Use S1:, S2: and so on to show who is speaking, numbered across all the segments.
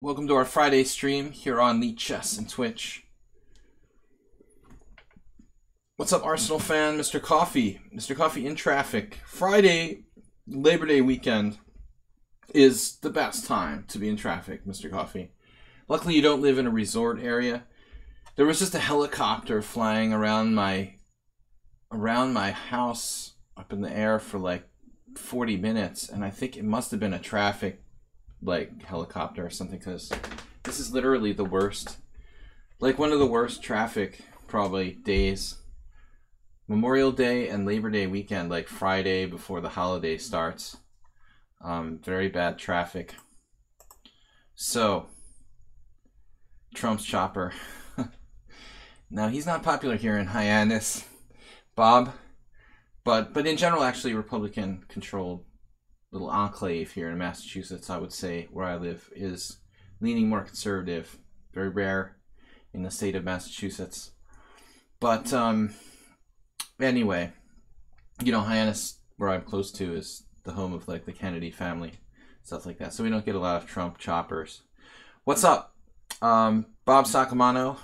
S1: Welcome to our Friday stream here on lichess and Twitch. What's up, Arsenal fan? Mr. Coffee. Mr. Coffee in traffic. Friday, Labor Day weekend, is the best time to be in traffic, Mr. Coffee. Luckily, you don't live in a resort area. There was just a helicopter flying around my house up in the air for like 40 minutes, and I think it must have been a traffic helicopter or something, because this is literally the worst, one of the worst traffic probably days. Memorial Day and Labor Day weekend, like Friday before the holiday starts. Very bad traffic. So Trump's chopper. Now, he's not popular here in Hyannis, Bob, but in general, actually, Republican controlled little enclave here in Massachusetts, I would say, where I live, is leaning more conservative. Very rare in the state of Massachusetts. But anyway, you know, Hyannis, where I'm close to, is the home of like the Kennedy family, stuff like that. So we don't get a lot of Trump choppers. What's up, Bob Sacamano?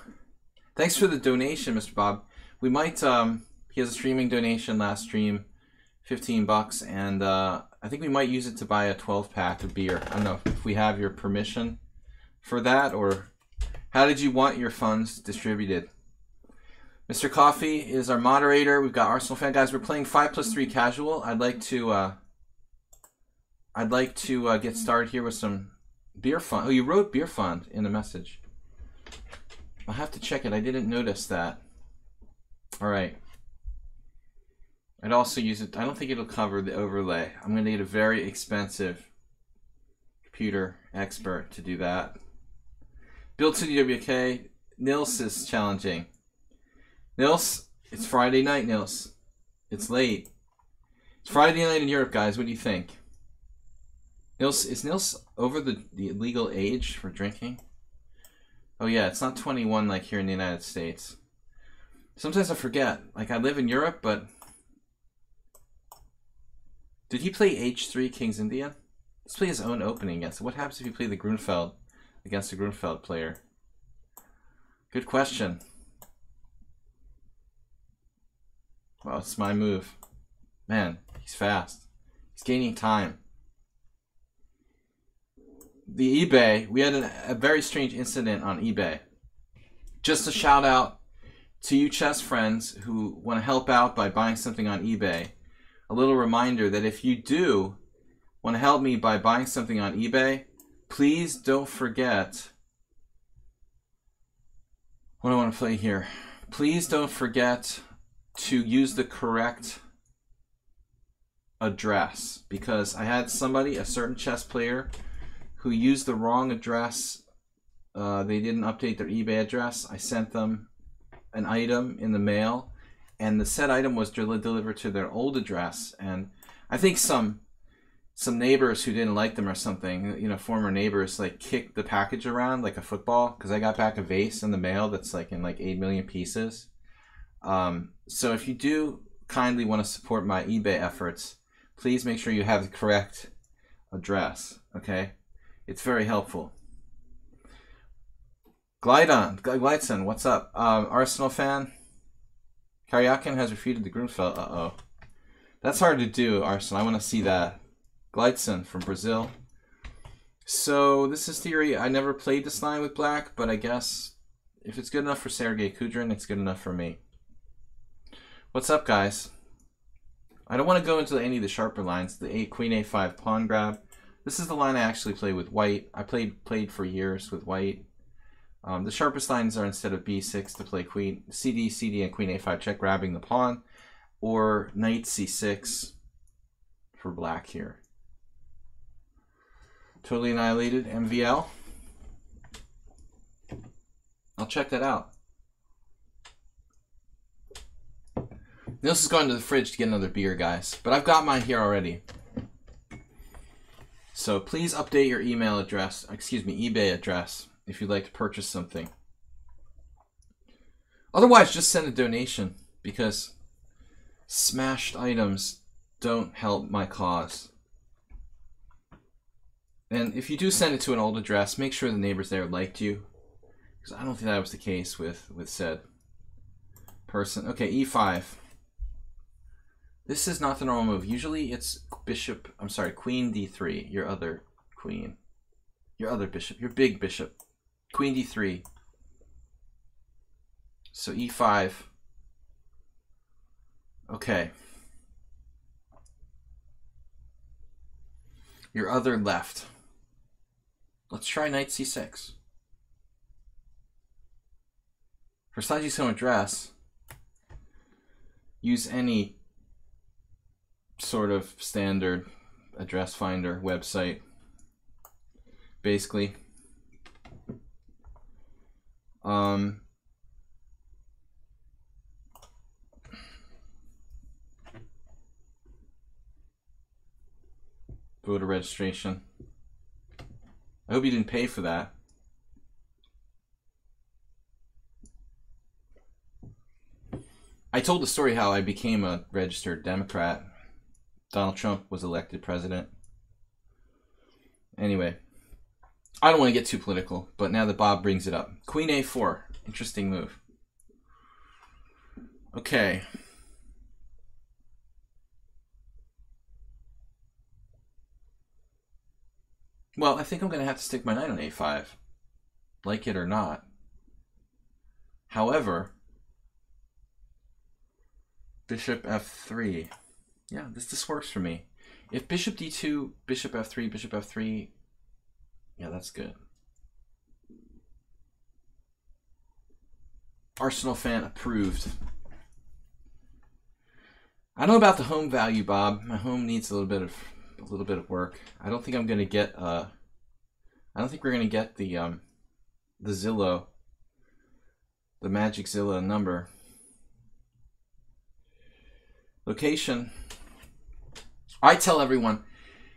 S1: Thanks for the donation, Mr. Bob. We might, he has a streaming donation last stream, $15, and I think we might use it to buy a 12-pack of beer. I don't know if we have your permission for that, or how did you want your funds distributed? Mr. Coffee is our moderator. We've got Arsenal fan guys. We're playing 5+3 casual. I'd like to get started here with some beer fund. Oh, you wrote beer fund in the message. I'll have to check it. I didn't notice that. All right. I'd also use it. I don't think it'll cover the overlay. I'm going to need a very expensive computer expert to do that. Build to DWK. Nils is challenging. Nils, it's Friday night, Nils. It's late. It's Friday night in Europe, guys. What do you think? Nils, is Nils over the legal age for drinking? Oh yeah, it's not 21 like here in the United States. Sometimes I forget. Like, I live in Europe, but did he play H3 King's Indian? Let's play his own opening against it. What happens if you play the Grunfeld against a Grunfeld player? Good question. Well, it's my move. Man, he's fast. He's gaining time. The eBay, we had a very strange incident on eBay. Just a shout out to you chess friends who want to help out by buying something on eBay. A little reminder that if you do want to help me by buying something on eBay, please don't forget what I want to play here. Please don't forget to use the correct address, because I had somebody, a certain chess player, who used the wrong address. They didn't update their eBay address. I sent them an item in the mail, and the said item was delivered to their old address. And I think some neighbors who didn't like them or something, you know, former neighbors, like kicked the package around like a football, because I got back a vase in the mail that's like in like 8 million pieces. So if you do kindly want to support my eBay efforts, please make sure you have the correct address, okay? It's very helpful. Glidson, what's up? Arsenal fan? Karyakin has refuted the Grunfeld. Uh-oh. That's hard to do, Arsenal. I want to see that. Glidson from Brazil. So this is theory. I never played this line with black, but I guess if it's good enough for Sergei Kudrin, it's good enough for me. What's up, guys? I don't want to go into any of the sharper lines. The Queen A5 pawn grab. This is the line I actually play with white. I played for years with white. The sharpest lines are, instead of B6, to play Queen CD, CD, and Queen A5 check, grabbing the pawn, or Knight C6 for black here. Totally annihilated MVL. I'll check that out. Nils is going to the fridge to get another beer, guys, but I've got mine here already. So please update your email address, excuse me, eBay address, if you'd like to purchase something. Otherwise, just send a donation, because smashed items don't help my cause. And if you do send it to an old address, make sure the neighbors there liked you. Because I don't think that was the case with said person. Okay, e5. This is not the normal move. Usually it's queen d3, your other queen. Your other bishop, your big bishop. Queen d3. So e5. Okay. Your other left. Let's try knight c6. For Saji's home address, use any sort of standard address finder website. Basically. Voter registration. I hope you didn't pay for that. I told the story how I became a registered Democrat. Donald Trump was elected president. Anyway, I don't want to get too political, but now that Bob brings it up. Queen a4. Interesting move. Okay. Well, I think I'm going to have to stick my knight on a5. Like it or not. However, bishop f3. Yeah, this works for me. If bishop d2, bishop f3, yeah, that's good. Arsenal fan approved. I don't know about the home value, Bob. My home needs a little bit of work. I don't think I'm gonna get I don't think we're gonna get the Zillow, the magic Zillow number. Location. I tell everyone,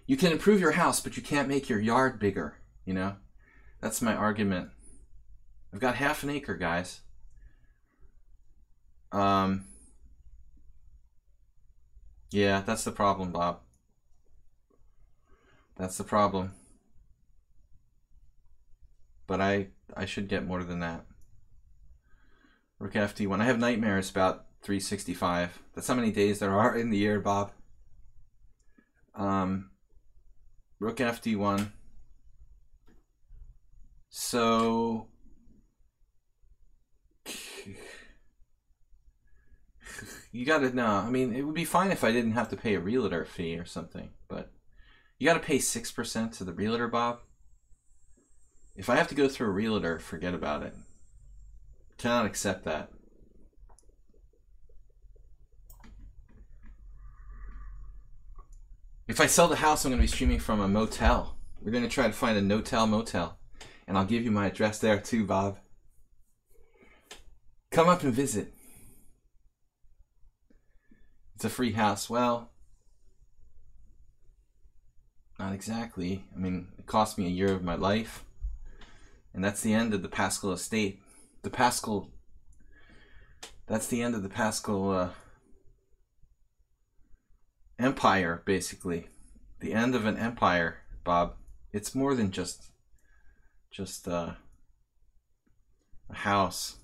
S1: you can improve your house, but you can't make your yard bigger, you know? That's my argument. I've got half an acre, guys. Yeah, that's the problem, Bob. That's the problem. But I should get more than that. Rook FD1. I have nightmares about 365. That's how many days there are in the year, Bob. Rook FD1. So you gotta know. I mean, it would be fine if I didn't have to pay a realtor fee or something, but you gotta pay 6% to the realtor, Bob. If I have to go through a realtor, forget about it. Cannot accept that. If I sell the house, I'm going to be streaming from a motel. We're going to try to find a no-tell motel. And I'll give you my address there too, Bob. Come up and visit. It's a free house. Well, not exactly. I mean, it cost me a year of my life. And that's the end of the Paschall estate. The Paschall... That's the end of the Paschall... empire, basically. The end of an empire, Bob. It's more than just a house.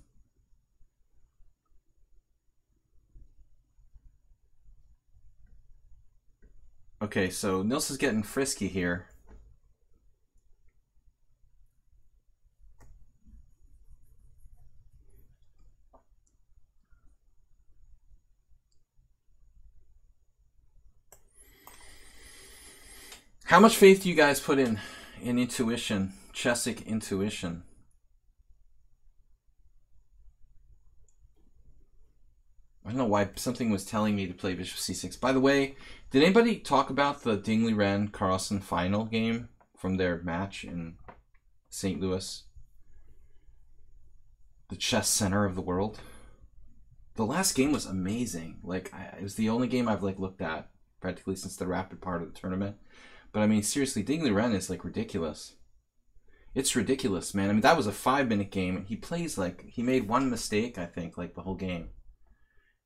S1: Okay, so Nils is getting frisky here. How much faith do you guys put in intuition, chessic intuition? I don't know why something was telling me to play bishop c6. By the way, did anybody talk about the Dingley-Ren-Carlsen final game from their match in St. Louis? The chess center of the world. The last game was amazing. Like, it was the only game I've looked at practically since the rapid part of the tournament. But I mean, seriously, Dingley-Ren is ridiculous. It's ridiculous, man. I mean, that was a 5-minute game. He plays he made one mistake, I think, the whole game.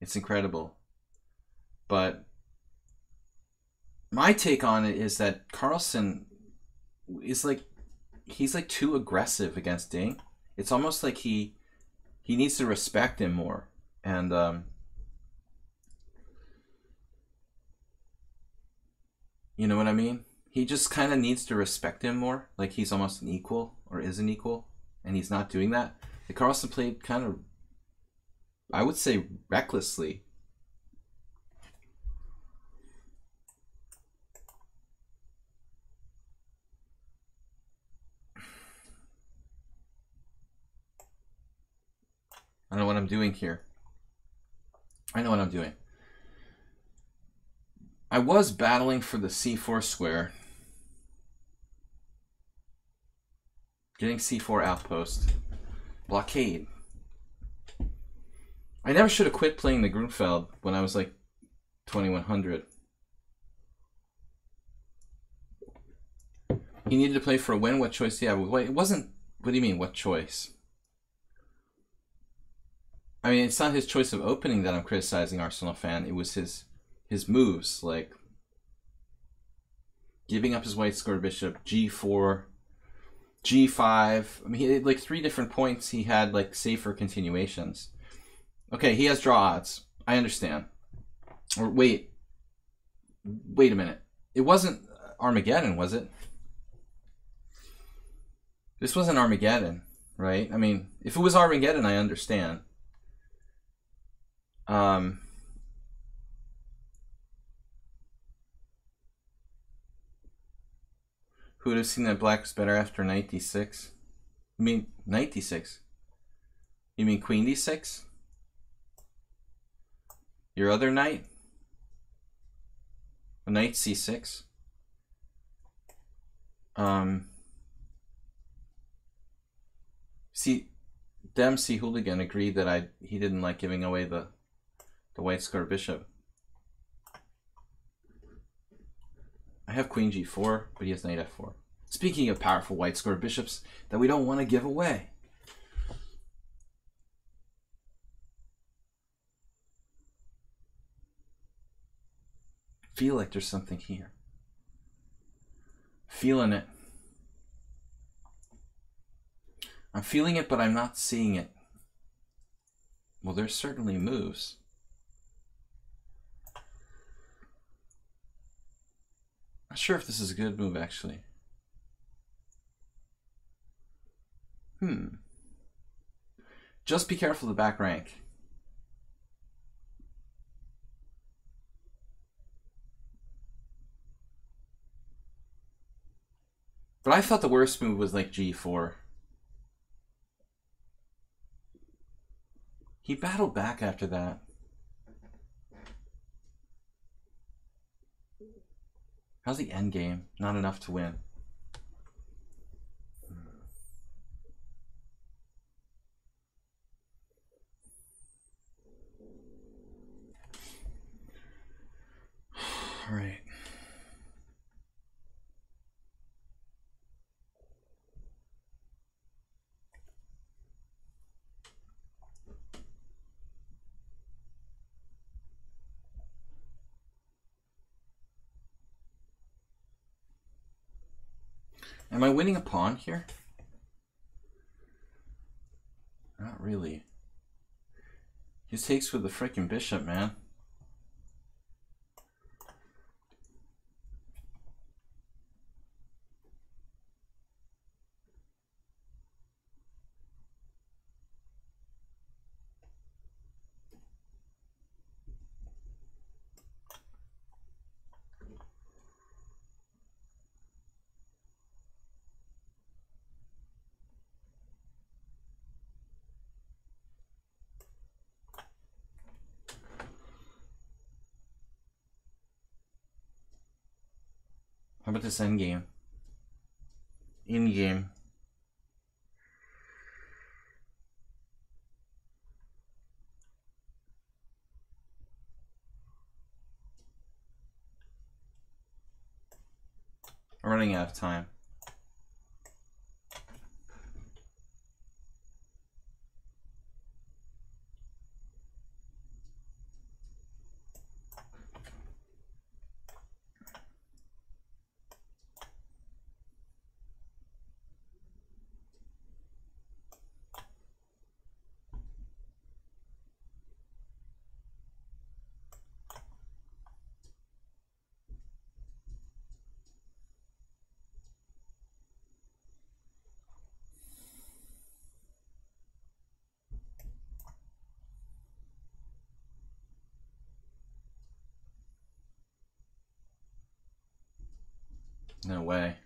S1: It's incredible. But my take on it is that Carlsen is like, he's like too aggressive against Ding. It's almost like he needs to respect him more. And you know what I mean? He just kind of needs to respect him more. Like he's almost an equal or is an equal, and he's not doing that. The Carlsen played kind of, I would say, recklessly. I know what I'm doing here. I know what I'm doing. I was battling for the c4 square. Getting c4 outpost. Blockade. I never should have quit playing the Grunfeld when I was like 2100. He needed to play for a win. What choice do you have? Wait, it wasn't... What do you mean, what choice? I mean, it's not his choice of opening that I'm criticizing, Arsenal fan. It was his moves, like giving up his white square bishop, g4, g5. I mean, he had like 3 different points. He had like safer continuations. Okay, he has draw odds. I understand. Or wait a minute. It wasn't Armageddon, was it? This wasn't Armageddon, right? I mean, if it was Armageddon, I understand. Who would have seen that black was better after knight d6? You mean knight d6? You mean queen d6? Your other knight? Knight c6? See, Dempsey Hooligan agreed that he didn't like giving away the white square bishop. I have queen g4, but he has knight f4. Speaking of powerful white square bishops that we don't want to give away. Feel like there's something here. Feeling it. I'm feeling it, but I'm not seeing it. Well, there's certainly moves. Not sure if this is a good move, actually. Just be careful of the back rank. But I thought the worst move was like g4. He battled back after that. How's the endgame? Not enough to win. All right. Am I winning a pawn here? Not really. He takes with the frickin' bishop, man. How about this endgame? In-game. I'm running out of time. No way.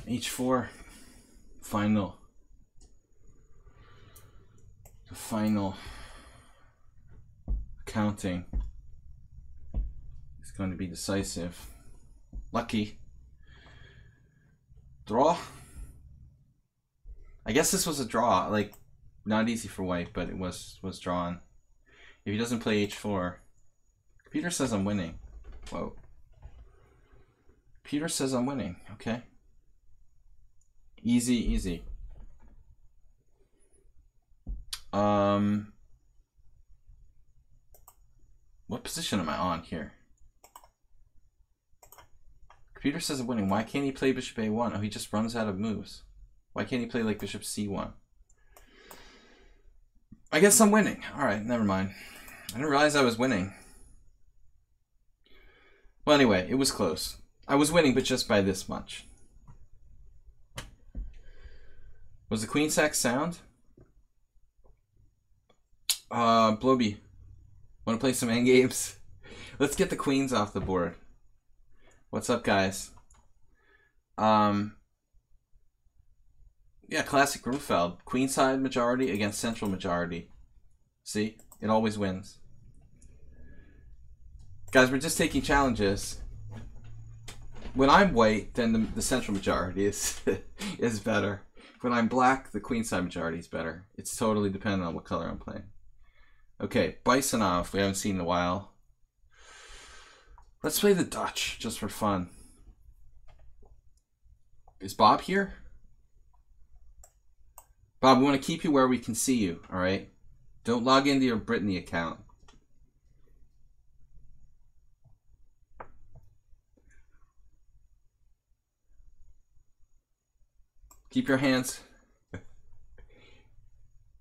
S1: H4, final. The final counting is going to be decisive. Lucky. Draw. I guess this was a draw. Like, not easy for white, but it was drawn. If he doesn't play H4, Peter says I'm winning. Whoa. Peter says I'm winning. Okay. Easy, easy. What position am I on here? Computer says I'm winning. Why can't he play bishop A1? Oh, he just runs out of moves. Why can't he play like bishop C1? I guess I'm winning. All right, never mind. I didn't realize I was winning. Well, anyway, it was close. I was winning, but just by this much. Was the queen sack sound? Bloby, want to play some endgames? Let's get the queens off the board. What's up, guys? Yeah, classic Grunfeld. Queenside majority against central majority. See? It always wins. Guys, we're just taking challenges. When I'm white, then the central majority is is better. When I'm black, the queenside majority is better. It's totally dependent on what color I'm playing. Okay, Bisonov, we haven't seen in a while. Let's play the Dutch, just for fun. Is Bob here? Bob, we want to keep you where we can see you, alright? Don't log into your Brittany account. Keep your hands.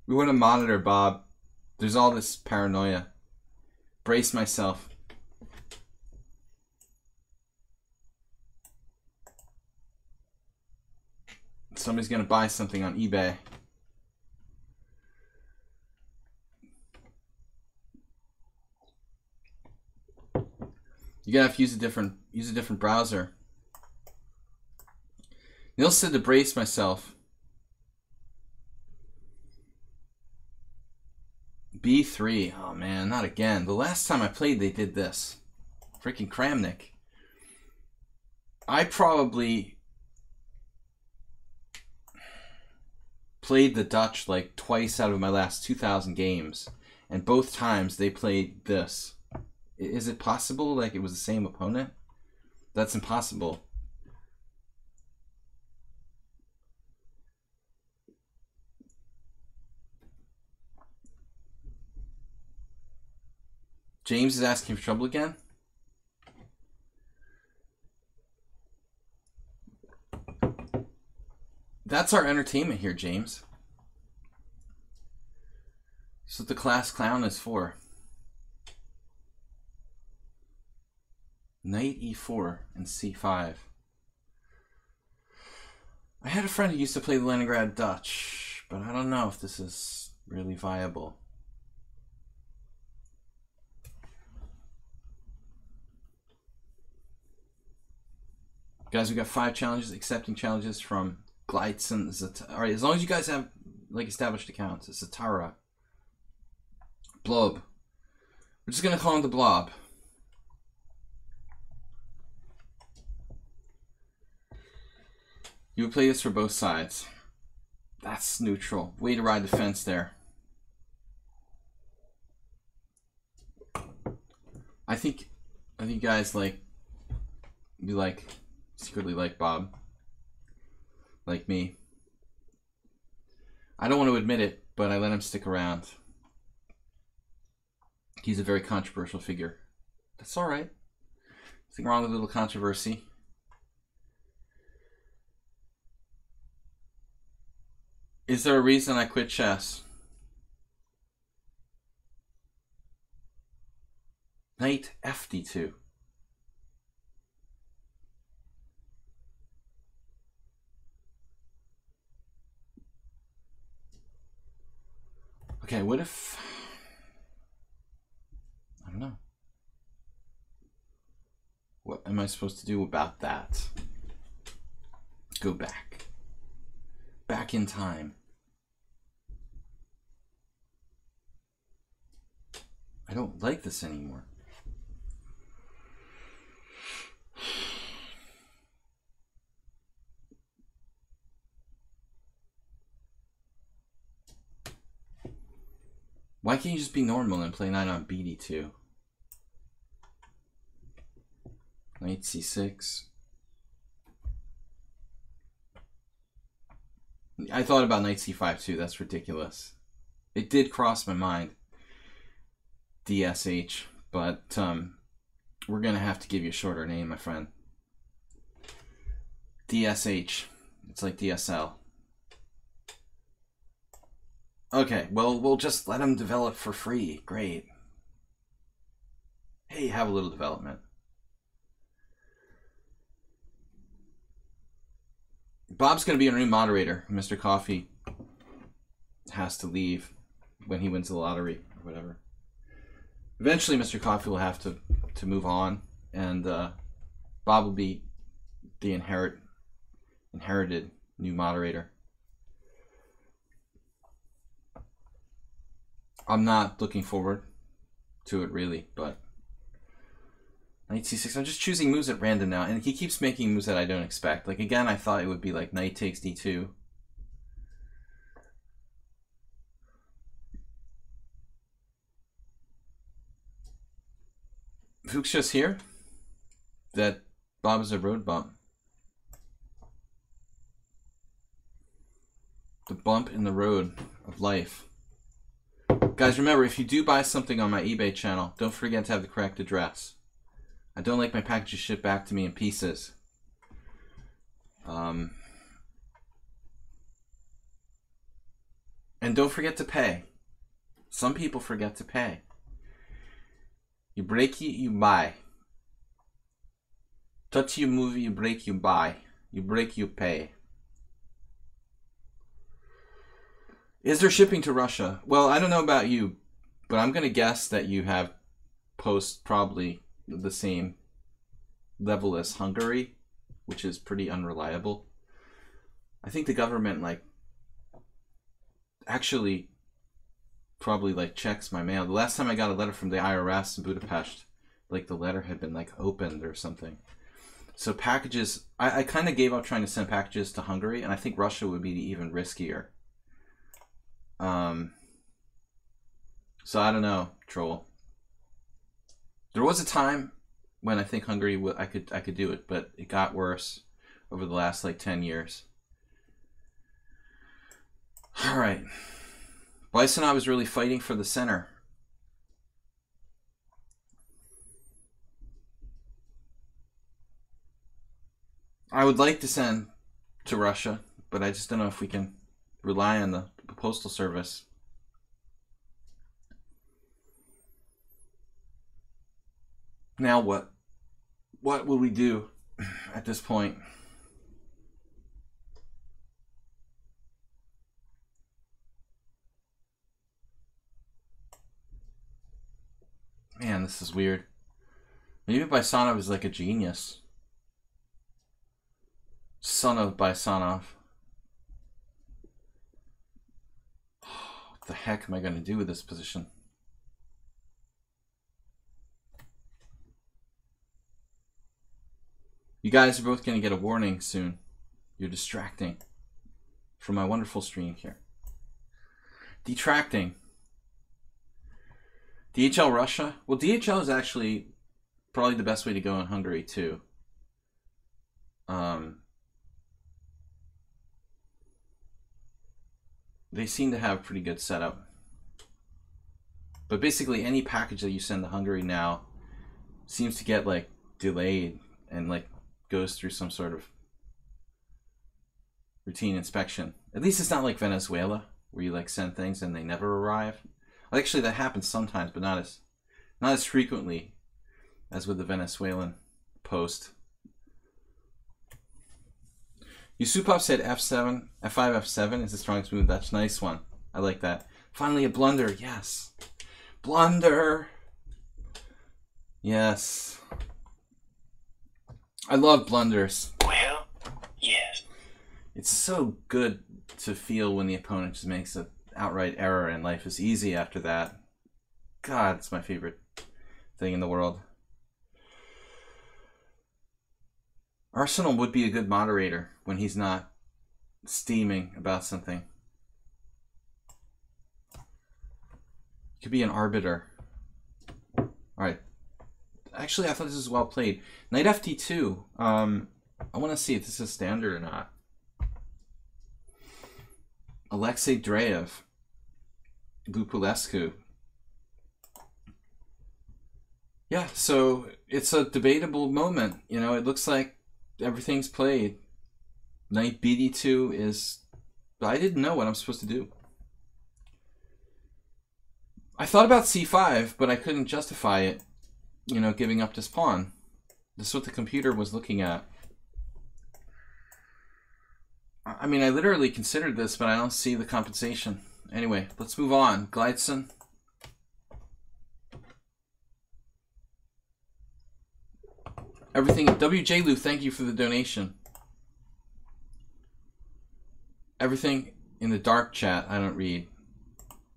S1: We want to monitor Bob. There's all this paranoia. Brace myself. Somebody's going to buy something on eBay. You're going to have to use a different browser. Neil said to brace myself. B3. Oh man, not again. The last time I played, they did this. Freaking Kramnik. I probably played the Dutch like twice out of my last 2,000 games, and both times they played this. Is it possible like it was the same opponent? That's impossible. James is asking for trouble again. That's our entertainment here, James. That's what the class clown is for. Knight e4 and c5. I had a friend who used to play the Leningrad Dutch, but I don't know if this is really viable. Guys, we got 5 challenges, accepting challenges from Gleitzen. Alright, as long as you guys have like established accounts. It's Zatara. Blob. We're just gonna call him the Blob. You would play this for both sides. That's neutral. Way to ride the fence there. I think you guys secretly like Bob. Like me. I don't want to admit it, but I let him stick around. He's a very controversial figure. That's all right. Nothing wrong with a little controversy. Is there a reason I quit chess? Knight FD2. Okay, what if... I don't know. What am I supposed to do about that? Go back. Back in time. I don't like this anymore. Why can't you just be normal and play knight on BD2? Knight C6. I thought about knight C5 too. That's ridiculous. It did cross my mind. DSH, but we're gonna have to give you a shorter name, my friend. DSH. It's like DSL. Okay, well, we'll just let him develop for free. Great. Hey, have a little development. Bob's going to be our new moderator. Mr. Coffee has to leave when he wins the lottery or whatever. Eventually, Mr. Coffee will have to move on, and Bob will be the inherited new moderator. I'm not looking forward to it really, but knight c6. I'm just choosing moves at random now, and he keeps making moves that I don't expect. Like again, I thought it would be like knight takes d2. Fuchs just here. That Bob is a road bump. The bump in the road of life. Guys, remember, if you do buy something on my eBay channel, don't forget to have the correct address. I don't like my packages shipped back to me in pieces. And don't forget to pay. Some people forget to pay. You break, you buy. Touch, you move, you break, you buy. You break, you pay. Is there shipping to Russia? Well, I don't know about you, but I'm going to guess that you have post probably the same level as Hungary, which is pretty unreliable. I think the government actually probably checks my mail. The last time I got a letter from the IRS in Budapest, the letter had been opened or something. So packages, I kind of gave up trying to send packages to Hungary, and I think Russia would be even riskier. So I don't know, Troll. There was a time when I think Hungary I could do it, but it got worse over the last 10 years. All right, Bysonov is really fighting for the center. I would like to send to Russia, but I just don't know if we can rely on the postal service. Now what? What will we do at this point? Man, this is weird. Maybe Bysonov is a genius. Son of Bysonov. What the heck am I going to do with this position? You guys are both going to get a warning soon. You're distracting from my wonderful stream here. Detracting. DHL Russia? Well, DHL is actually probably the best way to go in Hungary too. They seem to have pretty good setup. But basically any package that you send to Hungary now seems to get like delayed and like goes through some sort of routine inspection. At least it's not like Venezuela where you like send things and they never arrive. Well, actually that happens sometimes, but not as frequently as with the Venezuelan post. Yusupov said F7, F5, F7 is the strongest move. That's a nice one. I like that. Finally a blunder. Yes. Blunder. Yes. I love blunders.
S2: Well, yes.
S1: It's so good to feel when the opponent just makes an outright error and life is easy after that. God, it's my favorite thing in the world. Arsenal would be a good moderator when he's not steaming about something. Could be an arbiter. Alright. Actually, I thought this was well played. Knight FD2. I want to see if this is standard or not. Alexei Dreyev. Lupulescu. Yeah, so it's a debatable moment. You know, it looks like everything's played. Knight BD2 is... I didn't know what I'm supposed to do. I thought about C5, but I couldn't justify it, you know, giving up this pawn. This is what the computer was looking at. I mean, I literally considered this, but I don't see the compensation. Anyway, let's move on. Glideson. Everything. WJ Lou, thank you for the donation. Everything in the dark chat, I don't read.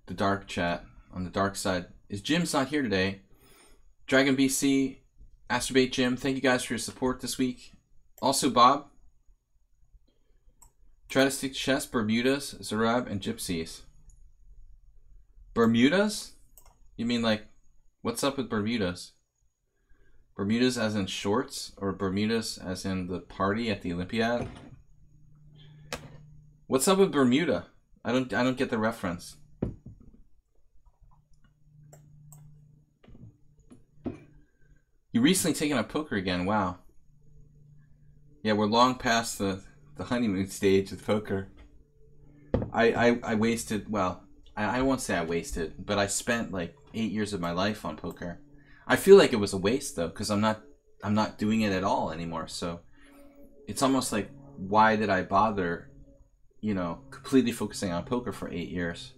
S1: The dark chat on the dark side. Is Jim's not here today? Dragon BC, Astrobate Jim, thank you guys for your support this week. Also Bob. Try to stick to chess, Bermudas, Zarab, and Gypsies. Bermudas? You mean like, what's up with Bermudas? Bermudas as in shorts, or Bermudas as in the party at the Olympiad? What's up with Bermuda? I don't get the reference. You recently taken up poker again, wow. Yeah, we're long past the honeymoon stage with poker. I wasted, well, I won't say I wasted, but I spent like 8 years of my life on poker. I feel like it was a waste though, because I'm not doing it at all anymore. So it's almost like, why did I bother, you know, completely focusing on poker for 8 years?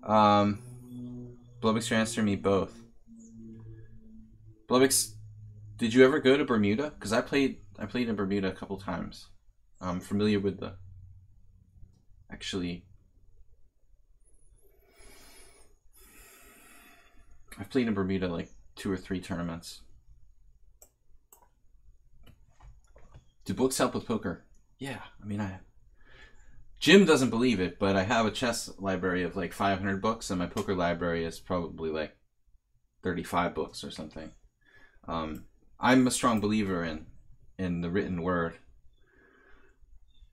S1: Blubix, answer me both. Blubix, did you ever go to Bermuda? Because I played in Bermuda a couple times. I'm familiar with the... Actually... I've played in Bermuda like 2 or 3 tournaments. Do books help with poker? Yeah, I mean, Jim doesn't believe it, but I have a chess library of like 500 books, and my poker library is probably like 35 books or something. I'm a strong believer in the written word,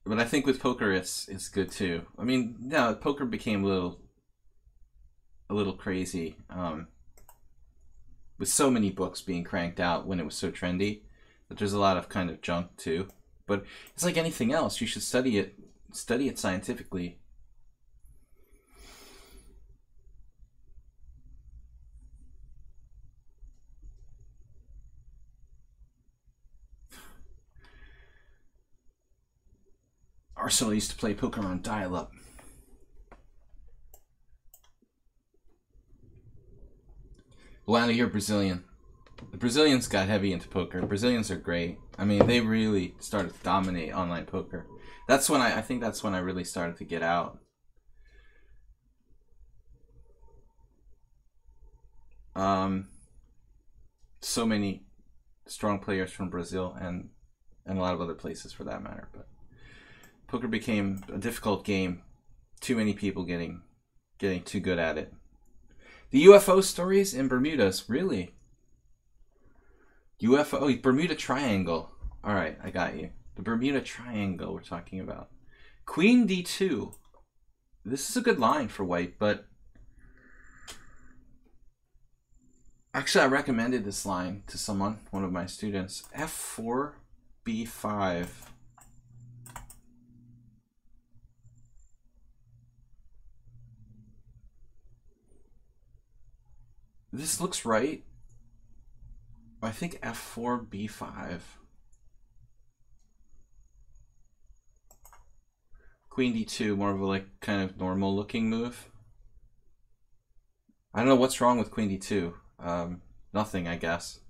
S1: but I think with poker it's good too. I mean, yeah, poker became a little crazy with so many books being cranked out when it was so trendy that there's a lot of kind of junk too. But it's like anything else; you should study it scientifically. Arsenal used to play poker on dial-up. Luana, you're Brazilian. The Brazilians got heavy into poker. Brazilians are great. I mean, they really started to dominate online poker. That's when I think that's when I really started to get out. So many strong players from Brazil and a lot of other places for that matter, but poker became a difficult game. Too many people getting too good at it. The UFO stories in Bermuda's, really? UFO, oh, Bermuda Triangle. All right, I got you. The Bermuda Triangle we're talking about. Queen D2. This is a good line for white, but Actually, I recommended this line to someone, one of my students. F4, B5. This looks right. I think F4, B5. Queen D2, more of a like kind of normal looking move. I don't know what's wrong with Queen D2. Nothing, I guess.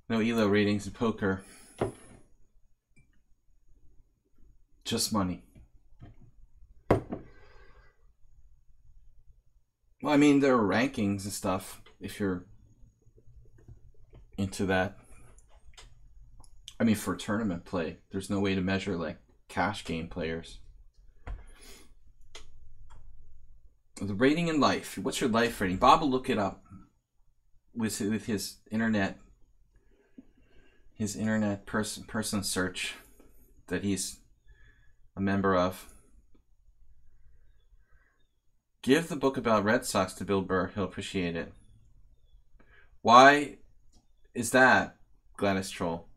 S1: No ELO ratings in poker. Just money. Well, I mean, there are rankings and stuff if you're into that. I mean, for tournament play, there's no way to measure like cash game players. The rating in life. What's your life rating? Bob will look it up with his internet person search that he's a member of. Give the book about Red Sox to Bill Burr. He'll appreciate it. Why is that, Gladys Troll?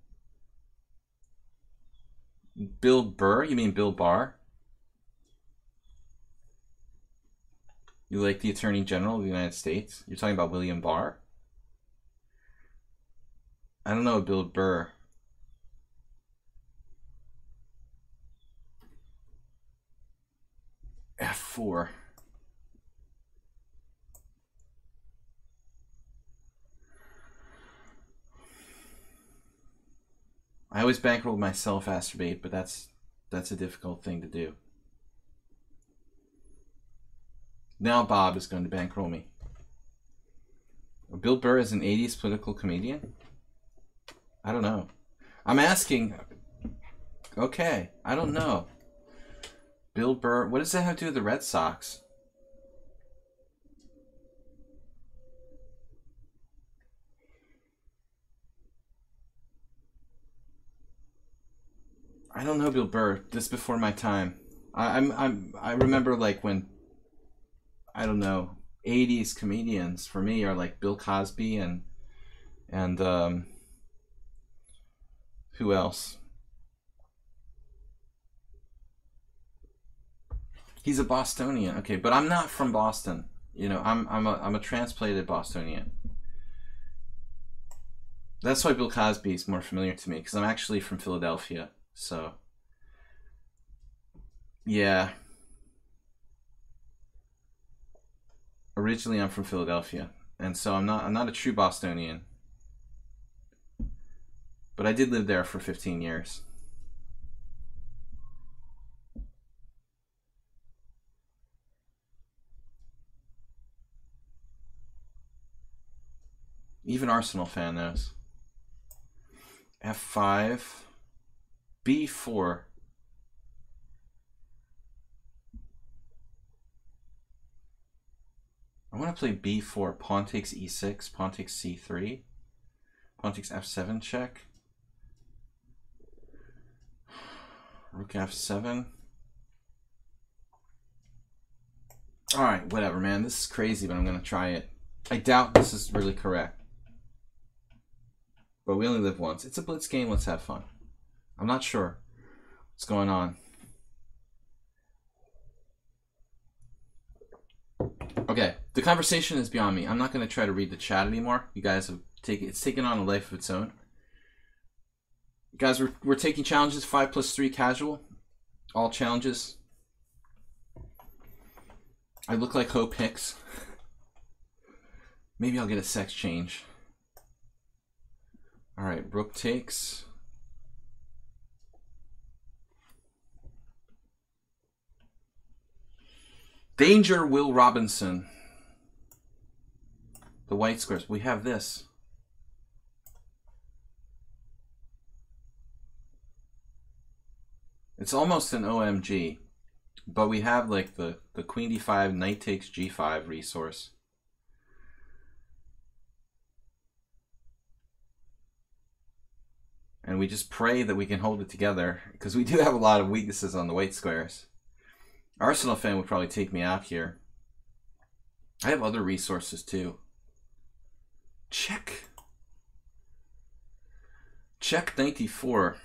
S1: Bill Burr? You mean Bill Barr? You like the Attorney General of the United States? You're talking about William Barr? I don't know Bill Burr. F4. I always bankroll myself masturbate, but that's a difficult thing to do. Now Bob is going to bankroll me. Bill Burr is an 80s political comedian? I don't know. I'm asking. Okay, I don't know. Bill Burr, what does that have to do with the Red Sox? I don't know Bill Burr. This before my time. I remember like when, I don't know, 80s comedians for me are like Bill Cosby and who else? He's a Bostonian. Okay, but I'm not from Boston. You know, I'm a transplanted Bostonian. That's why Bill Cosby is more familiar to me, because I'm actually from Philadelphia. So yeah. Originally I'm from Philadelphia, and so I'm not a true Bostonian. But I did live there for 15 years. Even Arsenal fan knows. F5, B4. I want to play B4. Pawn takes E6, pawn takes C3, pawn takes F7 check. Rook F7. Alright, whatever, man. This is crazy, but I'm going to try it. I doubt this is really correct. But we only live once. It's a blitz game. Let's have fun. I'm not sure what's going on. Okay, the conversation is beyond me. I'm not going to try to read the chat anymore. You guys have it's taken on a life of its own. Guys, we're taking challenges 5+3 casual. All challenges. I look like Hope Hicks. Maybe I'll get a sex change. Alright, rook takes. Danger, Will Robinson. The white squares. We have this. It's almost an OMG, but we have like the queen d5, knight takes g5 resource. And we just pray that we can hold it together, because we do have a lot of weaknesses on the white squares. Arsenal fan would probably take me out here. I have other resources too. Check. Check 94.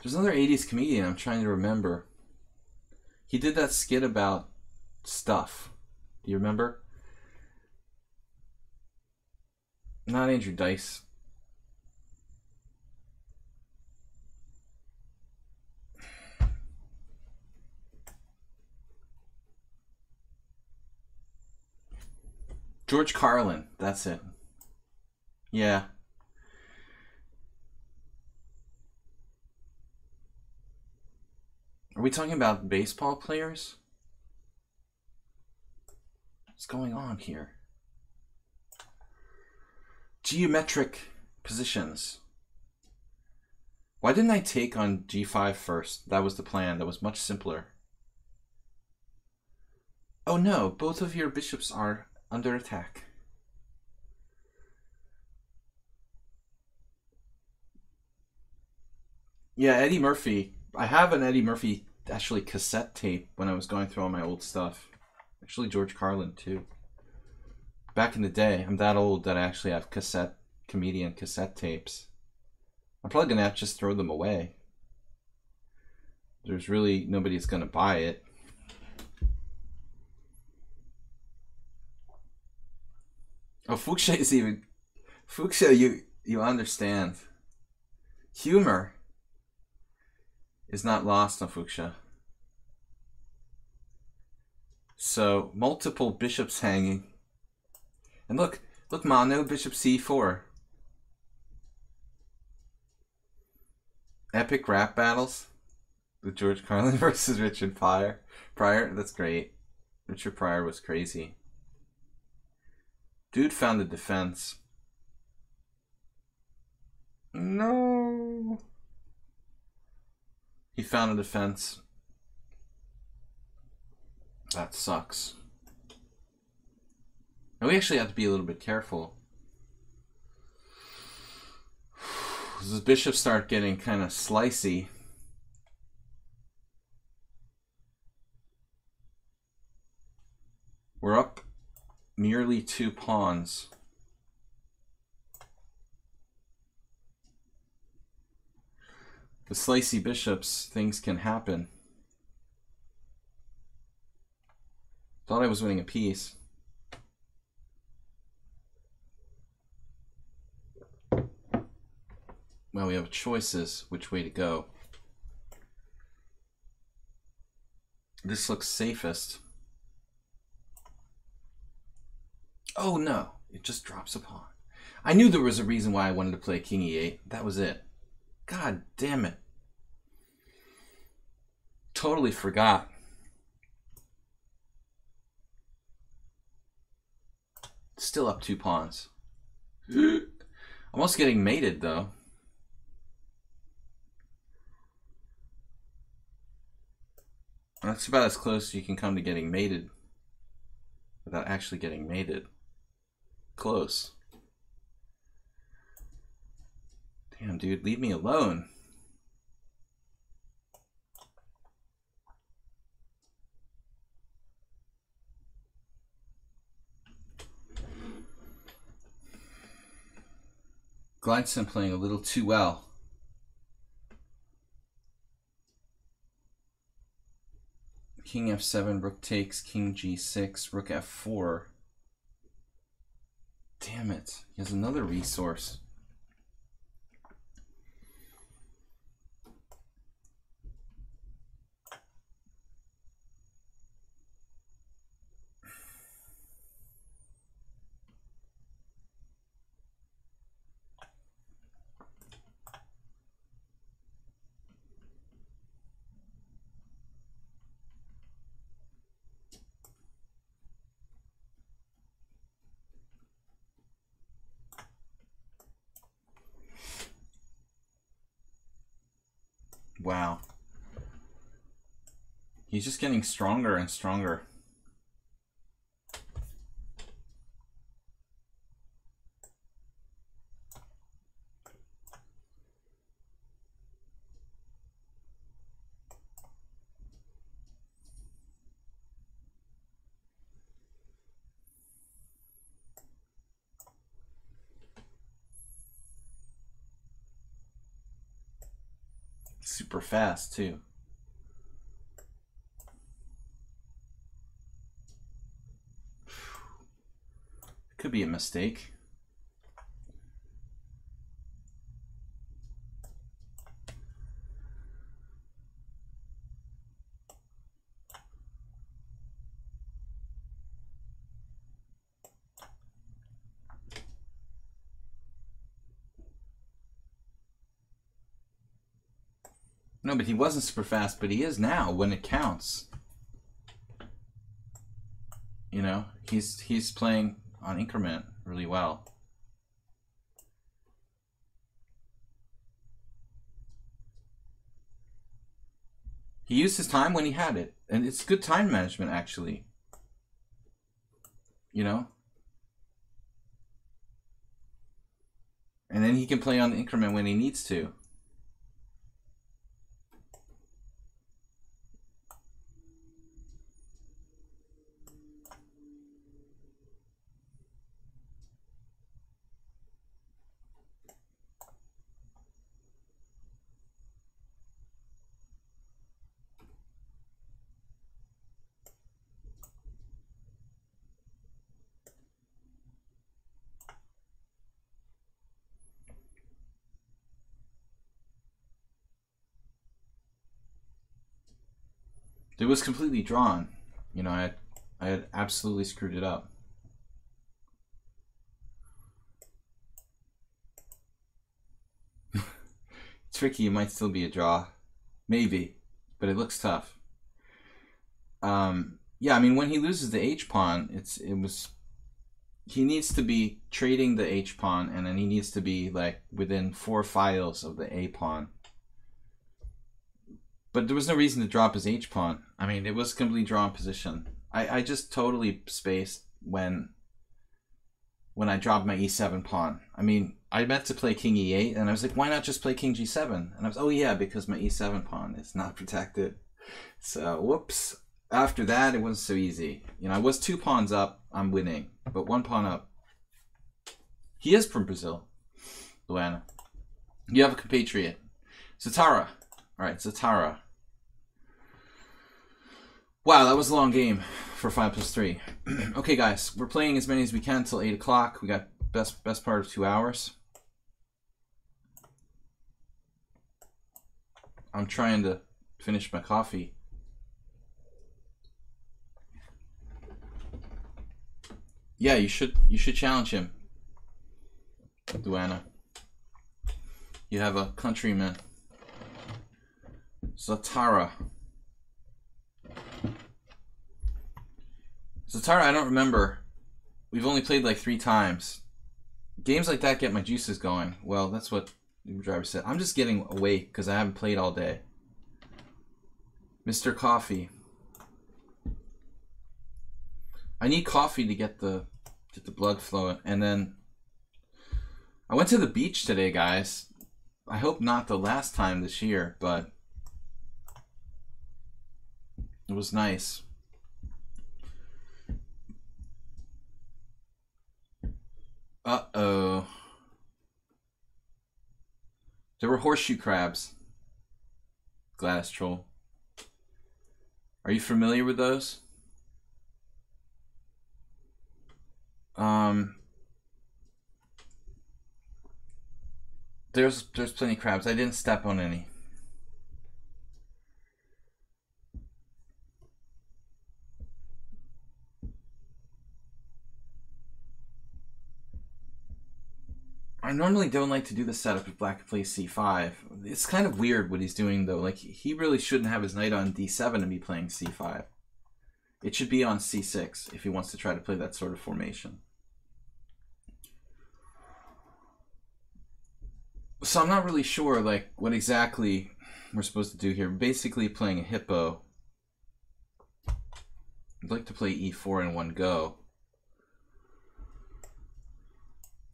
S1: There's another 80s comedian I'm trying to remember. He did that skit about stuff. Do you remember? Not Andrew Dice. George Carlin. That's it. Yeah. Are we talking about baseball players? What's going on here? Geometric positions. Why didn't I take on g5 first? That was the plan. That was much simpler. Oh no, both of your bishops are under attack. Yeah, Eddie Murphy. I have an Eddie Murphy actually cassette tape when I was going through all my old stuff. Actually, George Carlin too. Back in the day, I'm that old that I actually have comedian cassette tapes. I'm probably gonna have to just throw them away. There's really nobody that's gonna buy it. Oh, Fuchsia is even... Fuchsia, you understand. Humor is not lost on Fuchsia. So, multiple bishops hanging. And look, Mano, bishop c4. Epic rap battles with George Carlin versus Richard Pryor. That's great. Richard Pryor was crazy. Dude found the defense. No. He found a defense. That sucks. And we actually have to be a little bit careful. As the bishops start getting kind of slicey. We're up nearly 2 pawns. With slicey bishops, things can happen. Thought I was winning a piece. Well, we have choices which way to go. This looks safest. Oh no, it just drops a pawn. I knew there was a reason why I wanted to play king e8. That was it. God damn it. Totally forgot. Still up 2 pawns. Almost getting mated though. That's about as close as you can come to getting mated without actually getting mated. Close. Damn, dude, leave me alone. Glydeson playing a little too well. King f7, rook takes, king g6, rook f4. Damn it, he has another resource. Wow. He's just getting stronger and stronger. Super fast too. Could be a mistake. No, but he wasn't super fast, but he is now when it counts. You know, he's playing on increment really well. He used his time when he had it, and it's good time management actually. You know? And then he can play on the increment when he needs to. It was completely drawn. You know, I had absolutely screwed it up. Tricky, it might still be a draw. Maybe, but it looks tough. Yeah, I mean, when he loses the H-pawn, he needs to be trading the H-pawn, and then he needs to be like within 4 files of the A-pawn. But there was no reason to drop his H-pawn. I mean, it was completely drawn position. I just totally spaced when I dropped my E7 pawn. I mean, I meant to play King E8, and I was like, why not just play King G7? And I was, oh yeah, because my E7 pawn is not protected. So, whoops. After that, it wasn't so easy. You know, I was 2 pawns up, I'm winning. But 1 pawn up. He is from Brazil, Luana. You have a compatriot. Zatara. Alright, Zatara. Wow, that was a long game for 5+3. Okay, guys, we're playing as many as we can till 8 o'clock. We got best part of 2 hours. I'm trying to finish my coffee. Yeah, you should challenge him, Luana. You have a countryman. Zatara. Zatara, I don't remember. We've only played like 3 times. Games like that get my juices going. Well, that's what the driver said. I'm just getting awake because I haven't played all day. Mr. Coffee. I need coffee to get the blood flowing. And then I went to the beach today, guys. I hope not the last time this year, but it was nice. Uh-oh. There were horseshoe crabs. Gladys Troll. Are you familiar with those? There's plenty of crabs. I didn't step on any. I normally don't like to do the setup if black plays c5. It's kind of weird what he's doing though. Like, he really shouldn't have his knight on d7 and be playing c5. It should be on c6 if he wants to try to play that sort of formation. So I'm not really sure like what exactly we're supposed to do here. Basically playing a hippo I'd like to play e4 in one go.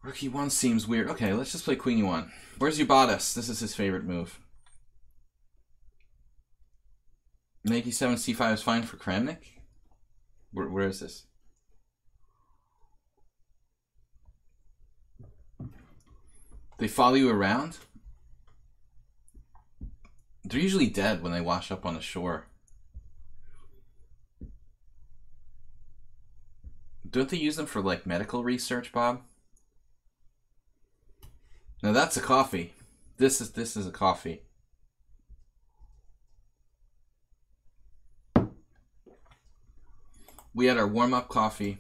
S1: Rook e1 seems weird. Okay, let's just play queen e1. Where's Ubatis? This is his favorite move. Knight e7, c5 is fine for Kramnik? Where is this? They follow you around? They're usually dead when they wash up on the shore. Don't they use them for like medical research, Bob? Now that's a coffee. This is a coffee. We had our warm-up coffee.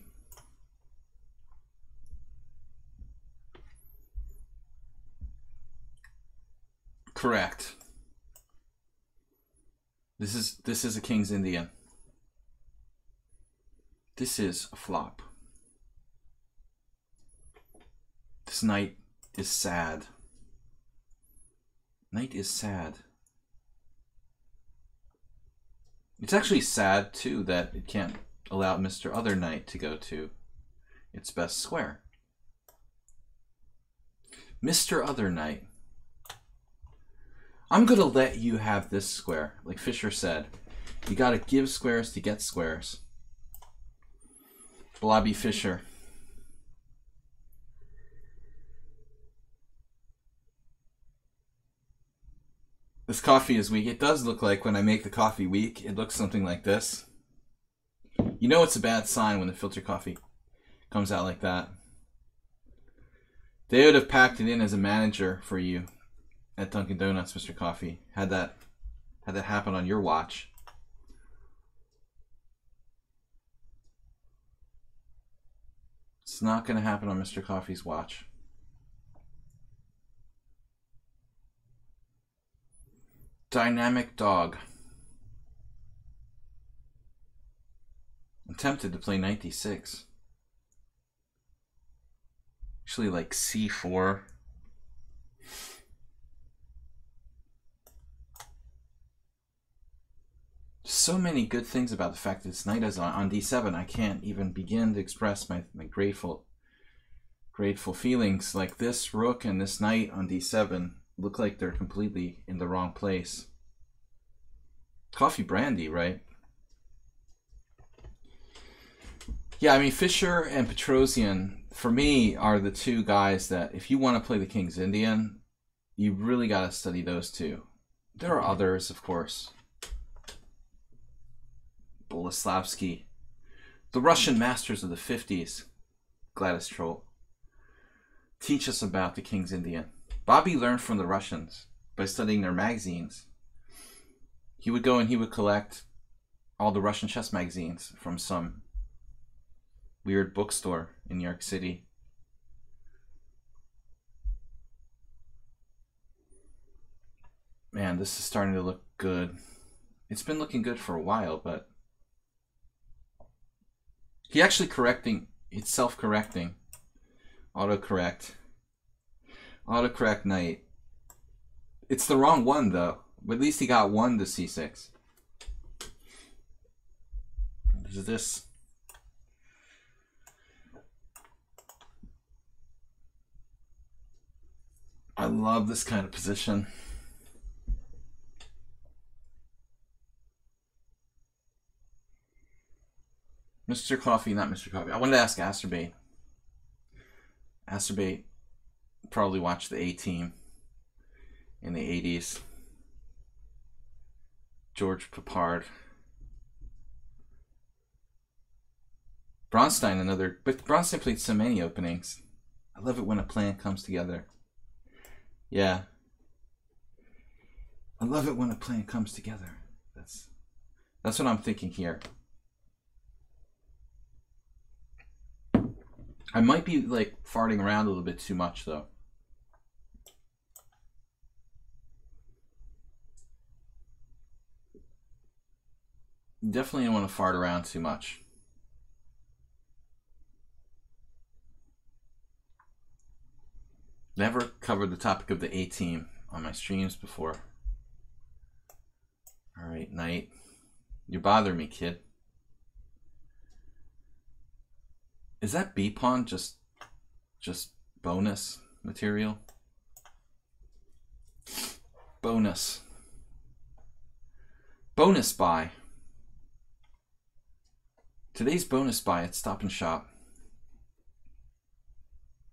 S1: Correct. This is a King's Indian. This is a flop. This knight is sad. Knight is sad. It's actually sad too that it can't allow Mr. Other Knight to go to its best square. Mr. Other Knight. I'm gonna let you have this square. Like Fisher said, you gotta give squares to get squares. Blobby Fisher. This coffee is weak. It does look like when I make the coffee weak, it looks something like this. You know it's a bad sign when the filter coffee comes out like that. They would have packed it in as a manager for you at Dunkin' Donuts, Mr. Coffee. Had that happen on your watch. It's not going to happen on Mr. Coffee's watch. Dynamic dog. I'm tempted to play knight d6. Actually, like c4. So many good things about the fact that this knight is on d7. I can't even begin to express my grateful feelings. Like this rook and this knight on d7 look like they're completely in the wrong place. Coffee brandy, right? Yeah, I mean, Fisher and Petrosian, for me, are the two guys that, if you want to play the King's Indian, you really got to study those two. There are others, of course. Boleslavsky. The Russian masters of the 50s, Gladys Troll, teach us about the King's Indian. Bobby learned from the Russians by studying their magazines. He would go and he would collect all the Russian chess magazines from some weird bookstore in New York City. Man, this is starting to look good. It's been looking good for a while, but he actually correcting, it's self-correcting. Autocorrect knight. It's the wrong one though, but at least he got one to c6. Is this? I love this kind of position. Mr. Coffee, not Mr. Coffee. I wanted to ask Asterbait. Asterbait probably watched the A-Team in the 80s. George Papard. Bronstein, another, but Bronstein played so many openings. I love it when a plan comes together. Yeah. I love it when a plan comes together. That's what I'm thinking here. I might be like farting around a little bit too much though. Definitely don't want to fart around too much. Never covered the topic of the A-Team on my streams before. Alright, knight. You bother me, kid. Is that B pawn just bonus material? Bonus buy. Today's bonus buy at Stop and Shop.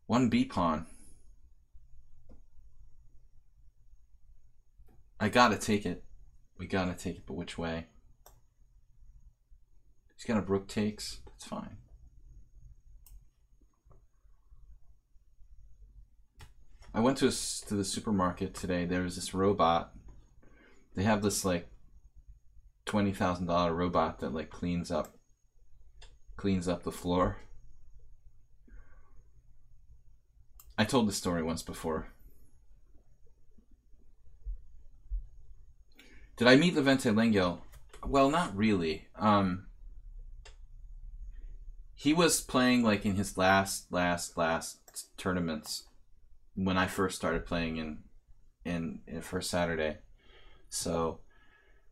S1: 1 B pawn. I gotta take it. We gotta take it, but which way? He's got a rook takes. That's fine. I went to the supermarket today. There was this robot. They have this like $20,000 robot that like cleans up the floor. I told this story once before. Did I meet Levente Lengel? Well, not really. He was playing like in his last tournaments when I first started playing in First Saturday. So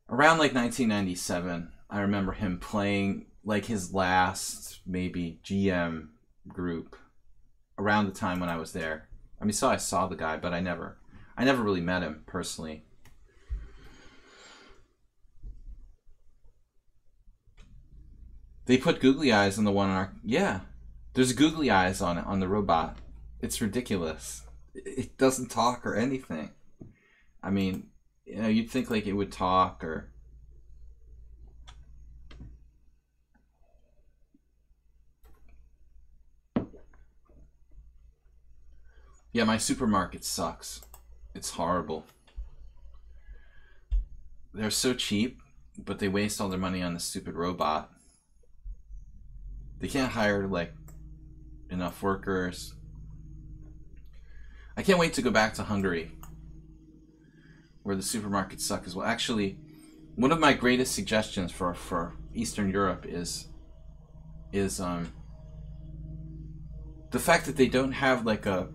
S1: around like 1997, I remember him playing like his last maybe GM group around the time when I was there. I mean, I saw the guy, but I never really met him personally. They put googly eyes on the one on our... Yeah, there's googly eyes on it, on the robot. It's ridiculous. It doesn't talk or anything. I mean, you know, you'd think like it would talk or... Yeah, my supermarket sucks. It's horrible. They're so cheap, but they waste all their money on the stupid robot. They can't hire like enough workers. I can't wait to go back to Hungary, where the supermarkets suck as well. Actually, one of my greatest suggestions for Eastern Europe is the fact that they don't have like a,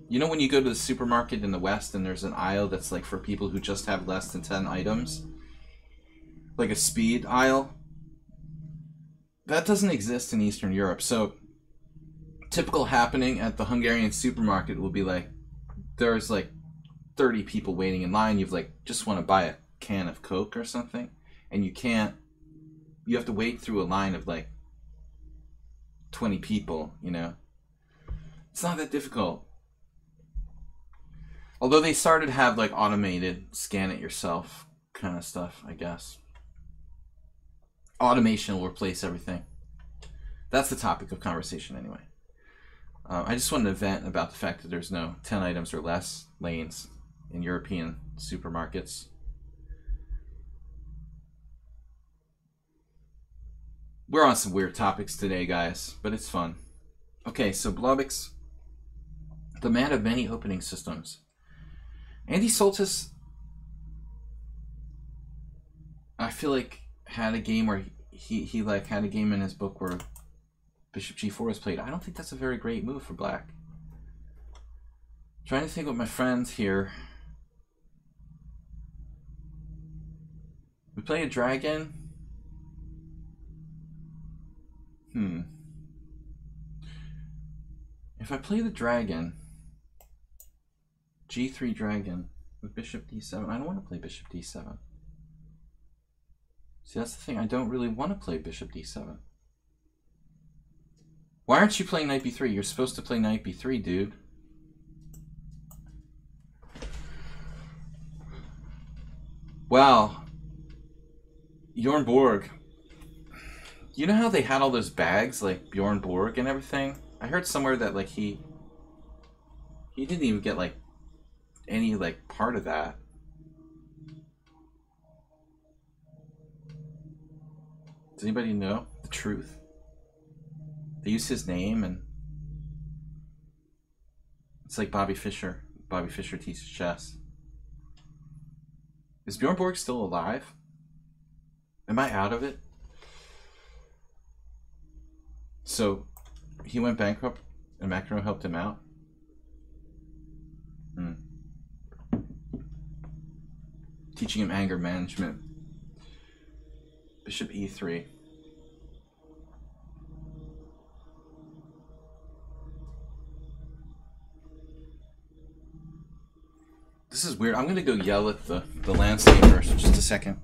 S1: you know, when you go to the supermarket in the West and there's an aisle that's like for people who just have less than 10 items, like a speed aisle. That doesn't exist in Eastern Europe. So typical happening at the Hungarian supermarket will be like, there's like 30 people waiting in line. You've like just want to buy a can of Coke or something, and you have to wait through a line of like 20 people, you know. It's not that difficult. Although they started to have like automated scan it yourself kind of stuff, I guess. Automation will replace everything. That's the topic of conversation anyway. I just wanted to vent about the fact that there's no 10 items or less lanes in European supermarkets. We're on some weird topics today, guys, but it's fun. Okay, so Blobix, the man of many opening systems. Andy Soltis, I feel like, had a game where he like had a game in his book where Bishop G4 was played. I don't think that's a very great move for black. Trying to think with my friends here. We play a dragon. If I play the dragon, G3 dragon with Bishop D7, I don't want to play Bishop D7. See, that's the thing. I don't really want to play Bishop D7. Why aren't you playing Knight B3? You're supposed to play Knight B3, dude. Wow. Bjorn Borg. You know how they had all those bags, like Bjorn Borg and everything? I heard somewhere that like he didn't even get like any like part of that. Does anybody know the truth? They use his name, and it's like Bobby Fischer. Bobby Fischer teaches chess. Is Bjorn Borg still alive? Am I out of it? So he went bankrupt and Macron helped him out? Teaching him anger management. Bishop E3. This is weird. I'm gonna go yell at the landscapers for just a second.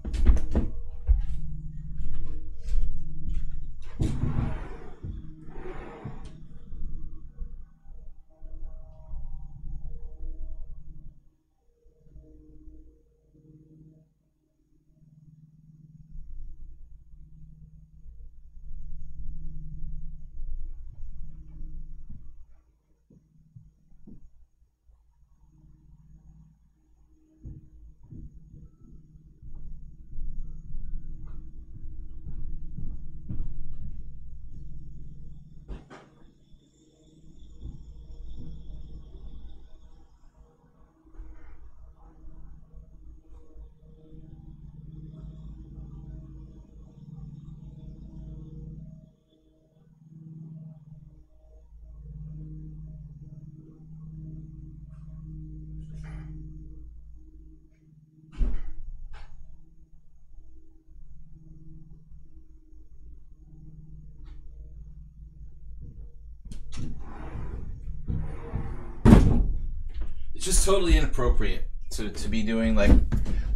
S1: It's just totally inappropriate to be doing like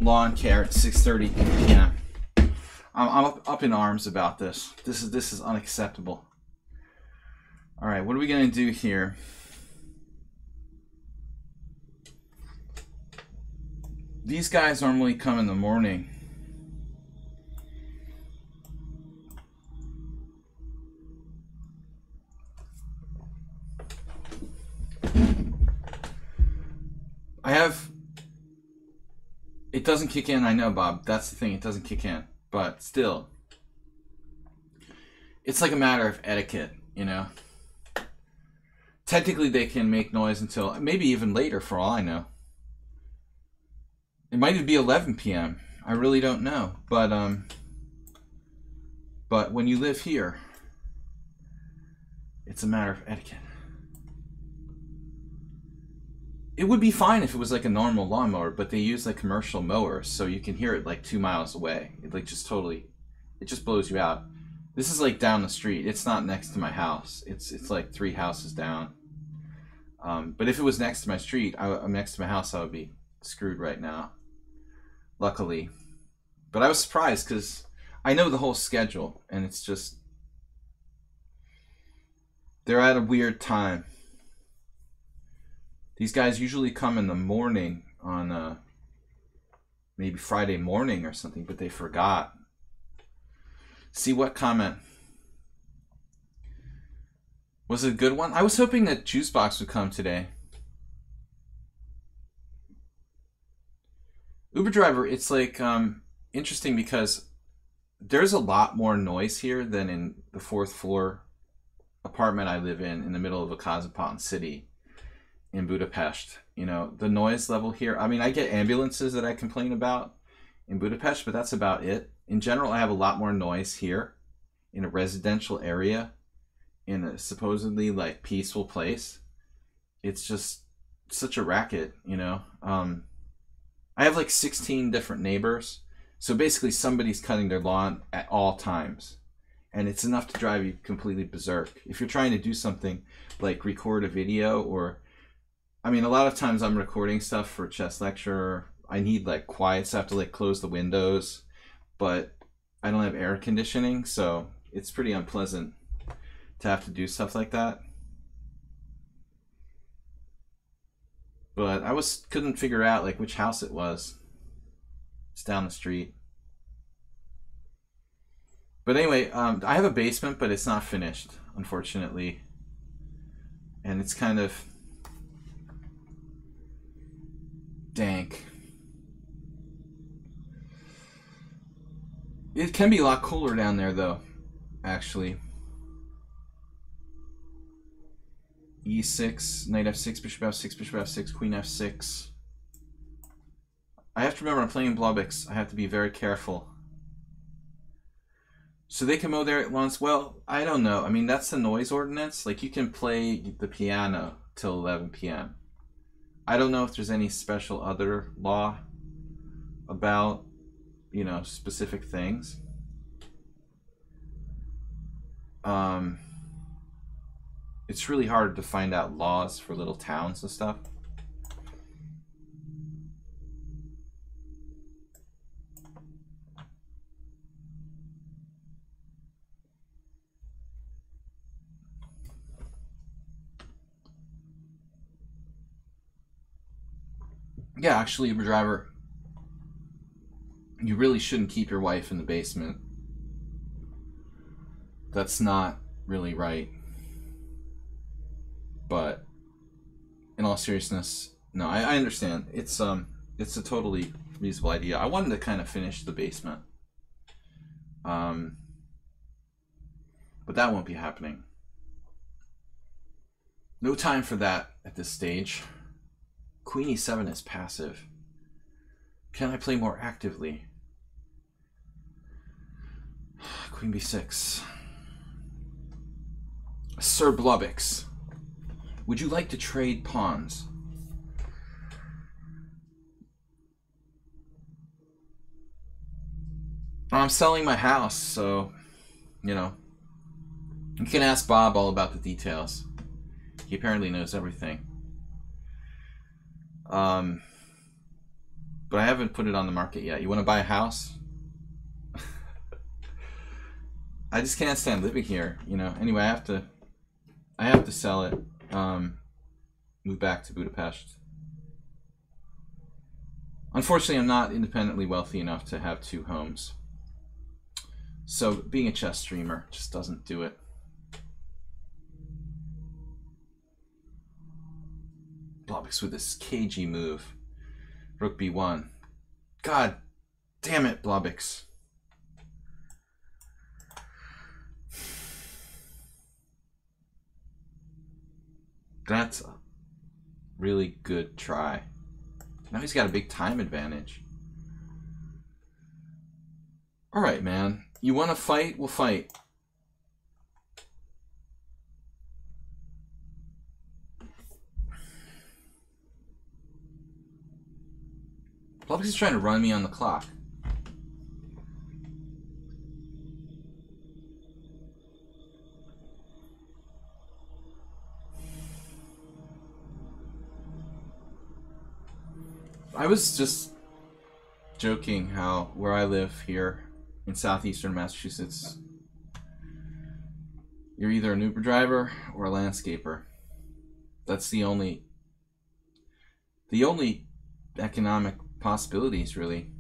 S1: lawn care at 6:30 p.m. I'm up in arms about this. This is unacceptable. All right, what are we gonna do here? These guys normally come in the morning. It doesn't kick in, I know, Bob. That's the thing, it doesn't kick in. But still, it's like a matter of etiquette, you know? Technically, they can make noise until maybe even later, for all I know. It might even be 11 p.m. I really don't know. But when you live here, it's a matter of etiquette. It would be fine if it was like a normal lawnmower, but they use like commercial mowers, so you can hear it like 2 miles away. It like just totally, it just blows you out. This is like down the street. It's not next to my house. It's like 3 houses down. But if it was next to my street, next to my house, I would be screwed right now. Luckily, but I was surprised because I know the whole schedule, and it's just they're at a weird time. These guys usually come in the morning on maybe Friday morning or something, but they forgot. See what comment? Was it a good one? I was hoping that Juicebox would come today. Uber driver, it's like interesting because there's a lot more noise here than in the 4th floor apartment I live in the middle of a cosmopolitan city in Budapest. You know, the noise level here, I mean, I get ambulances that I complain about in Budapest, but that's about it. In general, I have a lot more noise here in a residential area in a supposedly like peaceful place. It's just such a racket, you know. I have like 16 different neighbors, so basically somebody's cutting their lawn at all times, and it's enough to drive you completely berserk. If you're trying to do something like record a video, or I mean, a lot of times I'm recording stuff for a chess lecture, I need like quiet, so I have to like close the windows, but I don't have air conditioning, so it's pretty unpleasant to have to do stuff like that. But I couldn't figure out like which house it was. It's down the street. But anyway, I have a basement, but it's not finished, unfortunately. And it's kind of dank. It can be a lot cooler down there, though, actually. E6, knight f6, bishop f6, bishop f6, queen f6. I have to remember I'm playing Blobix. I have to be very careful. So they can mow their lawns. Well, I don't know. I mean, that's the noise ordinance. Like, you can play the piano till 11 p.m. I don't know if there's any special other law about, you know, specific things. It's really hard to find out laws for little towns and stuff. Yeah, actually, Uber driver, you really shouldn't keep your wife in the basement. That's not really right. But in all seriousness, no, I understand. It's a totally reasonable idea. I wanted to kind of finish the basement. But that won't be happening. No time for that at this stage. Queen e7 is passive. Can I play more actively? Queen b6. Sir Blobix, would you like to trade pawns? I'm selling my house, so, you know, you can ask Bob all about the details. He apparently knows everything. But I haven't put it on the market yet. You want to buy a house? I just can't stand living here, you know. Anyway, I have to sell it. Move back to Budapest. Unfortunately, I'm not independently wealthy enough to have 2 homes. So being a chess streamer just doesn't do it. Blobix with this cagey move. Rook b1. God damn it, Blobix. That's a really good try. Now he's got a big time advantage. Alright, man. You want to fight? We'll fight. Blobix is trying to run me on the clock. I was just joking how where I live here in southeastern Massachusetts, you're either an Uber driver or a landscaper. That's the only economic possibilities, really.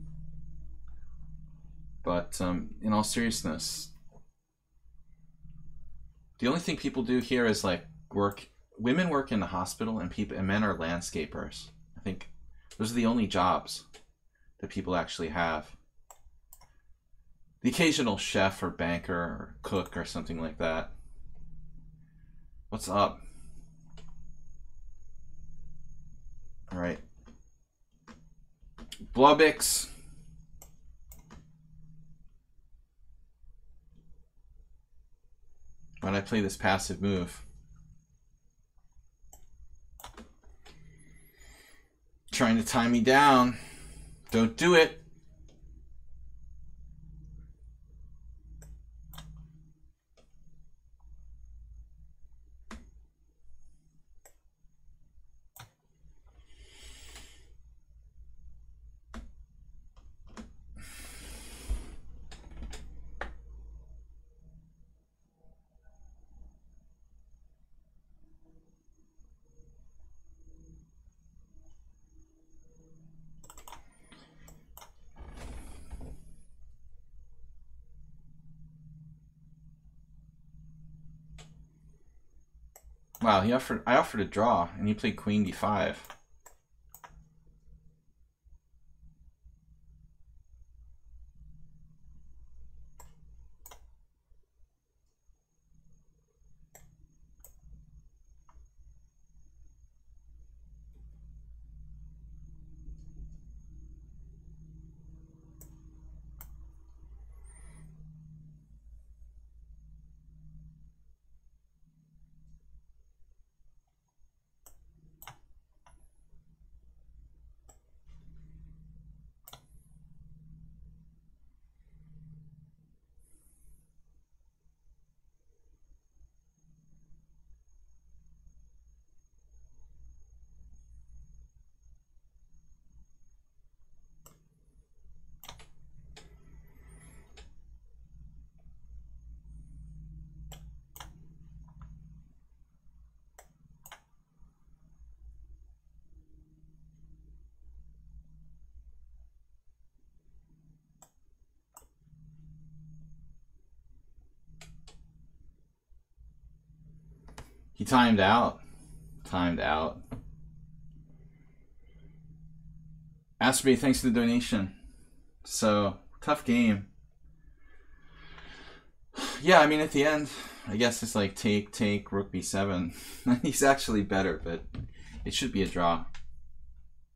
S1: But in all seriousness, the only thing people do here is like work. Women work in the hospital, and men are landscapers. I think those are the only jobs that people actually have. The occasional chef or banker or cook or something like that. What's up? All right. Blobix. When I play this passive move. Trying to tie me down. Don't do it. Wow, I offered a draw, and he played queen d5. He timed out. Timed out. Asprey, thanks for the donation. So, tough game. Yeah, I mean, at the end, I guess it's like take, rook b7. He's actually better, but it should be a draw.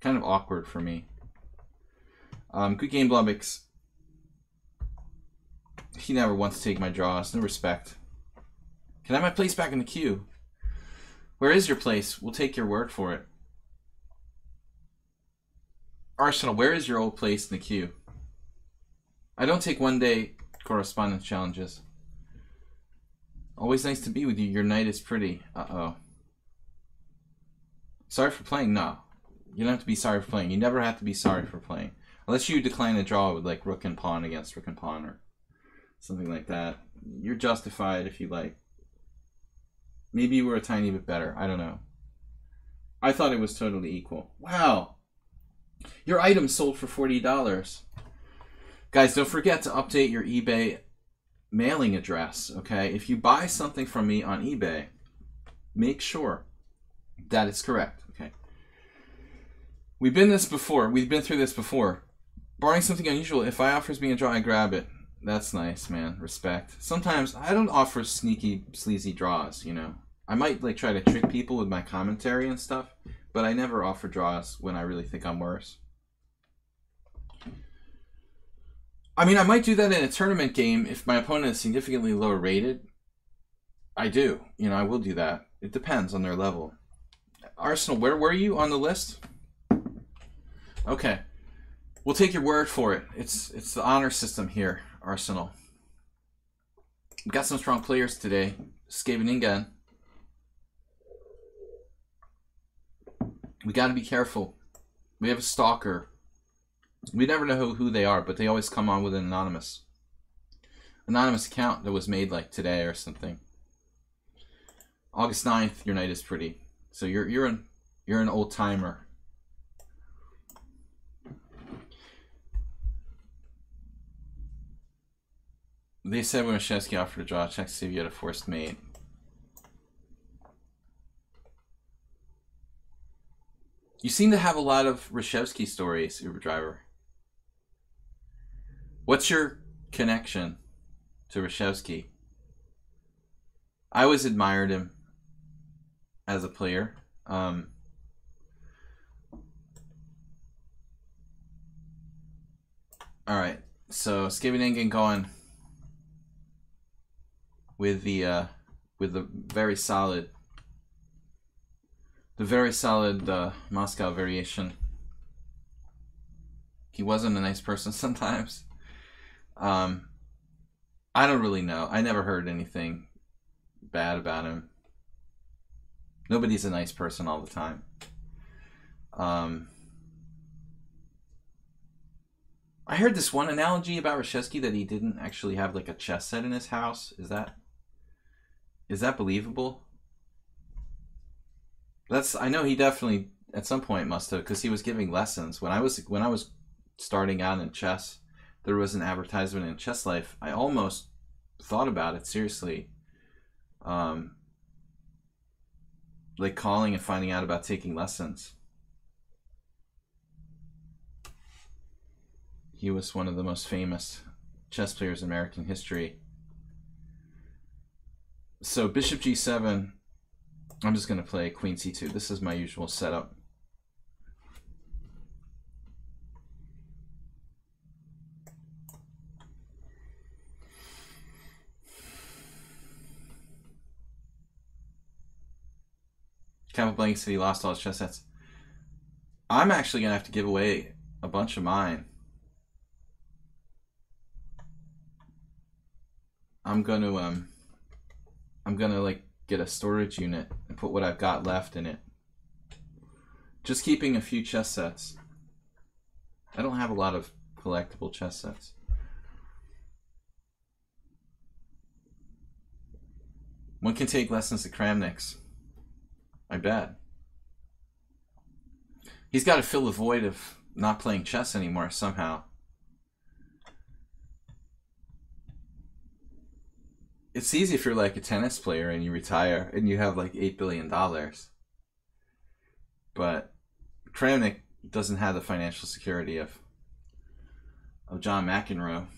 S1: Kind of awkward for me. Good game, Blubix. He never wants to take my draws. No respect. Can I have my place back in the queue? Where is your place? We'll take your word for it. Arsenal, where is your old place in the queue? I don't take one-day correspondence challenges. Always nice to be with you. Your night is pretty. Uh-oh. Sorry for playing? No. You don't have to be sorry for playing. You never have to be sorry for playing. Unless you decline a draw with like rook and pawn against rook and pawn or something like that. You're justified if you like. Maybe you were a tiny bit better. I don't know. I thought it was totally equal. Wow. Your item sold for $40. Guys, don't forget to update your eBay mailing address, okay? If you buy something from me on eBay, make sure that it's correct, okay? We've been through this before. Barring something unusual, if I offers me a draw, I grab it. That's nice, man. Respect. Sometimes I don't offer sneaky, sleazy draws, you know. I might like try to trick people with my commentary and stuff, but I never offer draws when I really think I'm worse. I mean, I might do that in a tournament game if my opponent is significantly lower rated. I do. You know, I will do that. It depends on their level. Arsenal, where were you on the list? Okay. We'll take your word for it. It's the honor system here, Arsenal. We've got some strong players today. Skaveningen. We got to be careful. We have a stalker. We never know who they are, but they always come on with an anonymous account that was made like today or something. August 9th, your night is pretty. So you're an old timer. They said when Reshevsky offered a draw, check to see if you had a forced mate. You seem to have a lot of Reshevsky stories, Uber driver. What's your connection to Reshevsky? I always admired him as a player. All right, so Skaveningen going with the very solid Moscow variation. He wasn't a nice person sometimes. I don't really know. I never heard anything bad about him. Nobody's a nice person all the time. I heard this one analogy about Reshevsky that he didn't actually have like a chess set in his house. Is that believable? I know he definitely at some point must have, because he was giving lessons when I was starting out in chess. There was an advertisement in Chess Life. I almost thought about it seriously, like calling and finding out about taking lessons. He was one of the most famous chess players in American history. So Bishop G7. I'm just going to play Queen C2. This is my usual setup. Capablanca said he lost all his chess sets. I'm actually going to have to give away a bunch of mine. I'm going to like get a storage unit and put what I've got left in it. Just keeping a few chess sets. I don't have a lot of collectible chess sets. One can take lessons at Kramnik's. I bet. He's got to fill the void of not playing chess anymore somehow. it's easy if you're like a tennis player and you retire and you have like $8 billion. But Kramnik doesn't have the financial security of John McEnroe.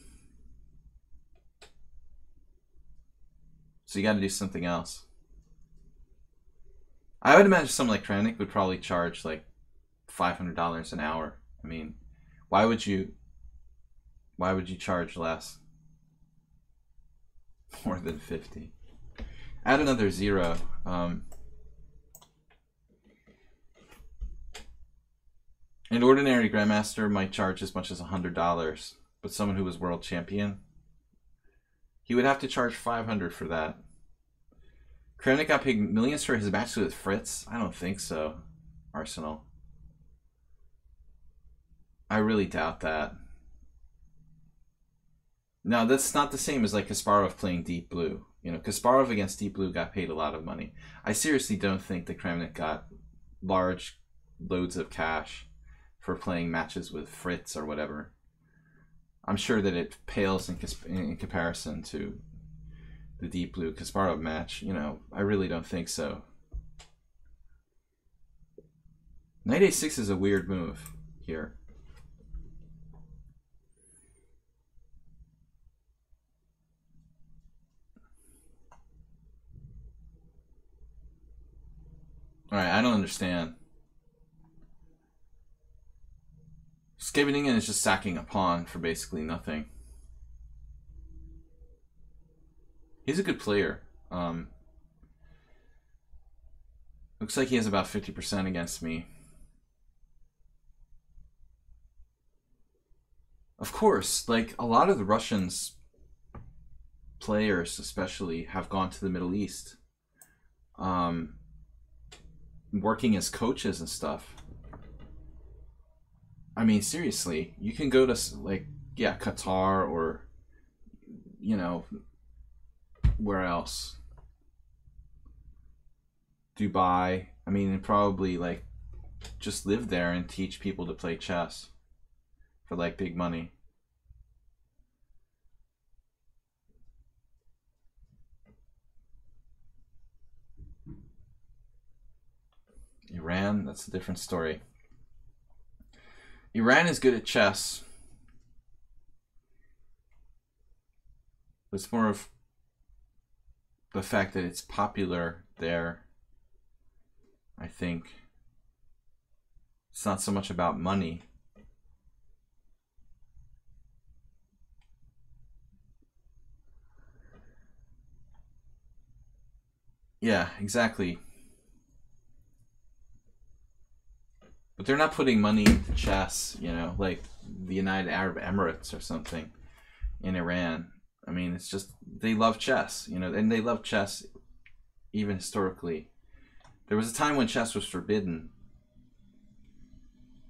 S1: So you got to do something else. I would imagine someone like Kramnik would probably charge like $500 an hour. I mean, why would you charge less? More than 50. Add another zero. An ordinary grandmaster might charge as much as $100, but someone who was world champion, he would have to charge $500 for that. Kramnik got paid millions for his match with Fritz? I don't think so, Arsenal. I really doubt that. No, that's not the same as like Kasparov playing Deep Blue. You know, Kasparov against Deep Blue got paid a lot of money. I seriously don't think that Kramnik got large loads of cash for playing matches with Fritz or whatever. I'm sure that it pales in comparison to the Deep Blue Kasparov match. You know, I really don't think so. Knight a6 is a weird move here. Alright, I don't understand. Scheveningen is just sacking a pawn for basically nothing. He's a good player. Looks like he has about 50% against me. Of course, like a lot of the Russians players especially have gone to the Middle East. Working as coaches and stuff. I mean, seriously, you can go to like, yeah, Qatar or, you know, where else? Dubai. I mean, and probably like just live there and teach people to play chess for like big money. Iran, that's a different story. Iran is good at chess. It's more of the fact that it's popular there, I think. It's not so much about money. Yeah, exactly. But they're not putting money into chess, you know, like the United Arab Emirates or something in Iran. I mean, it's just, they love chess, you know, and they love chess even historically. There was a time when chess was forbidden,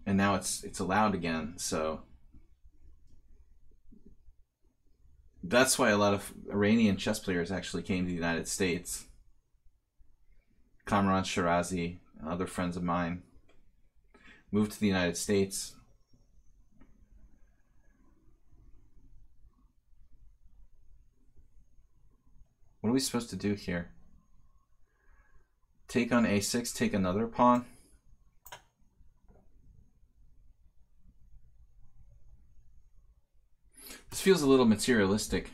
S1: and now it's allowed again, so that's why a lot of Iranian chess players actually came to the United States. Kamran Shirazi and other friends of mine moved to the United States. What are we supposed to do here? Take on a6, take another pawn? This feels a little materialistic.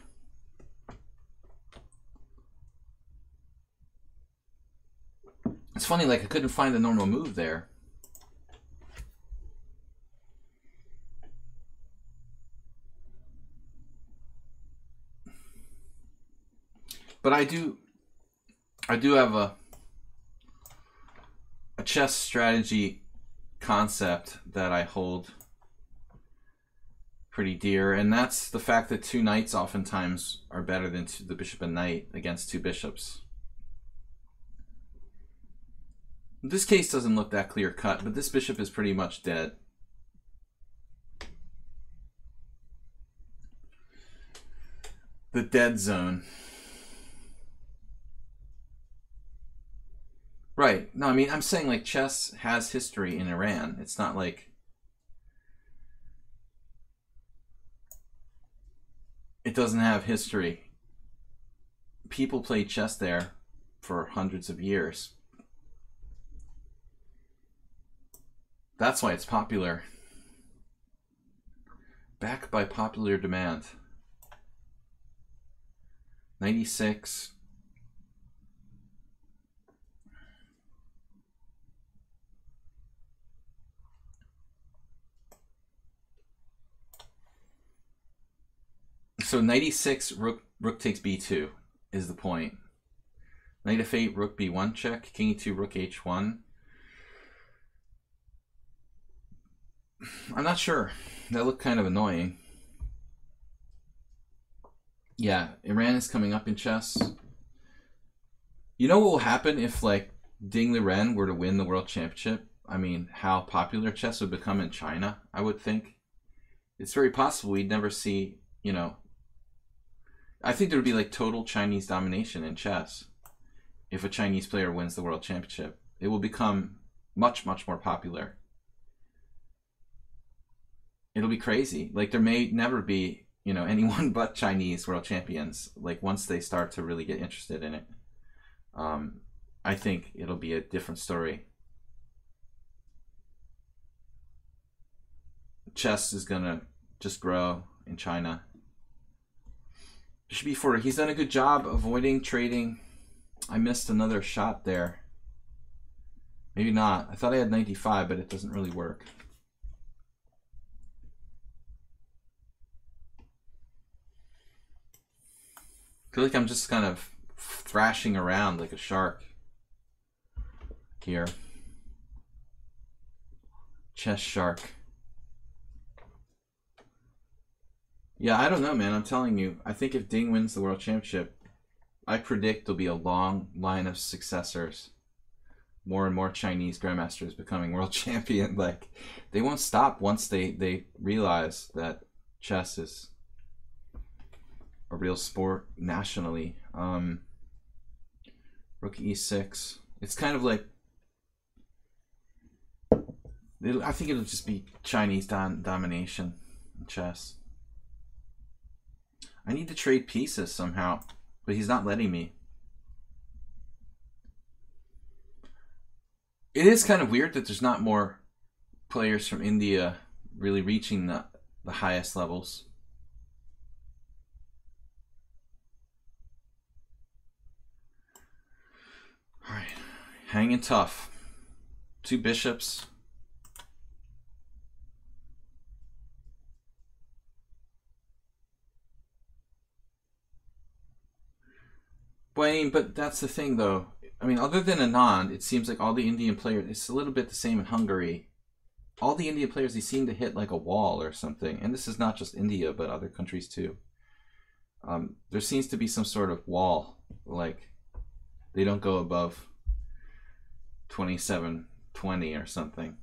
S1: It's funny, like I couldn't find a normal move there. But I do have a chess strategy concept that I hold pretty dear, and that's the fact that two knights oftentimes are better than the bishop and knight against two bishops. This case doesn't look that clear cut, but this bishop is pretty much dead. The dead zone. Right. No, I mean, I'm saying like chess has history in Iran. It's not like it doesn't have history. people played chess there for hundreds of years. That's why it's popular. Backed by popular demand. 96. So 96, rook takes b2 is the point. Knight f8, rook b1 check, king e2, rook h1. I'm not sure. That looked kind of annoying. Yeah, Iran is coming up in chess. You know what will happen if, like, Ding Liren were to win the world championship? I mean, how popular chess would become in China, I would think. It's very possible we'd never see, you know... I think there would be, like, total Chinese domination in chess if a Chinese player wins the world championship. It will become much, much more popular. It'll be crazy. Like, there may never be, you know, anyone but Chinese world champions, like, once they start to really get interested in it. I think it'll be a different story. Chess is gonna just grow in China. Should be for he's done a good job avoiding trading. I missed another shot there. Maybe not. I thought I had 95, but it doesn't really work. I feel like I'm just kind of thrashing around like a shark here. Chess shark. Yeah, I don't know, man. I'm telling you. I think if Ding wins the world championship, I predict there'll be a long line of successors. More and more Chinese grandmasters becoming world champion. Like, they won't stop once they realize that chess is a real sport nationally. Rook e6. It's kind of like, I think it'll just be Chinese domination in chess. I need to trade pieces somehow, but he's not letting me. It is kind of weird that there's not more players from India really reaching the highest levels. All right, hanging tough. 2 bishops. Wayne, but that's the thing, though. I mean, other than Anand, it seems like all the Indian players, it's a little bit the same in Hungary. All the Indian players, they seem to hit like a wall or something. And this is not just India, but other countries too. There seems to be some sort of wall. Like, they don't go above 27-20 or something.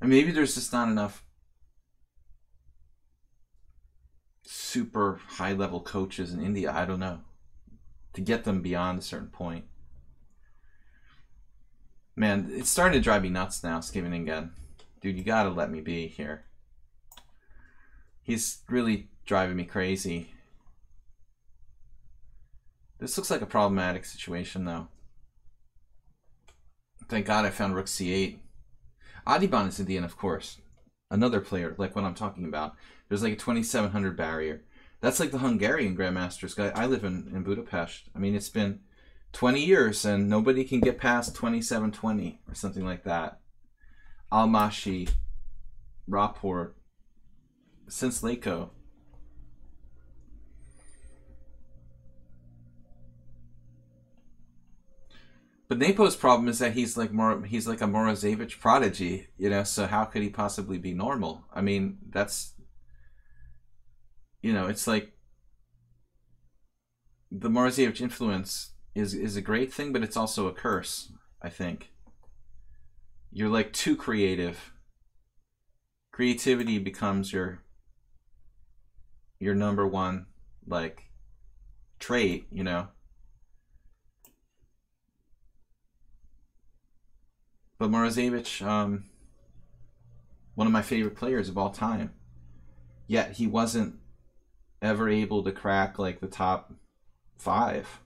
S1: And maybe there's just not enough super high-level coaches in India, I don't know, to get them beyond a certain point. Man, it's starting to drive me nuts now, Skiven again. Dude, you gotta let me be here. He's really driving me crazy. This looks like a problematic situation, though. Thank God I found rook c8. Adiban is Indian, of course. Another player, like what I'm talking about. There's like a 2700 barrier. That's like the Hungarian grandmasters. I live in Budapest. I mean, it's been 20 years and nobody can get past 2720 or something like that. Almashi, Rapport, since Leko. But Nepo's problem is that he's like a Morozevich prodigy, you know, so how could he possibly be normal? I mean, that's, you know, it's like the Morozevich influence is a great thing, but it's also a curse, I think. You're like too creative. Creativity becomes your number one, like, trait, you know. But Morozevich, one of my favorite players of all time. yet he wasn't ever able to crack like the top 5.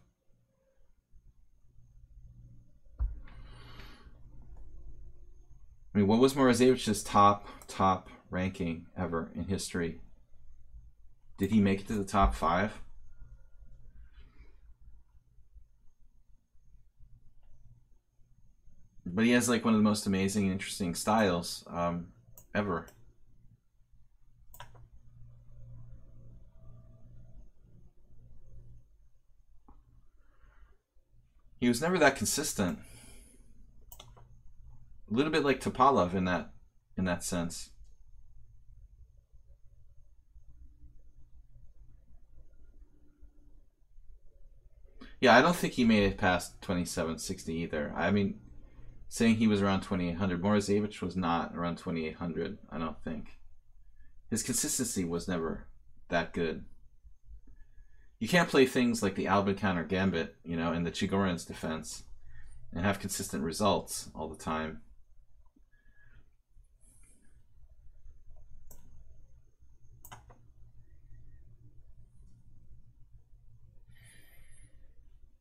S1: I mean, what was Morozevic's top ranking ever in history? Did he make it to the top 5? But he has like one of the most amazing and interesting styles ever. He was never that consistent. A little bit like Topalov in that sense. Yeah, I don't think he made it past 2760 either. I mean, saying he was around 2800. Morozevich was not around 2800, I don't think. His consistency was never that good. You can't play things like the Albin counter gambit, you know, and the Chigorin's defense and have consistent results all the time.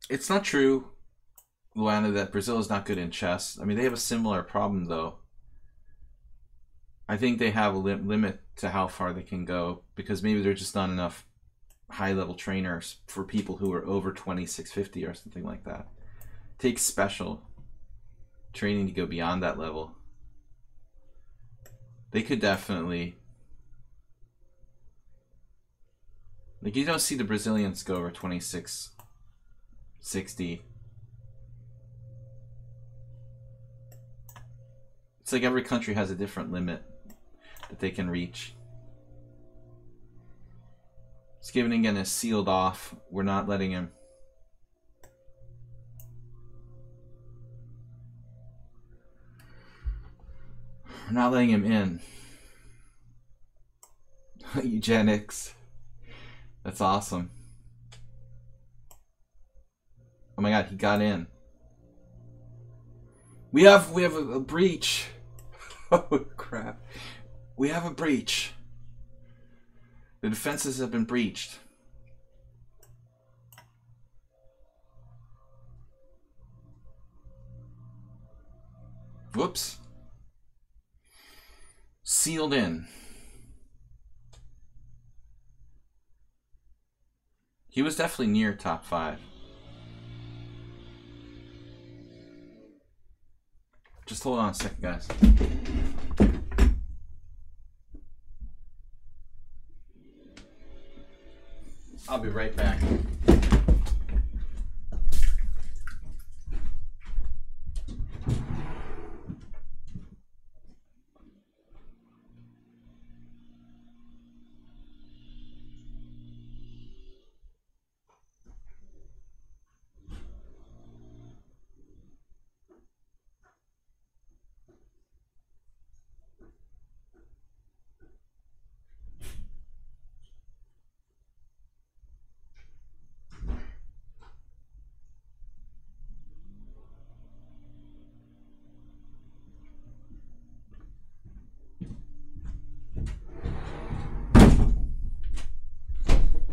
S1: It's not true, Luana, that Brazil is not good in chess. I mean, they have a similar problem, though. I think they have a limit to how far they can go because maybe there's just not enough high-level trainers for people who are over 2650 or something like that. It takes special training to go beyond that level. They could definitely... Like, you don't see the Brazilians go over 2660. It's like every country has a different limit that they can reach. Skiveningen is sealed off. We're not letting him. We're not letting him in. Eugenics. That's awesome. Oh my god, he got in. We have a breach. Oh crap. We have a breach. The defenses have been breached. Whoops. Sealed in. He was definitely near top 5. Just hold on a second, guys. I'll be right back.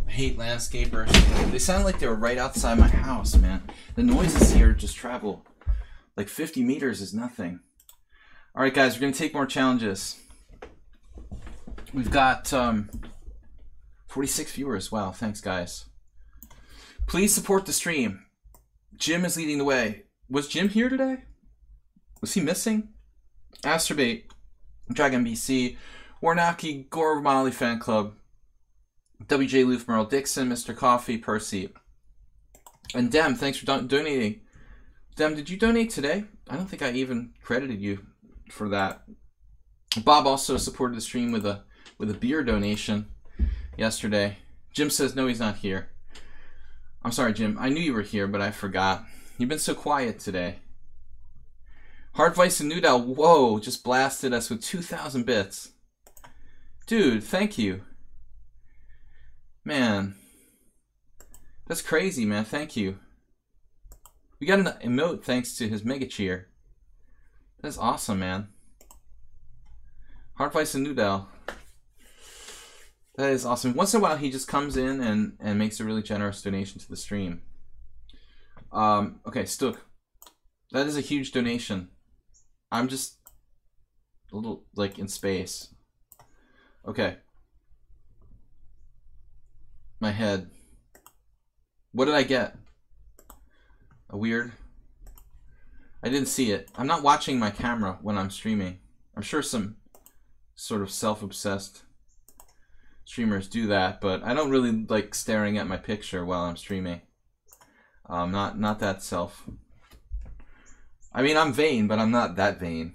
S1: Hate landscapers. They sound like they were right outside my house, man. The noises here just travel. Like 50 meters is nothing. Alright guys, we're going to take more challenges. We've got 46 viewers. Wow, thanks guys. Please support the stream. Jim is leading the way. Was Jim here today? Was he missing? Asterbate, Dragon BC, Warnaki, Gore Molly Fan Club, WJ Loof, Merle Dixon, Mr. Coffee, Percy, and Dem, thanks for donating. Dem, did you donate today? I don't think I even credited you for that. Bob also supported the stream with a beer donation yesterday. Jim says no, he's not here. I'm sorry, Jim. I knew you were here, but I forgot. You've been so quiet today. Hardvice and Noodle, whoa, just blasted us with 2,000 bits. Dude, thank you. Man, that's crazy, man. Thank you. We got an emote thanks to his mega cheer. That's awesome, man. Hardvice and Noodle. That is awesome. Once in a while, he just comes in and makes a really generous donation to the stream. Okay, Stook. That is a huge donation. I'm just a little, like, in space. Okay. My head. What did I get? A weird... I didn't see it. I'm not watching my camera when I'm streaming. I'm sure some sort of self-obsessed streamers do that, but I don't really like staring at my picture while I'm streaming. Not that self. I mean, I'm vain, but I'm not that vain.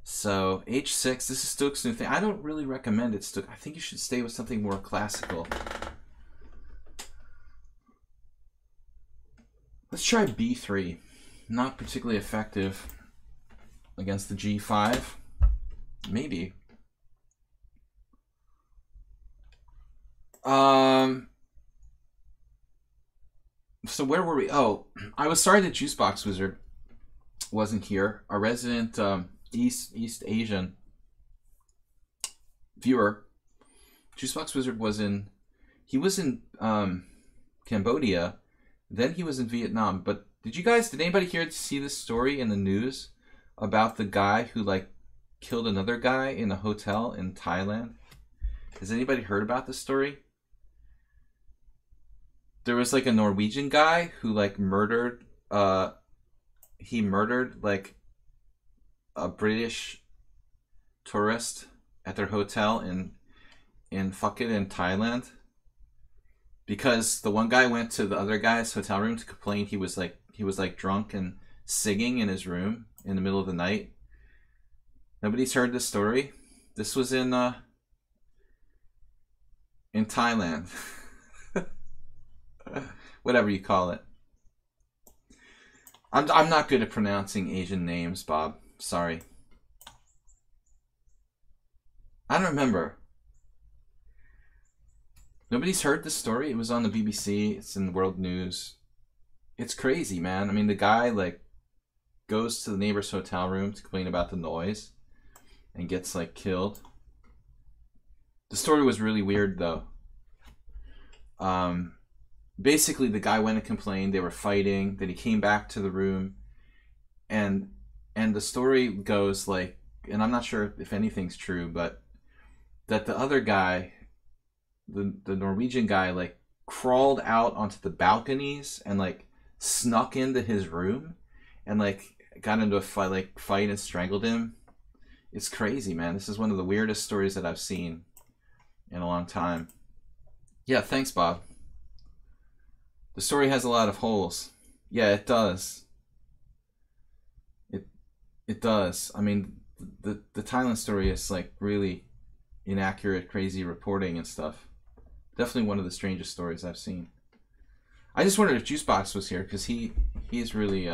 S1: So, H6, this is Stook's new thing. I don't really recommend it, Stook. I think you should stay with something more classical. Let's try B3. Not particularly effective against the G5. Maybe. So where were we? Oh, I was sorry that Juicebox Wizard wasn't here. Our resident East Asian viewer. Juicebox Wizard was in... He was in Cambodia. Then he was in Vietnam. But did anybody here see this story in the news about the guy who, like, killed another guy in a hotel in Thailand? Has anybody heard about this story? There was, like, a Norwegian guy who, like, murdered, like, a British tourist at their hotel in Phuket in Thailand. Because the one guy went to the other guy's hotel room to complain he was drunk and singing in his room in the middle of the night. Nobody's heard this story. This was in Thailand. Whatever you call it. I'm not good at pronouncing Asian names, Bob. Sorry. I don't remember. Nobody's heard this story? It was on the BBC. It's in the world news. It's crazy, man. I mean, the guy, like, goes to the neighbor's hotel room to complain about the noise and gets, like, killed. The story was really weird, though. Basically, the guy went and complained. They were fighting. Then he came back to the room. And the story goes, like, and I'm not sure if anything's true, but that the other guy... The Norwegian guy, like, crawled out onto the balconies and, like, snuck into his room and, like, got into a fight and strangled him. It's crazy, man. This is one of the weirdest stories that I've seen in a long time. Yeah, thanks, Bob. The story has a lot of holes. Yeah, it does. It does. I mean, the Thailand story is, like, really inaccurate, crazy reporting and stuff. Definitely one of the strangest stories I've seen. I just wondered if Juicebox was here, because he is really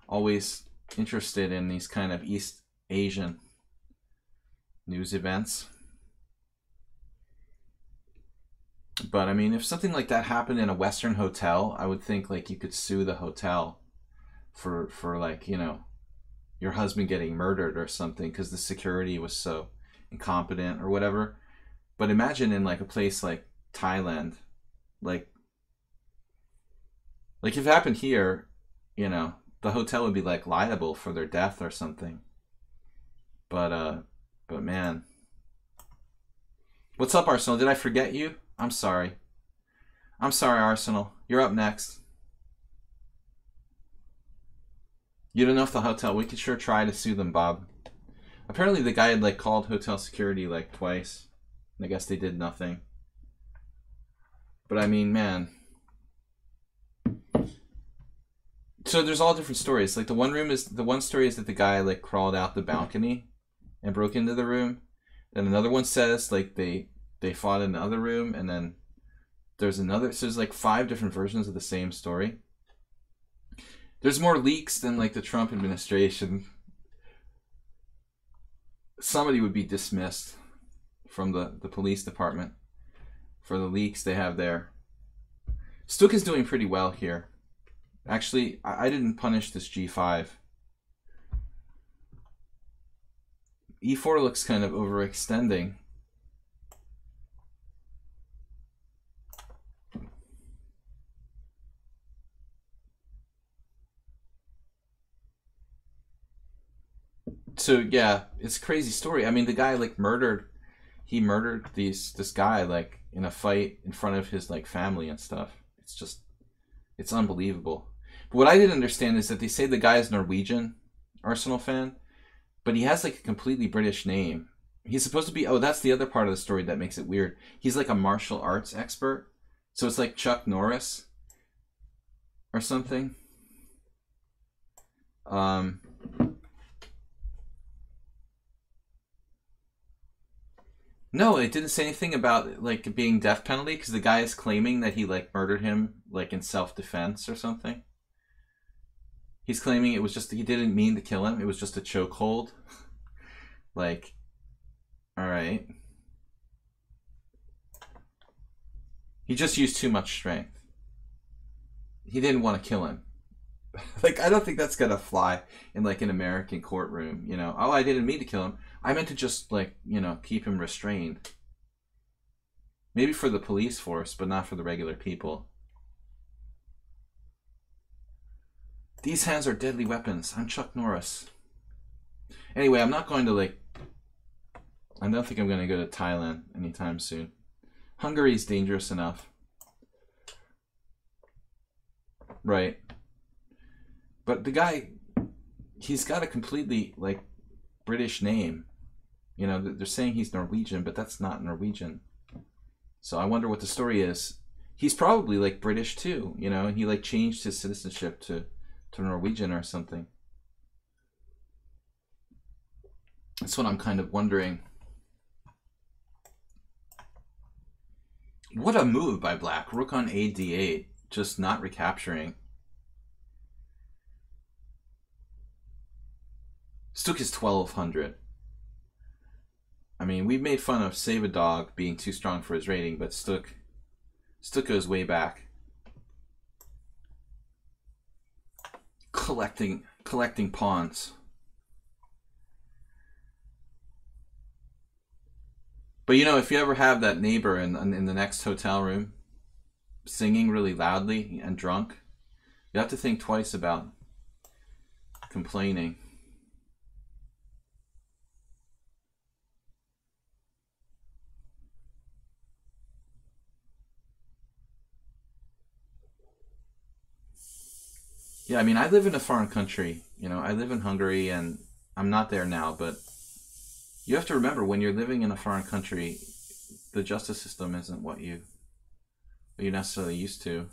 S1: always interested in these kind of East Asian news events. But, I mean, if something like that happened in a Western hotel, I would think, like, you could sue the hotel for like, you know, your husband getting murdered or something because the security was so incompetent or whatever. But imagine in, like, a place like Thailand, like if it happened here, you know, the hotel would be, like, liable for their death or something. But man. What's up, Arsenal? Did I forget you? I'm sorry. I'm sorry, Arsenal. You're up next. You don't know if the hotel... We could sure try to sue them, Bob. Apparently the guy had, like, called hotel security, like, twice. I guess they did nothing. But I mean, man. So there's all different stories. Like, the one story is that the guy, like, crawled out the balcony and broke into the room. Then another one says, like, they fought in the other room, and then there's another. So there's, like, 5 different versions of the same story. There's more leaks than, like, the Trump administration. Somebody would be dismissed from the police department for the leaks they have there. Stook is doing pretty well here. Actually, I didn't punish this G5. E4 looks kind of overextending. So yeah, it's a crazy story. I mean, the guy like he murdered this guy like in a fight in front of his like family and stuff. It's unbelievable. But what I didn't understand is that they say the guy is Norwegian, Arsenal fan, but he has like a completely British name. He's supposed to be, oh, that's the other part of the story that makes it weird. He's like a martial arts expert. So it's like Chuck Norris or something. No, it didn't say anything about like being death penalty because the guy is claiming that he like murdered him like in self-defense or something. He's claiming it was just he didn't mean to kill him. It was just a chokehold. Like, all right. He just used too much strength. He didn't want to kill him. Like, I don't think that's gonna fly in like an American courtroom, you know. Oh, I didn't mean to kill him. I meant to just like, you know, keep him restrained. Maybe for the police force, but not for the regular people. These hands are deadly weapons. I'm Chuck Norris. Anyway, I'm not going to like... I don't think I'm going to go to Thailand anytime soon. Hungary's dangerous enough. Right. But the guy, he's got a completely like British name. You know, they're saying he's Norwegian, but that's not Norwegian. So I wonder what the story is. He's probably like British too, you know, and he like changed his citizenship to Norwegian or something. That's what I'm kind of wondering. What a move by Black. Rook on a d8, just not recapturing. Stook is 1200. I mean, we've made fun of Save a Dog being too strong for his rating, but Stook goes way back. Collecting pawns. But you know, if you ever have that neighbor in the next hotel room singing really loudly and drunk, you have to think twice about complaining. Yeah, I mean, I live in a foreign country. You know, I live in Hungary, and I'm not there now, but you have to remember when you're living in a foreign country, the justice system isn't what you're necessarily used to.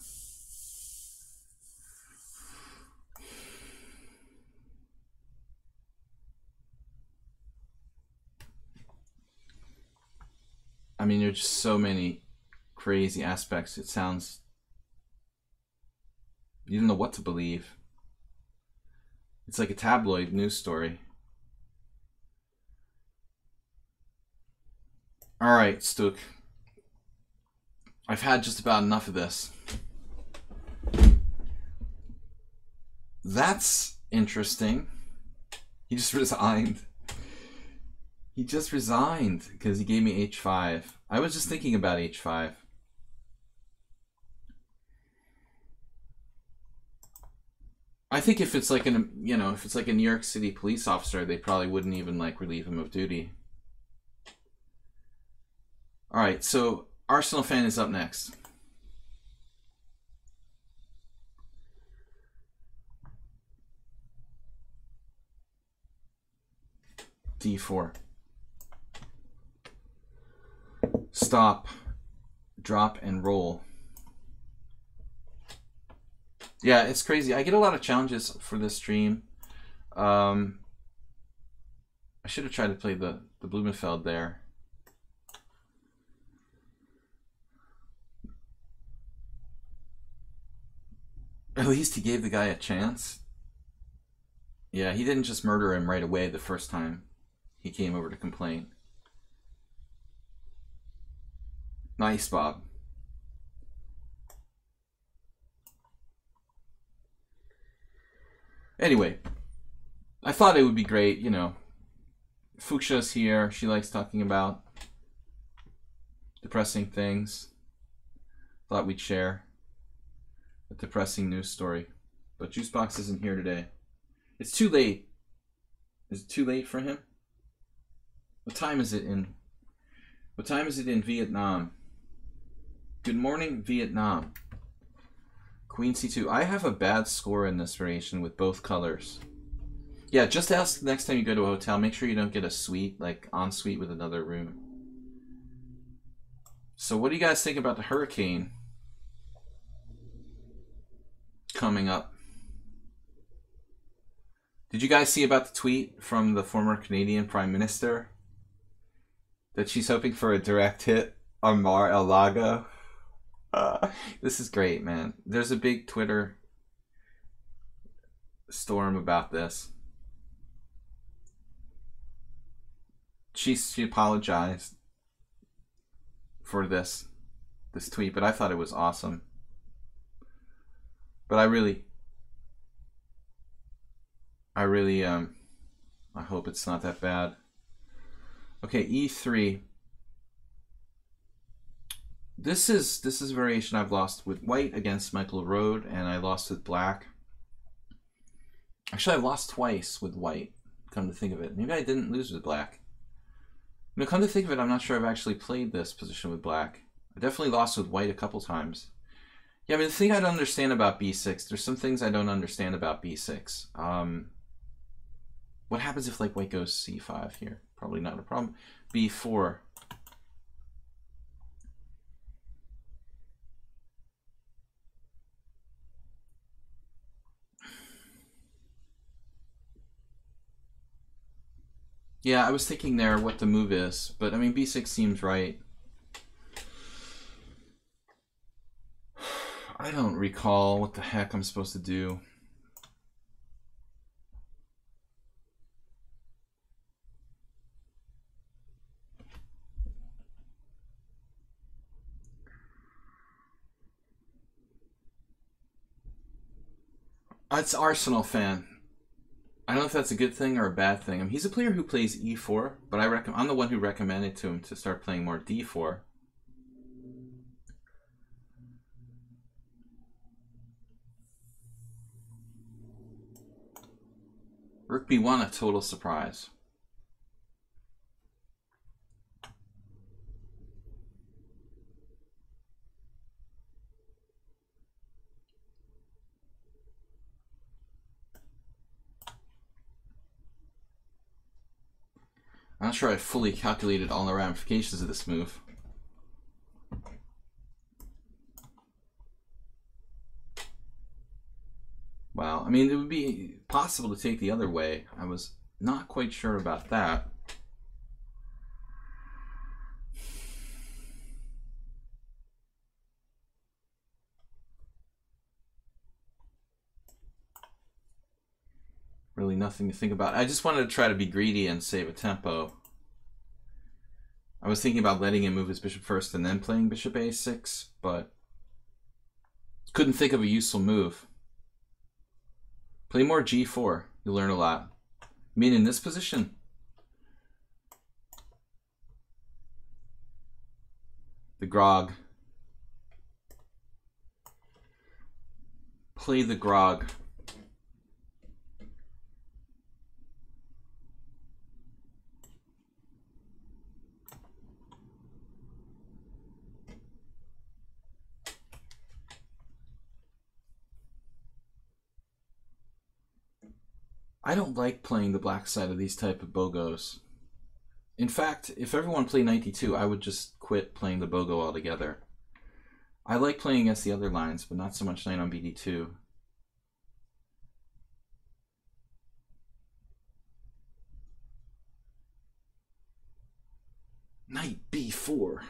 S1: I mean, there's just so many crazy aspects. It sounds... You don't know what to believe. It's like a tabloid news story. All right, Stook. I've had just about enough of this. That's interesting. He just resigned. He just resigned because he gave me h5. I was just thinking about h5. I think if it's like if it's like a New York City police officer, they probably wouldn't even like relieve him of duty. All right, so Arsenal fan is up next. D4. Stop, drop, and roll. Yeah, it's crazy. I get a lot of challenges for this stream. I should have tried to play the Blumenfeld there. At least he gave the guy a chance. Yeah, he didn't just murder him right away the first time he came over to complain. Nice, Bob. Anyway, I thought it would be great, you know. Fuchsia's here. She likes talking about depressing things. Thought we'd share a depressing news story. But Juicebox isn't here today. It's too late. Is it too late for him? What time is it in Vietnam? Good morning, Vietnam. Queen c2. I have a bad score in this variation with both colors. Yeah, just ask next time you go to a hotel, make sure you don't get a suite, like en suite with another room. So what do you guys think about the hurricane coming up? Did you guys see about the tweet from the former Canadian Prime Minister that she's hoping for a direct hit on Mar-a-Lago? This is great, man. There's a big Twitter storm about this. She apologized for this tweet, but I thought it was awesome. But I hope it's not that bad. Okay, E3. This is a variation I've lost with white against Michael Rode, and I lost with black. Actually, I lost twice with white, come to think of it. Maybe I didn't lose with black. No, come to think of it, I'm not sure I've actually played this position with black. I definitely lost with white a couple times. Yeah, I mean, the thing I don't understand about b6, there's some things I don't understand about b6. What happens if, like, white goes c5 here? Probably not a problem. b4. Yeah, I was thinking there what the move is, but I mean, b6 seems right. I don't recall what the heck I'm supposed to do. It's Arsenal fan. I don't know if that's a good thing or a bad thing. I mean, he's a player who plays e4, but I'm the one who recommended to him to start playing more d4. Rook b1, a total surprise. I'm not sure I fully calculated all the ramifications of this move. Wow, I mean, it would be possible to take the other way. I was not quite sure about that. Really nothing to think about. I just wanted to try to be greedy and save a tempo. I was thinking about letting him move his bishop first and then playing bishop a6, but couldn't think of a useful move. Play more g4. You'll learn a lot. I mean, in this position, the grog. Play the grog. I don't like playing the black side of these type of bogos. In fact, if everyone played knight d2, I would just quit playing the bogo altogether. I like playing against the other lines, but not so much knight on bd2. Knight b4.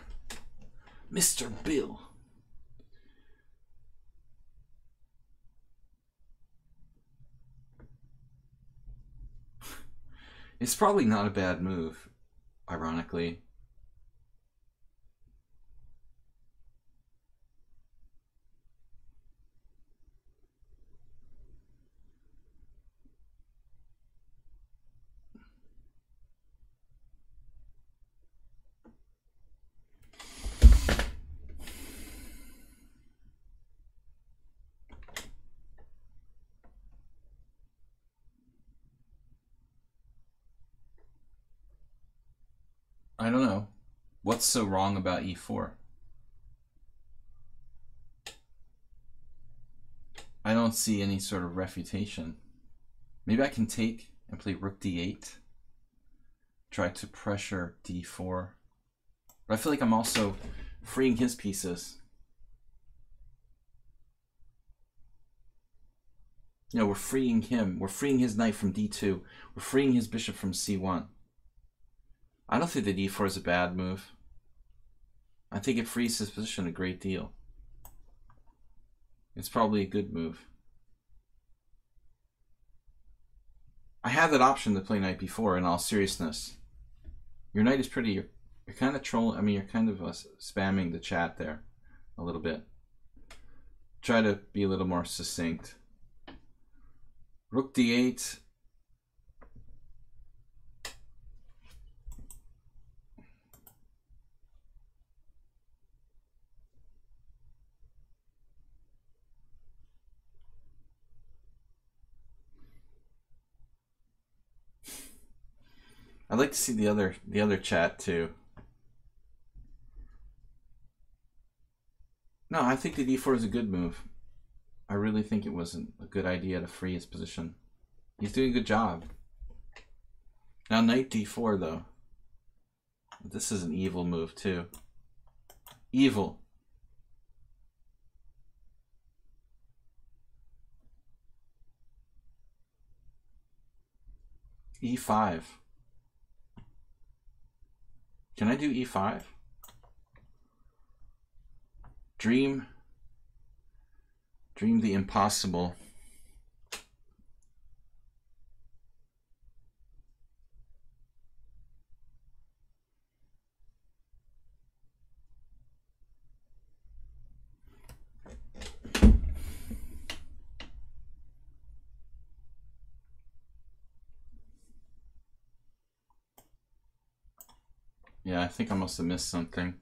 S1: Mr. Bill. It's probably not a bad move, ironically. I don't know. What's so wrong about e4? I don't see any sort of refutation. Maybe I can take and play rook d8. Try to pressure d4. But I feel like I'm also freeing his pieces. You know, we're freeing him. We're freeing his knight from d2. We're freeing his bishop from c1. I don't think that e4 is a bad move. I think it frees his position a great deal. It's probably a good move. I had that option to play knight b4 in all seriousness. Your knight is pretty... You're kind of trolling... I mean, you're kind of spamming the chat there a little bit. Try to be a little more succinct. Rook d8. I'd like to see the other chat too. No, I think the d4 is a good move. I really think it wasn't a good idea to free his position. He's doing a good job. Now knight d4 though. This is an evil move too. Evil. e5. Can I do e5? Dream the impossible. Yeah, I think I must have missed something.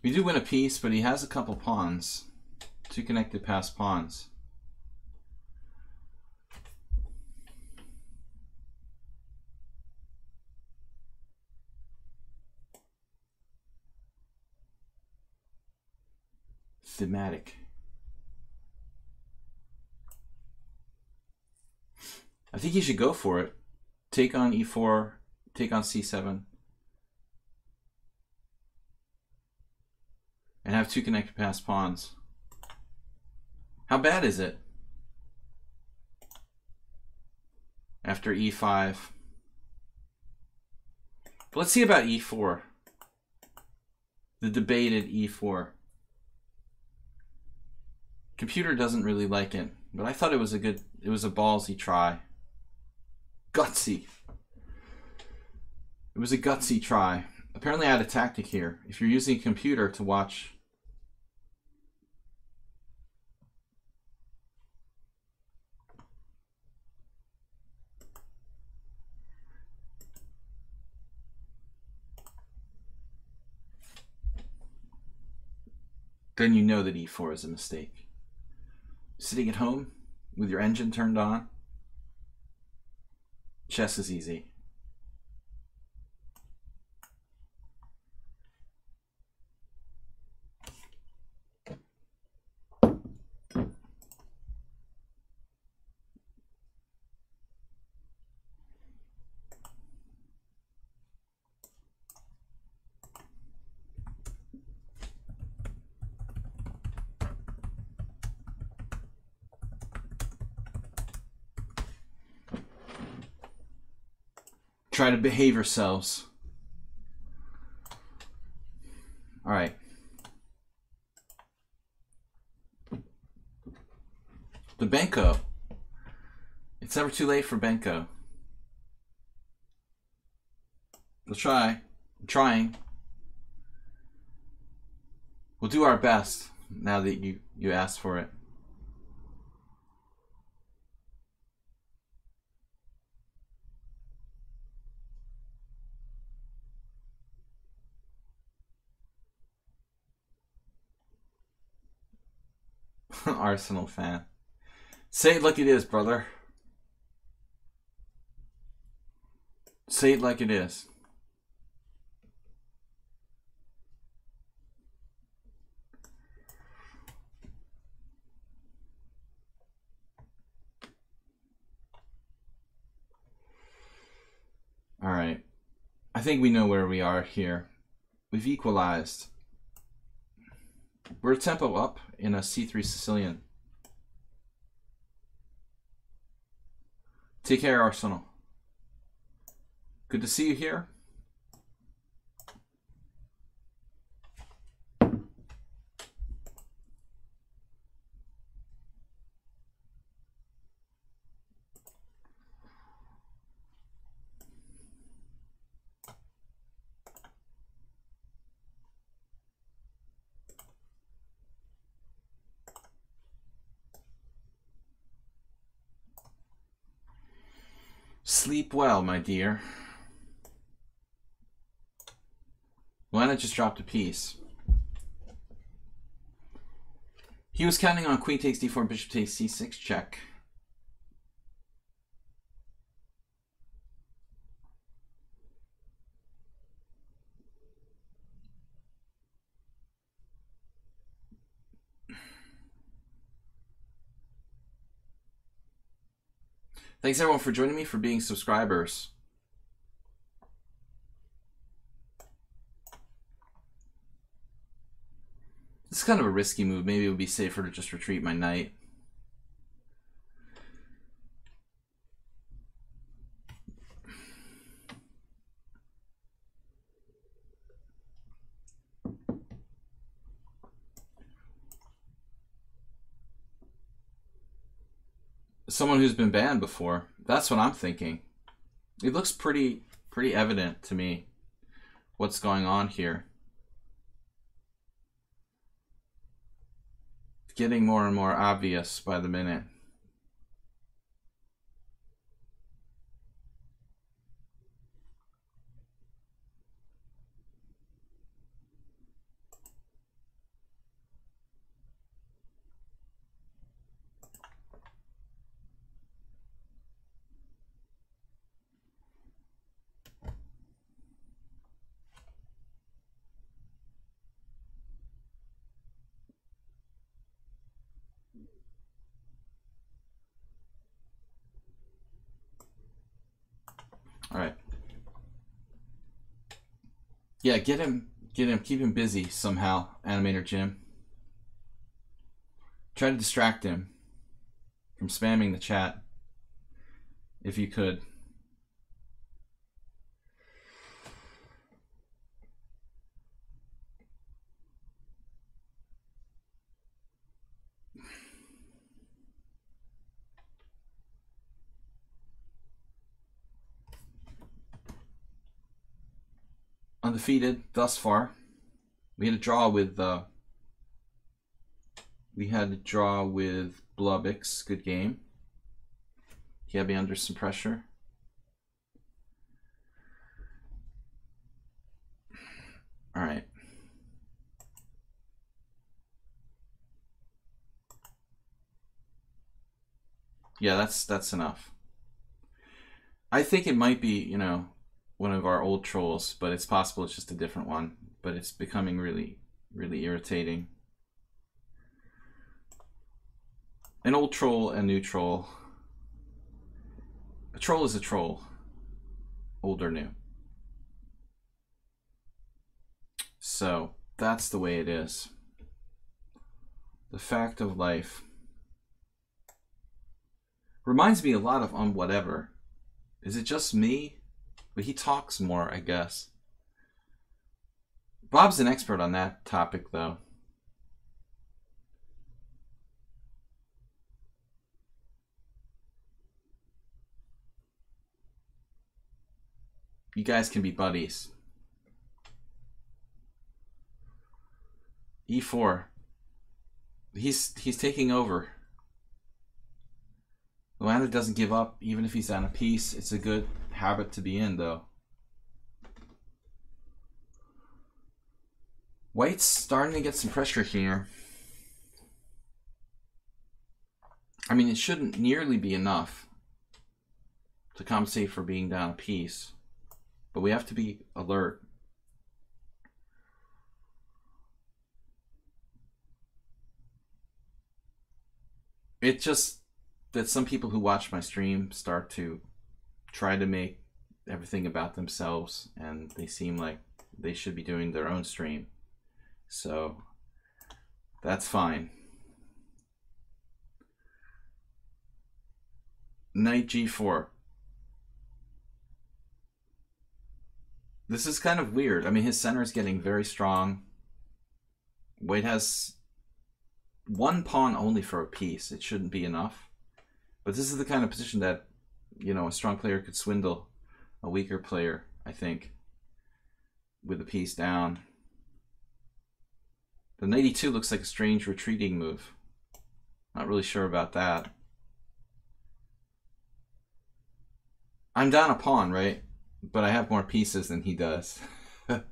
S1: We do win a piece, but he has a couple pawns. 2 connected passed pawns. Thematic. I think he should go for it. Take on e4, take on c7. And have 2 connected passed pawns. How bad is it? After e5. But let's see about e4. The debated e4. Computer doesn't really like it, but I thought it was a ballsy try. Gutsy. It was a gutsy try. Apparently I had a tactic here. If you're using a computer to watch... then you know that e4 is a mistake. Sitting at home with your engine turned on, chess is easy. Try to behave yourselves. All right. The Benko. It's never too late for Benko. We'll try. I'm trying. We'll do our best now that you asked for it. Arsenal fan. Say it like it is, brother. Say it like it is. All right. I think we know where we are here. We've equalized. We're tempo up in a C3 Sicilian. Take care, Arsenal. Good to see you here. Sleep well, my dear. Lana just dropped a piece. He was counting on queen takes d4, bishop takes c6 check. Thanks everyone for joining me, for being subscribers. This is kind of a risky move. Maybe it would be safer to just retreat my knight. Someone who's been banned before. That's what I'm thinking. It looks pretty evident to me what's going on here. It's getting more and more obvious by the minute. All right. Yeah, get him, keep him busy somehow, Animator Jim. Try to distract him from spamming the chat, if you could. Undefeated thus far. We had a draw with Blubix. Good game. He had me under some pressure. All right. Yeah, that's enough. I think it might be, you know, one of our old trolls, but it's possible it's just a different one. But it's becoming really irritating. An old troll, a new troll. A troll is a troll, old or new. So that's the way it is. The fact of life. Reminds me a lot of Whatever. Is it just me? But he talks more, I guess. Bob's an expert on that topic, though. You guys can be buddies. E4. He's taking over. Luana doesn't give up, even if he's on a piece. It's a good habit to be in, though. White's starting to get some pressure here. I mean, it shouldn't nearly be enough to compensate for being down a piece, but we have to be alert. It's just that some people who watch my stream start to try to make everything about themselves, and they seem like they should be doing their own stream. So that's fine. Knight g4. This is kind of weird. I mean, his center is getting very strong. White has one pawn only for a piece. It shouldn't be enough. But this is the kind of position that, you know, a strong player could swindle a weaker player, I think, with the piece down. The knight e2 looks like a strange retreating move. Not really sure about that. I'm down a pawn, right? But I have more pieces than he does. But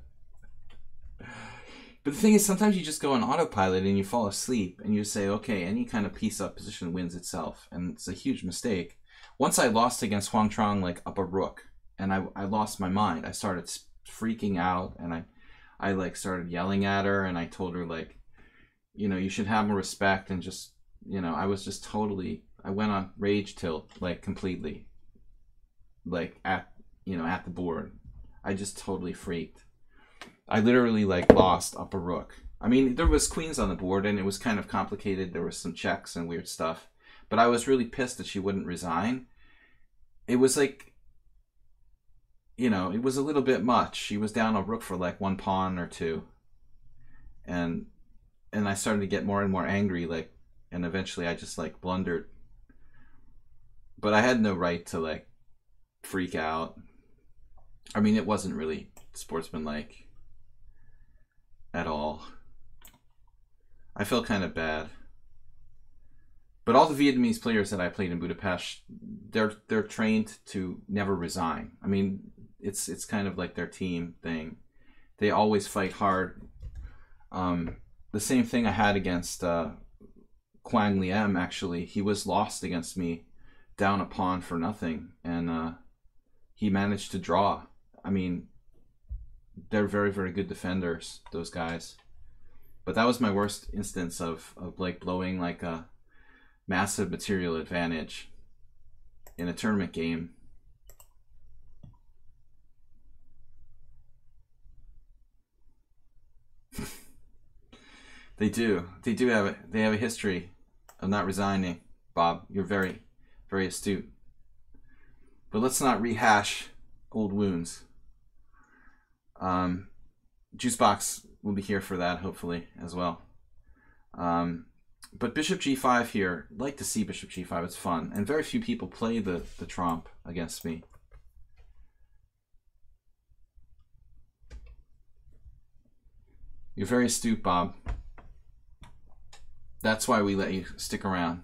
S1: the thing is, sometimes you just go on autopilot and you fall asleep and you say, okay, any kind of piece up position wins itself. And it's a huge mistake. Once I lost against Huang Trong, like up a rook, and I lost my mind. I started freaking out, and I like started yelling at her, and I told her, like, you know, you should have more respect, and just, you know, I was just totally, I went on rage tilt, like completely, like at, you know, at the board. I just totally freaked. I literally like lost up a rook. I mean, there was queens on the board and it was kind of complicated. There was some checks and weird stuff, but I was really pissed that she wouldn't resign. It was like, you know, it was a little bit much. She was down a rook for like one pawn or two. And I started to get more and more angry, like, and eventually I just like blundered. But I had no right to like freak out. I mean, it wasn't really sportsmanlike at all. I felt kind of bad. But all the Vietnamese players that I played in Budapest, they're trained to never resign. I mean, it's kind of like their team thing. They always fight hard. The same thing I had against Quang Liem, actually. He was lost against me, down a pawn for nothing, and he managed to draw. I mean, they're very, very good defenders, those guys. But that was my worst instance of like blowing like a massive material advantage in a tournament game. They do have it. They have a history of not resigning. Bob, you're very, very astute. But let's not rehash old wounds. Juicebox will be here for that, hopefully, as well. But bishop g5 here, I'd like to see bishop g5, it's fun. And very few people play the trompe against me. You're very astute, Bob. That's why we let you stick around.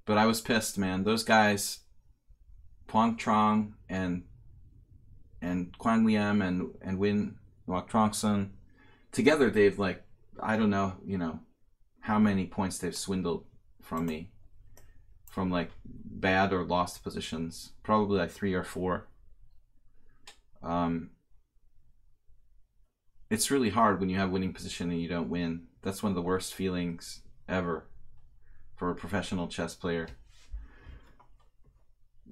S1: But I was pissed, man. Those guys, Huang Trong and Quang Liem and Nguyen Ngoc Trong Son, together they've like, I don't know, you know, how many points they've swindled from me. From like bad or lost positions. Probably like 3 or 4. It's really hard when you have winning position and you don't win. That's one of the worst feelings ever for a professional chess player.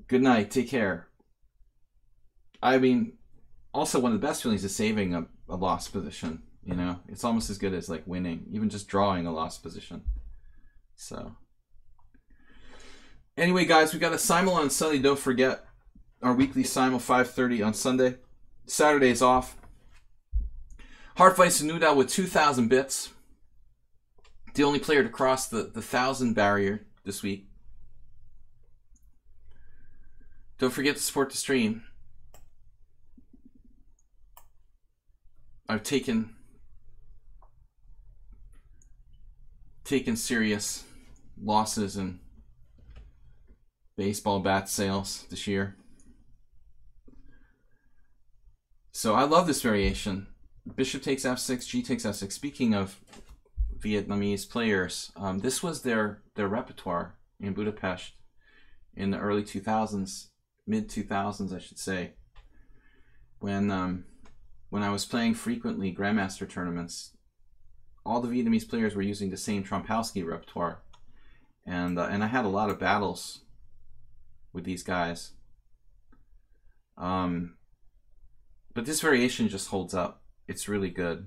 S1: Good night. Take care. I mean, also one of the best feelings is saving a lost position. You know, it's almost as good as like winning, even just drawing a lost position. So, anyway, guys, we got a simul on Sunday. Don't forget our weekly simul 5:30 on Sunday. Saturday's off. Hardfight Sunuda with 2,000 bits. The only player to cross the 1,000 barrier this week. Don't forget to support the stream. I've taken serious losses in baseball bat sales this year. So I love this variation. Bishop takes f6, g takes f6. Speaking of Vietnamese players. This was their repertoire in Budapest in the early 2000s, mid 2000s, I should say. When I was playing frequently Grandmaster tournaments, all the Vietnamese players were using the same Trompowsky repertoire, and I had a lot of battles with these guys. But this variation just holds up. It's really good.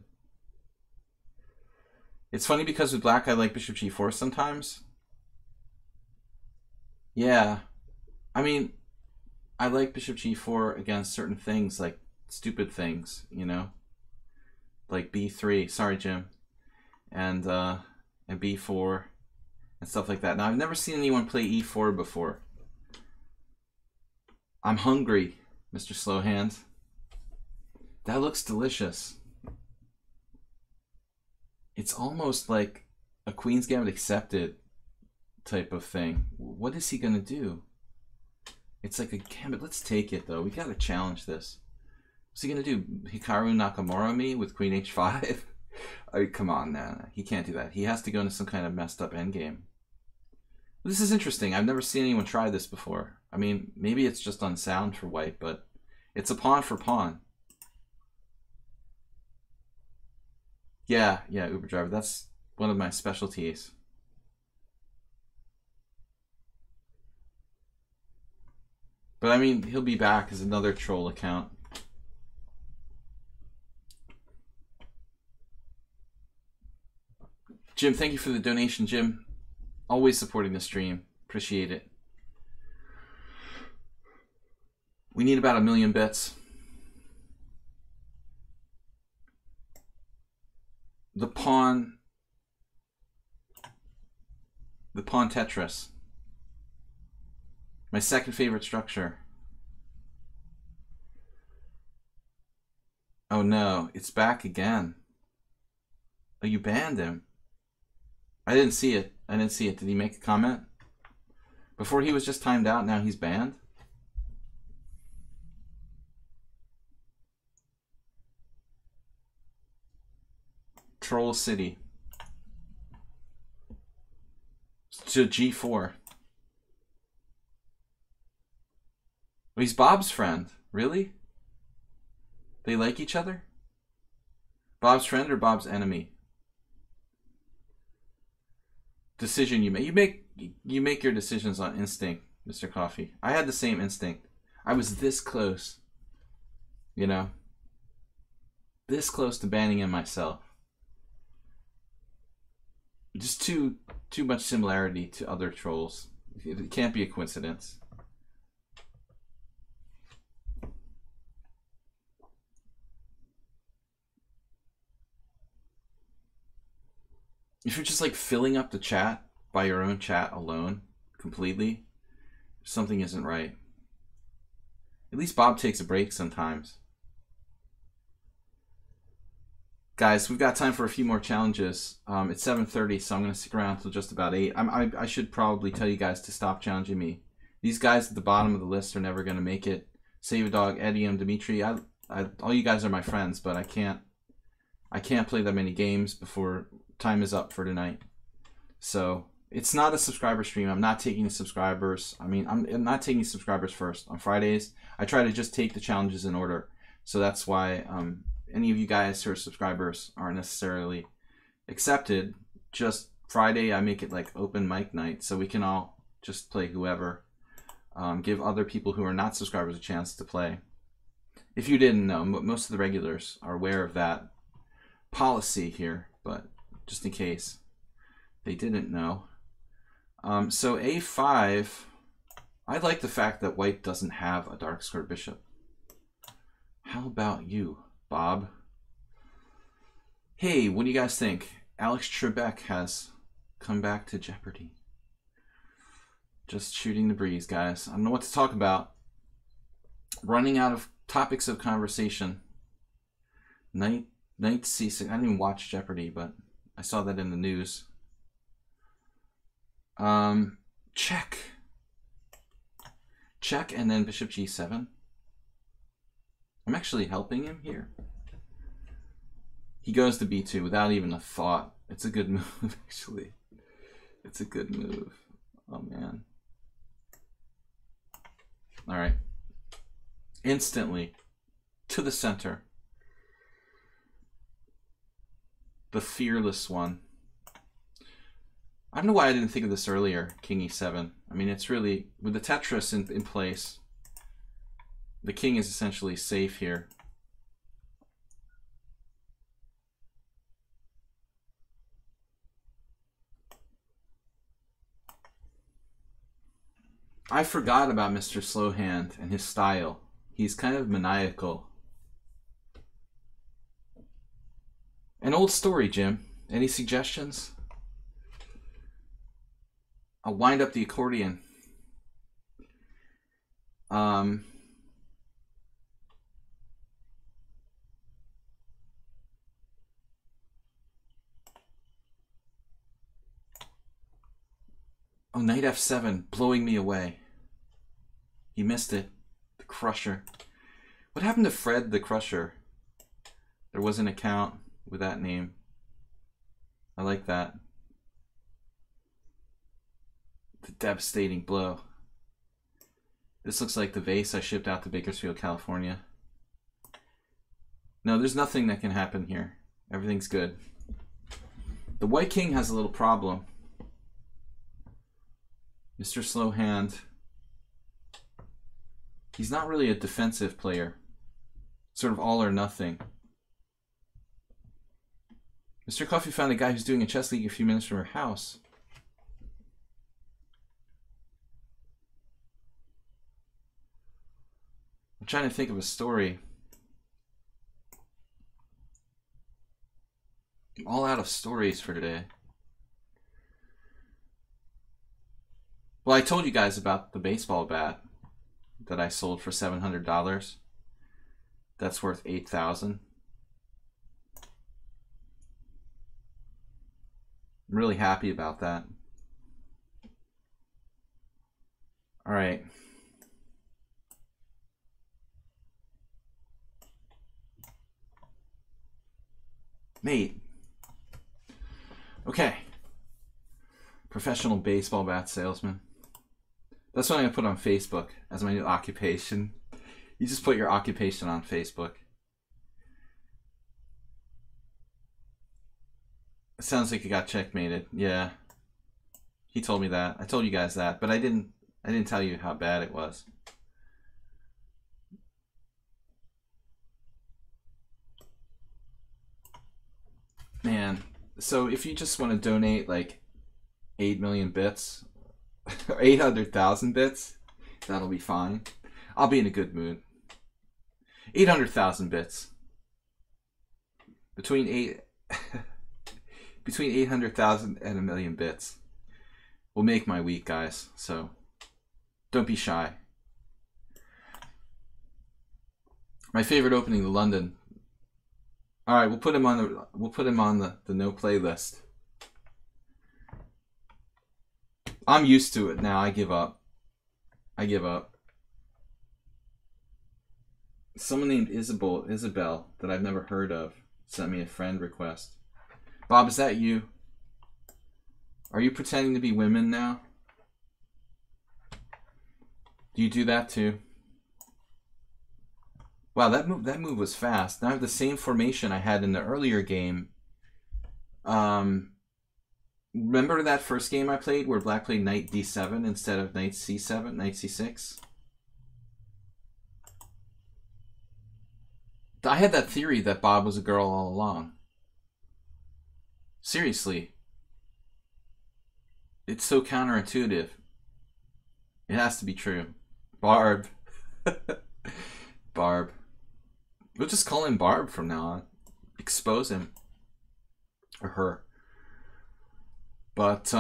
S1: It's funny because with black I like bishop g4 sometimes. Yeah, I mean, I like bishop g4 against certain things, like stupid things, you know, like b3. Sorry, Jim, and b4 and stuff like that. Now I've never seen anyone play e4 before. I'm hungry, Mr. Slowhand. That looks delicious. It's almost like a Queen's Gambit accepted type of thing. What is he gonna do? It's like a gambit. Let's take it though. We gotta challenge this. What's he gonna do? Hikaru Nakamura me with Queen h5? I mean, come on, nah. He can't do that. He has to go into some kind of messed up endgame. This is interesting. I've never seen anyone try this before. I mean, maybe it's just unsound for white, but it's a pawn for pawn. Yeah, Uber driver. That's one of my specialties. But I mean, he'll be back as another troll account. Jim, thank you for the donation, Jim. Always supporting the stream. Appreciate it. We need about 1 million bits. The pawn Tetris. My second favorite structure. Oh no, it's back again. Oh, you banned him. I didn't see it. Did he make a comment? Before he was just timed out, now he's banned? Troll City. To g4. Oh, he's Bob's friend. Really? They like each other? Bob's friend or Bob's enemy? Decision you make. You make your decisions on instinct, Mr. Coffee. I had the same instinct. I was this close. You know? This close to banning him myself. Just too much similarity to other trolls. It can't be a coincidence. If you're just like filling up the chat by your own chat alone, completely, something isn't right. At least Bob takes a break sometimes. Guys, we've got time for a few more challenges. It's 7:30, so I'm going to stick around until just about 8. I should probably tell you guys to stop challenging me. These guys at the bottom of the list are never going to make it. Save a Dog, Eddie, and Dimitri. All you guys are my friends, but I can't play that many games before time is up for tonight. So it's not a subscriber stream. I'm not taking subscribers. I mean, I'm not taking subscribers first. On Fridays, I try to just take the challenges in order. So that's why any of you guys who are subscribers aren't necessarily accepted. Just Friday, I make it like open mic night, so we can all just play whoever. Give other people who are not subscribers a chance to play. If you didn't know, most of the regulars are aware of that policy here, but just in case they didn't know. So a5, I like the fact that white doesn't have a dark square bishop. How about you, Bob? Hey, what do you guys think? Alex Trebek has come back to Jeopardy. Just shooting the breeze, guys. I don't know what to talk about. Running out of topics of conversation. Knight c6. I didn't even watch Jeopardy, but I saw that in the news. Check. Check and then bishop g7. I'm actually helping him here. He goes to b2 without even a thought It's a good move, actually. It's a good move. Oh, man. All right. Instantly to the center. The fearless one. I don't know why I didn't think of this earlier, King E7. I mean, it's really, with the Tetris in place, the king is essentially safe here. I forgot about Mr. Slowhand and his style. He's kind of maniacal. An old story, Jim. Any suggestions? I'll wind up the accordion. Oh, knight f7, blowing me away. He missed it. The Crusher. What happened to Fred the Crusher? There was an account with that name. I like that. The devastating blow. This looks like the vase I shipped out to Bakersfield, California. No, there's nothing that can happen here. Everything's good. The white king has a little problem. Mr. Slowhand. He's not really a defensive player. Sort of all or nothing. Mr. Coffee found a guy who's doing a chess league a few minutes from her house. I'm trying to think of a story. I'm all out of stories for today. Well, I told you guys about the baseball bat that I sold for $700. That's worth $8,000. I'm really happy about that. All right. Mate. Okay. Professional baseball bat salesman. That's what I'm going to put on Facebook as my new occupation. You just put your occupation on Facebook. It sounds like you got checkmated. Yeah. He told me that. I told you guys that, but I didn't tell you how bad it was. Man, so if you just want to donate like 8 million bits or 800,000 bits, that'll be fine. I'll be in a good mood. 800,000 bits. Between 800,000 and a million bits will make my week, guys. So don't be shy. My favorite opening to London. All right, we'll put him on the no playlist. I'm used to it now. I give up. I give up. Someone named Isabel that I've never heard of sent me a friend request. Bob, is that you? Are you pretending to be women now? Do you do that too? Wow, that move was fast. Now I have the same formation I had in the earlier game. Remember that first game I played where black played knight d7 instead of knight c7, knight c6? I had that theory that Bob was a girl all along. Seriously. It's so counterintuitive. It has to be true. Barb. Barb. We'll just call him Barb from now on. Expose him. Or her. But,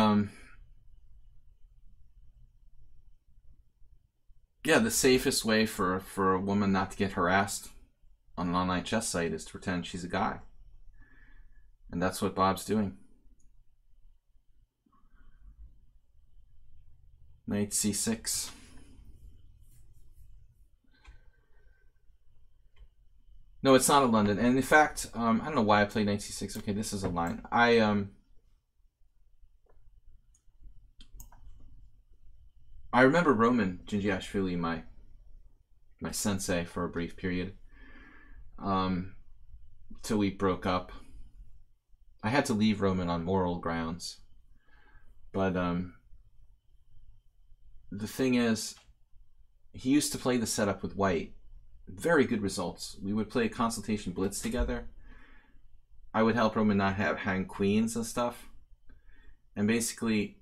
S1: yeah, the safest way for a woman not to get harassed on an online chess site is to pretend she's a guy. And that's what Bob's doing. Knight c6. No, it's not in London. And in fact, I don't know why I played knight c6. Okay, this is a line. I remember Roman Djindjiashvili, my sensei, for a brief period, till we broke up. I had to leave Roman on moral grounds, but the thing is, he used to play the setup with white. Very good results. We would play a consultation blitz together. I would help Roman not hang queens and stuff. And basically,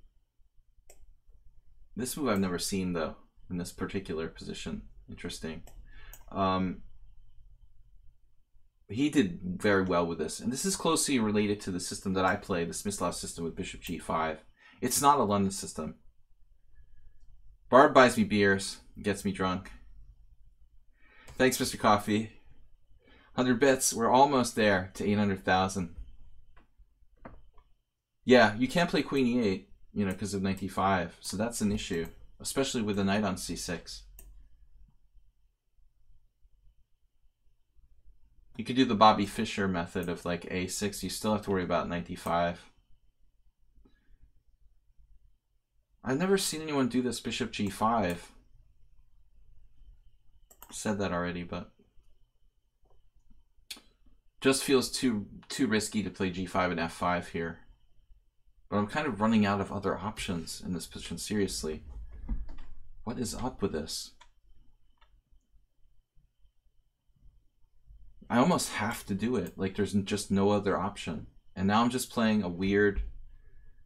S1: this move I've never seen though, in this particular position. Interesting. He did very well with this. And this is closely related to the system that I play, the Smyslov system with bishop g5. It's not a London system. Barb buys me beers, gets me drunk. Thanks, Mr. Coffee. 100 bits. We're almost there to 800,000. Yeah, you can't play queen e8, you know, because of knight d5. So that's an issue, especially with the knight on c6. You could do the Bobby Fischer method of like a6. You still have to worry about knight d5. I've never seen anyone do this bishop g5. Said that already, but just feels too risky to play g5 and f5 here. But I'm kind of running out of other options in this position, seriously. What is up with this? I almost have to do it. Like there's just no other option. And now I'm just playing a weird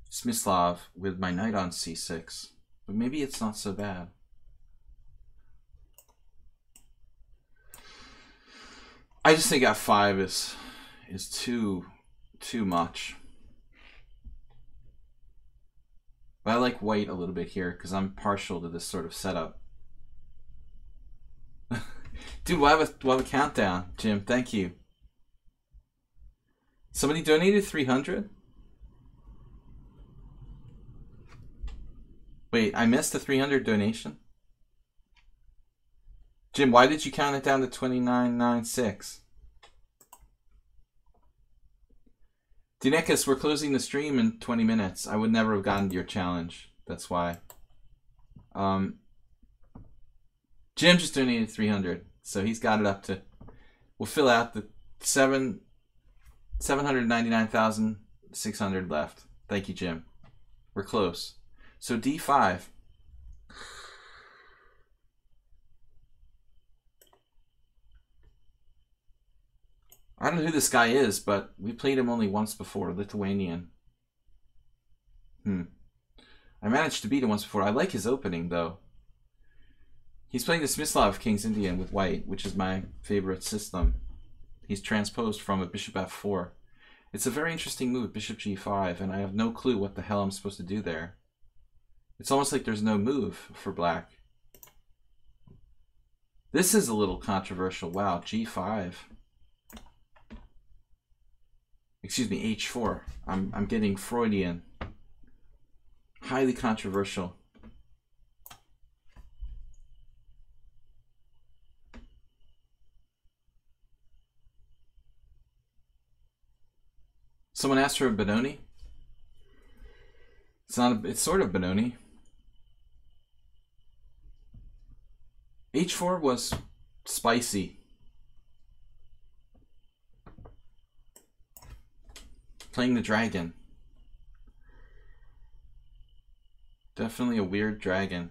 S1: Smyslov with my knight on c6. But maybe it's not so bad. I just think f5 is too much. But I like white a little bit here because I'm partial to this sort of setup. Dude, we'll have a countdown, Jim. Thank you. Somebody donated 300? Wait, I missed the 300 donation? Jim, why did you count it down to 29.96? Dinekas, we're closing the stream in 20 minutes. I would never have gotten to your challenge. That's why. Jim just donated 300, so he's got it up to... We'll fill out the 799,600 left. Thank you, Jim. We're close. So d5. I don't know who this guy is, but we played him only once before, Lithuanian. I managed to beat him once before. I like his opening, though. He's playing the Smyslov King's Indian with white, which is my favorite system. He's transposed from a bishop f4. It's a very interesting move, bishop g5, and I have no clue what the hell I'm supposed to do there. It's almost like there's no move for black. This is a little controversial. Wow, g5. Excuse me, h4. I'm getting Freudian. Highly controversial. Someone asked for a Benoni. It's not. It's sort of Benoni. h4 was spicy. Playing the dragon. Definitely a weird dragon.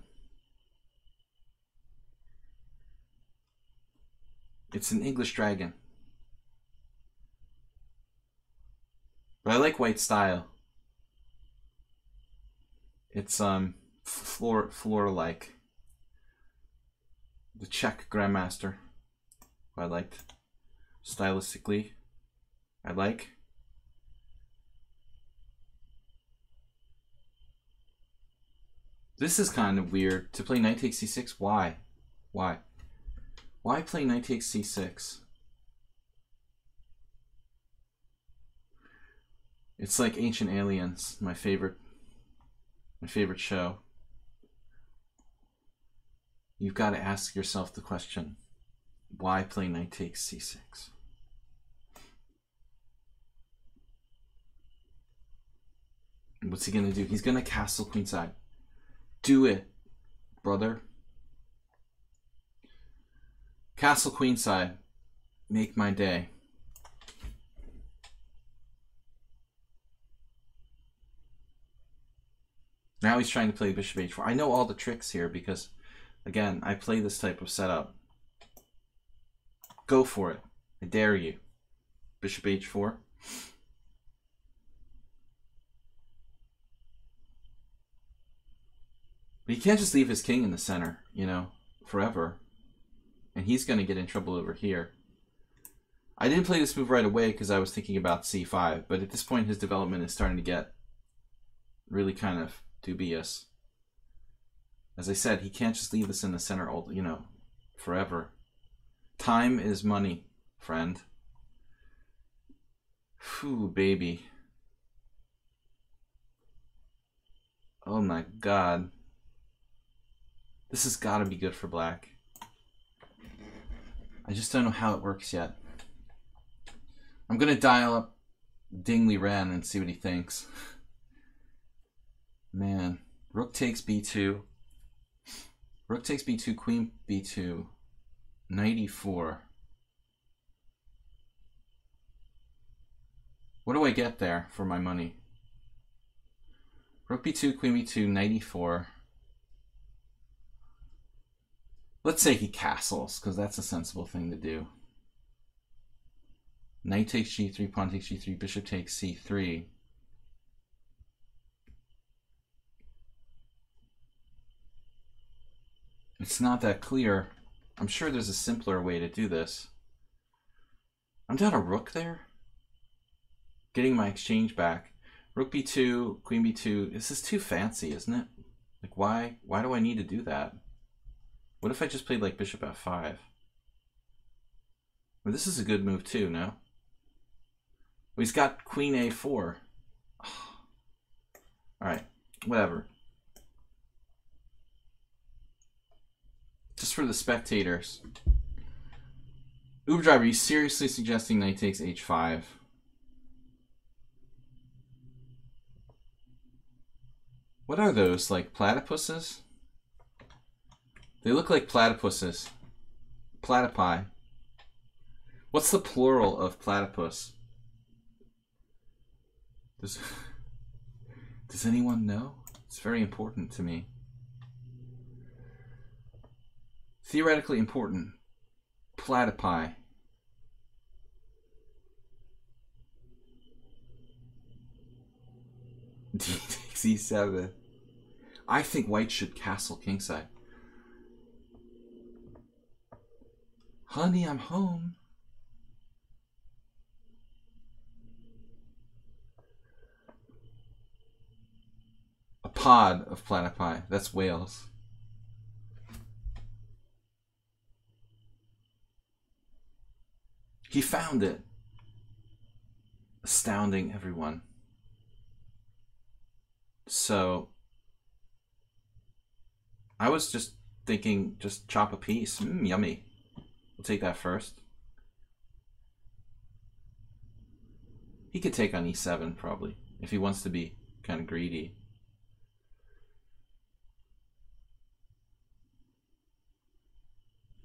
S1: It's an English dragon. But I like white style. It's floor-like. The Czech Grandmaster, who I liked stylistically. I like. This is kind of weird. To play knight takes c6, why? Why? Why play knight takes c6? It's like Ancient Aliens, my favorite show. You've got to ask yourself the question, why play knight takes c6? What's he gonna do? He's gonna castle queenside. Do it, brother. Castle queenside. Make my day. Now he's trying to play bishop h4. I know all the tricks here because, again, I play this type of setup. Go for it. I dare you. Bishop h4. But he can't just leave his king in the center, you know, forever. And he's going to get in trouble over here. I didn't play this move right away because I was thinking about c5. But at this point, his development is starting to get really kind of dubious. As I said, he can't just leave this in the center, you know, forever. Time is money, friend. Phew, baby. Oh my god. This has got to be good for black. I just don't know how it works yet. I'm going to dial up Dingley Wren and see what he thinks. Man. Rook takes b2. Rook takes b2, queen b2. Knight e4. What do I get there for my money? Rook b2, queen b2, knight e4. Let's say he castles, because that's a sensible thing to do. Knight takes g3, pawn takes g3, bishop takes c3. It's not that clear. I'm sure there's a simpler way to do this. I'm down a rook there. Getting my exchange back. Rook b2, queen b2. This is too fancy, isn't it? Like, why do I need to do that? What if I just played like bishop f5? Well, this is a good move too, no? Well, he's got queen a4. Alright, whatever. Just for the spectators. Uber Driver, are you seriously suggesting knight takes h5? What are those, like platypuses? They look like platypuses. Platypi. What's the plural of platypus? Does anyone know? It's very important to me. Theoretically important. Platypi. D takes e7. I think white should castle kingside. Honey, I'm home. A pod of platypi. That's whales. He found it. Astounding, everyone. So, I was just thinking, just chop a piece. Yummy. We'll take that first. He could take on e7, probably, if he wants to be kind of greedy.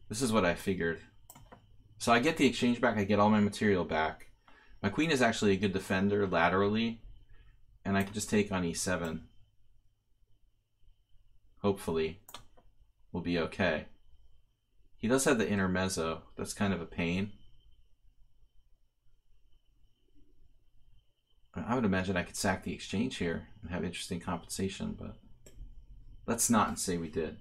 S1: This is what I figured. So I get the exchange back, I get all my material back. My queen is actually a good defender laterally, and I can just take on e7. Hopefully, we'll be okay. He does have the intermezzo. That's kind of a pain. I would imagine I could sack the exchange here and have interesting compensation, but let's not say we did.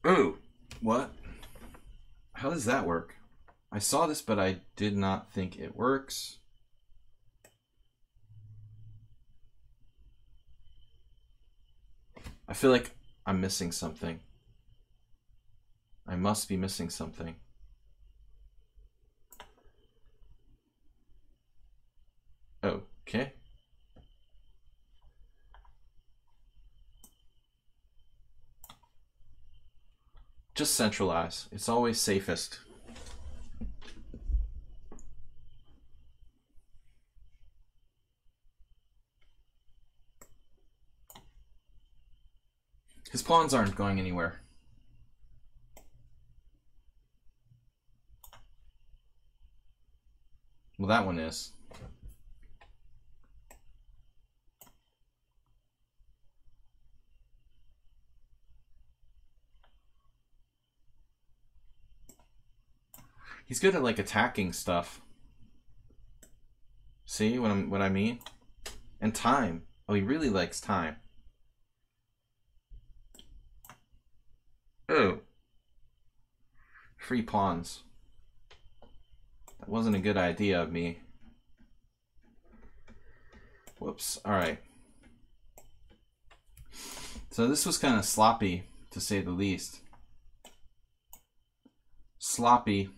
S1: Oh, what? How does that work? I saw this, but I did not think it works. I feel like I'm missing something. I must be missing something. Okay. Just centralize. It's always safest. His pawns aren't going anywhere. Well, that one is. He's good at like attacking stuff. See what I mean? And time. Oh, he really likes time. Oh. Free pawns. That wasn't a good idea of me. Whoops. Alright. So this was kind of sloppy, to say the least. Sloppy.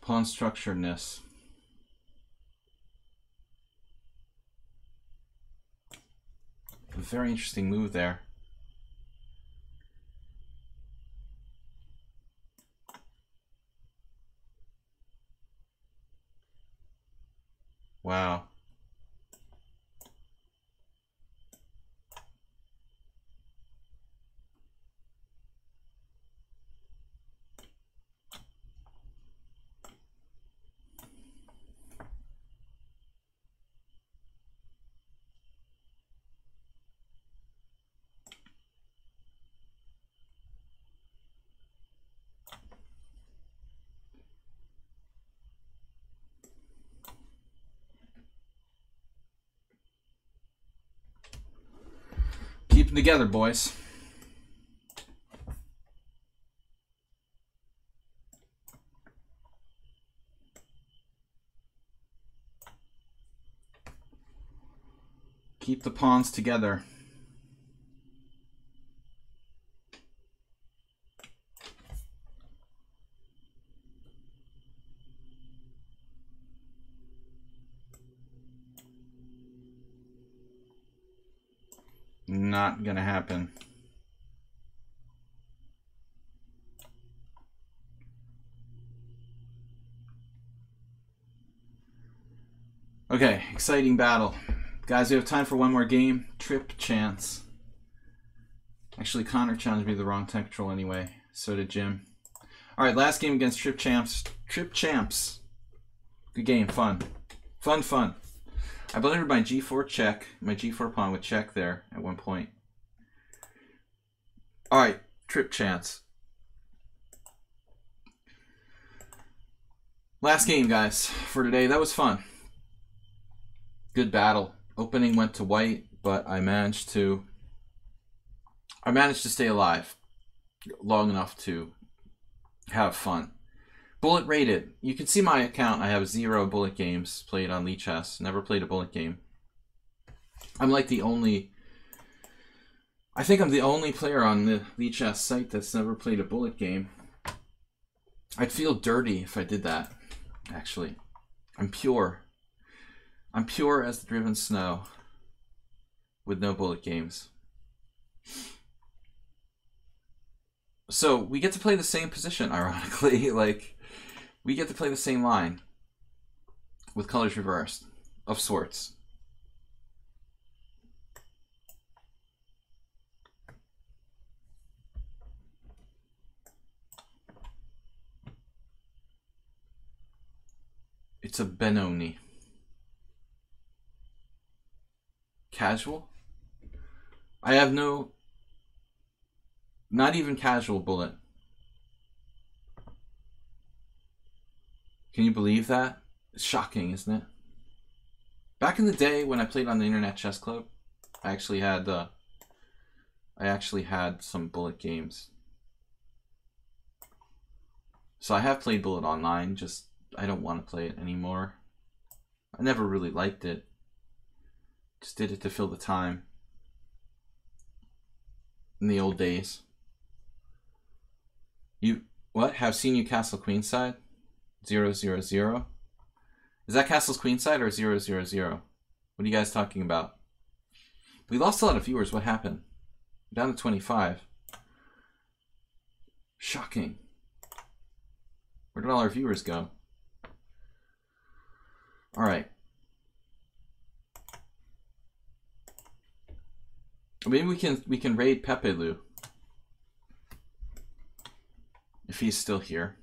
S1: Pawn structuredness. A very interesting move there. Wow. Keep them together, boys. Keep the pawns together. Not gonna happen. Okay, exciting battle. Guys, we have time for one more game. Trip chance. Actually, Connor challenged me to the wrong tech control anyway. So did Jim. Alright, last game against Trip Champs. Trip Champs. Good game, fun. Fun. I blundered my g4 check. My g4 pawn would check there at one point. Alright, Trip Chance. Last game, guys, for today. That was fun. Good battle. Opening went to white, but I managed to stay alive long enough to have fun. Bullet rated. You can see my account. I have 0 bullet games played on lichess. Never played a bullet game. I'm like the only... I think I'm the only player on the lichess site that's never played a bullet game. I'd feel dirty if I did that, actually. I'm pure. I'm pure as the driven snow with no bullet games. So we get to play the same position, ironically. Like, we get to play the same line with colors reversed, of sorts. It's a Benoni. Casual? I have no... Not even casual bullet. Can you believe that? It's shocking, isn't it? Back in the day when I played on the Internet Chess Club, I actually had some bullet games. So I have played bullet online, just I don't want to play it anymore. I never really liked it. Just did it to fill the time. In the old days. You what? Have seen you castle queenside? 0, 0, 0. Is that castle's queenside or 0, 0, 0? What are you guys talking about? We lost a lot of viewers. What happened? Down to 25. Shocking. Where did all our viewers go? All right. Maybe we can raid Pepe Lu if he's still here.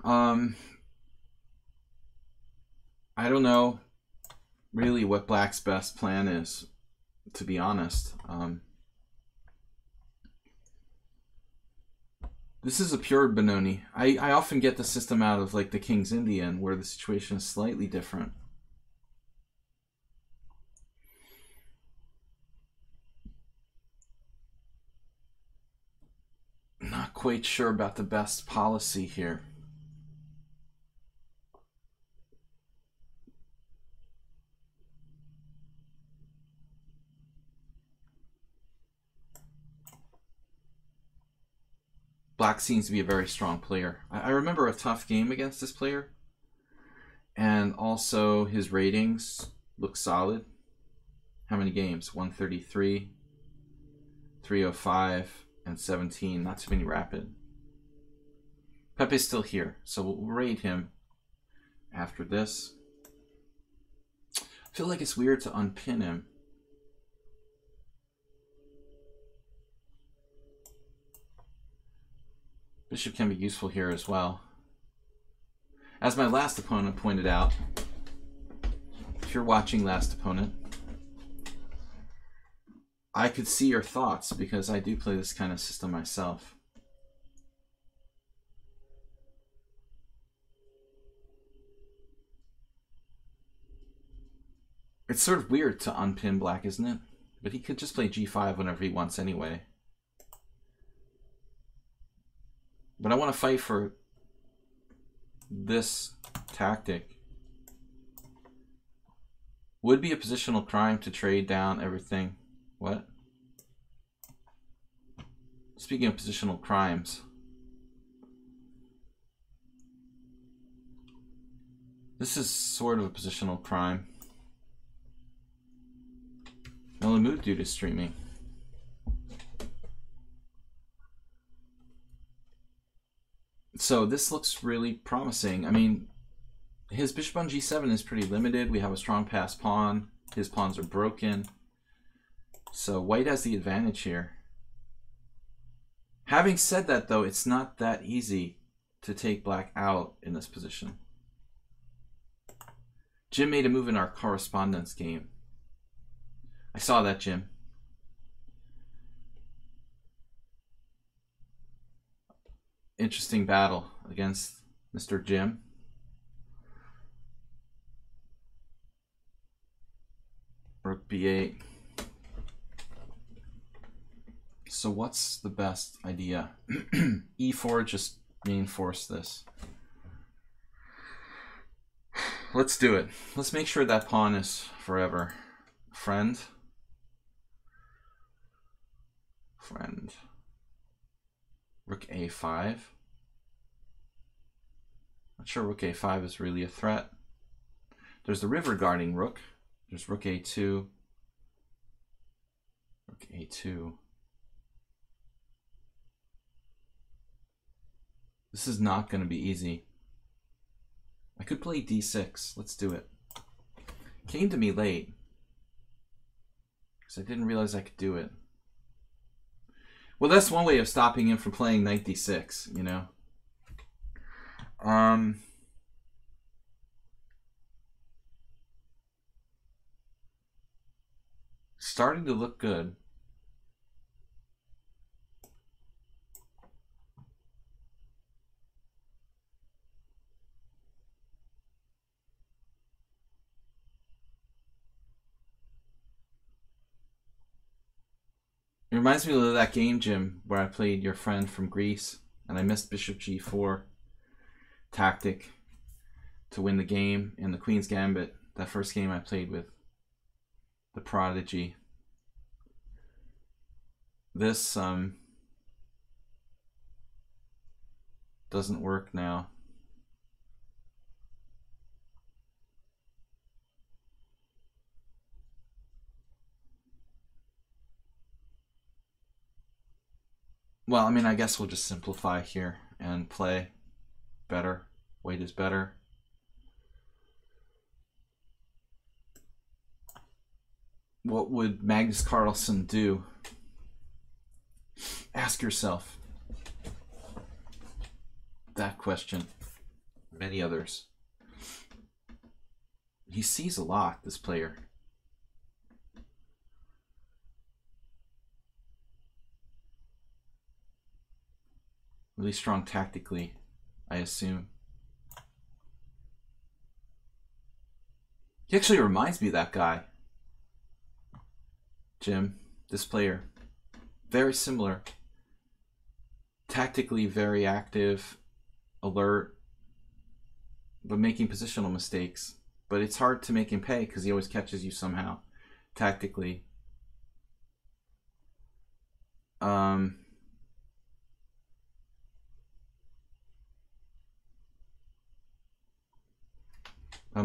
S1: I don't know really what Black's best plan is, to be honest. This is a pure Benoni. I often get the system out of like the King's Indian, where the situation is slightly different. Not quite sure about the best policy here. Black seems to be a very strong player. I remember a tough game against this player. And also his ratings look solid. How many games? 133, 305, and 17. Not too many rapid. Pepe's still here, so we'll raid him after this. I feel like it's weird to unpin him. Bishop can be useful here as well. As my last opponent pointed out, if you're watching Last Opponent, I could see your thoughts because I do play this kind of system myself. It's sort of weird to unpin Black, isn't it? But he could just play g5 whenever he wants anyway. But I want to fight for this tactic. Would be a positional crime to trade down everything. What? Speaking of positional crimes. This is sort of a positional crime. Mood Dude is streaming. So this looks really promising. I mean, his bishop on g7 is pretty limited. We have a strong pass pawn. His pawns are broken. So white has the advantage here. Having said that, though, it's not that easy to take Black out in this position. Jim made a move in our correspondence game. I saw that, Jim. Interesting battle against Mr. Jim. Rook b8. So what's the best idea? e4, just reinforce this. Let's do it. Let's make sure that pawn is forever. Friend. Friend. Rook a5. Not sure rook a5 is really a threat. There's the river guarding rook. There's rook a2. Rook a2. This is not going to be easy. I could play d6. Let's do it. Came to me late because I didn't realize I could do it. Well, that's one way of stopping him from playing knight d6, you know. Starting to look good. It reminds me of that game, Jim, where I played your friend from Greece, and I missed Bishop G4 tactic to win the game in the Queen's Gambit. That first game I played with the Prodigy. This doesn't work now. Well, I mean, I guess we'll just simplify here and play better. Weight is better. What would Magnus Carlsen do? Ask yourself that question. Many others. He sees a lot, this player. Really strong tactically, I assume. He actually reminds me of that guy. Jim, this player. Very similar. Tactically very active, alert, but making positional mistakes. But it's hard to make him pay because he always catches you somehow, tactically. I'm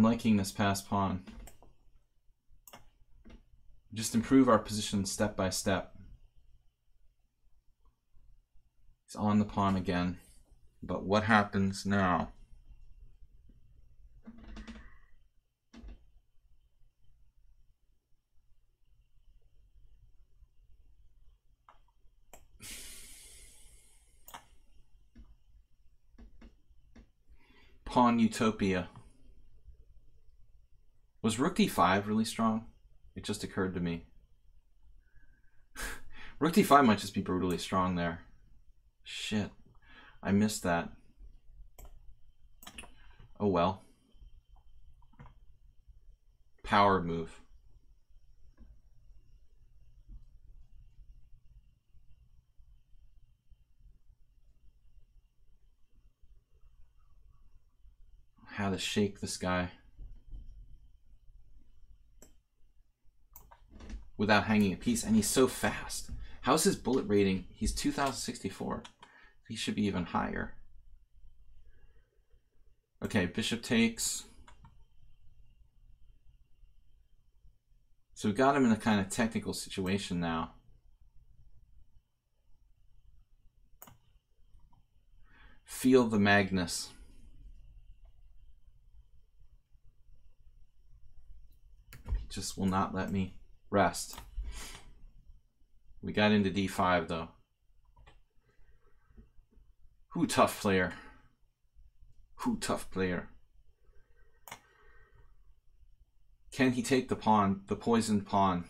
S1: liking this pass pawn. Just improve our position step by step. He's on the pawn again. But what happens now? Pawn Utopia. Was Rook D5 really strong? It just occurred to me. Rook D5 might just be brutally strong there. Shit. I missed that. Oh well. Power move. How to shake this guy without hanging a piece, and he's so fast. How's his bullet rating? He's 2064. He should be even higher. Okay, bishop takes. So we got him in a kind of technical situation now. Feel the Magnus. He just will not let me rest. We got into D5 though. Who tough player? Who tough player? Can he take the pawn, the poisoned pawn?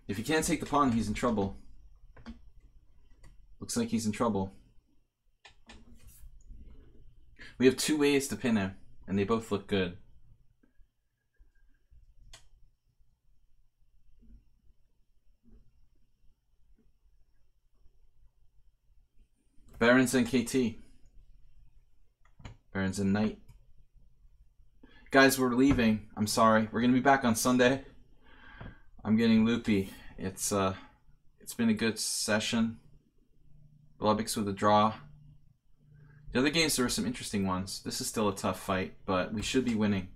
S1: If he can't take the pawn, he's in trouble. Looks like he's in trouble. We have two ways to pin him, and they both look good. Barons and KT. Barons and Knight. Guys, we're leaving. I'm sorry. We're gonna be back on Sunday. I'm getting loopy. It's been a good session. Lubbock's with a draw. The other games, there were some interesting ones. This is still a tough fight, but we should be winning.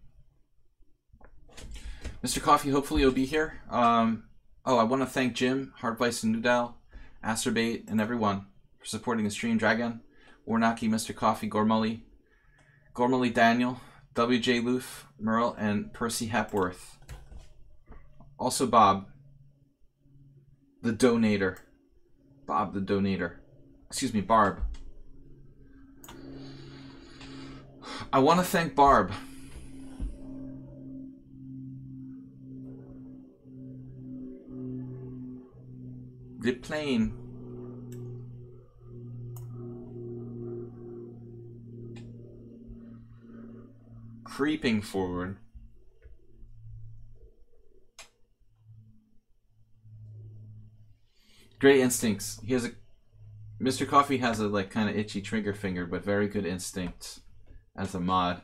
S1: Mr. Coffee, hopefully you'll be here. Oh, I want to thank Jim, Hardvice and Noodle, Acerbate, and everyone for supporting the stream. Dragon, Warnaki, Mr. Coffee, Gormully, Daniel, WJ Loof, Merle, and Percy Hepworth. Also Bob, the donator. Bob the donator. Excuse me, Barb. I want to thank Barb. Good playing. Creeping forward. Great instincts. He has a Mr. Coffee has a like kind of itchy trigger finger, but very good instincts as a mod.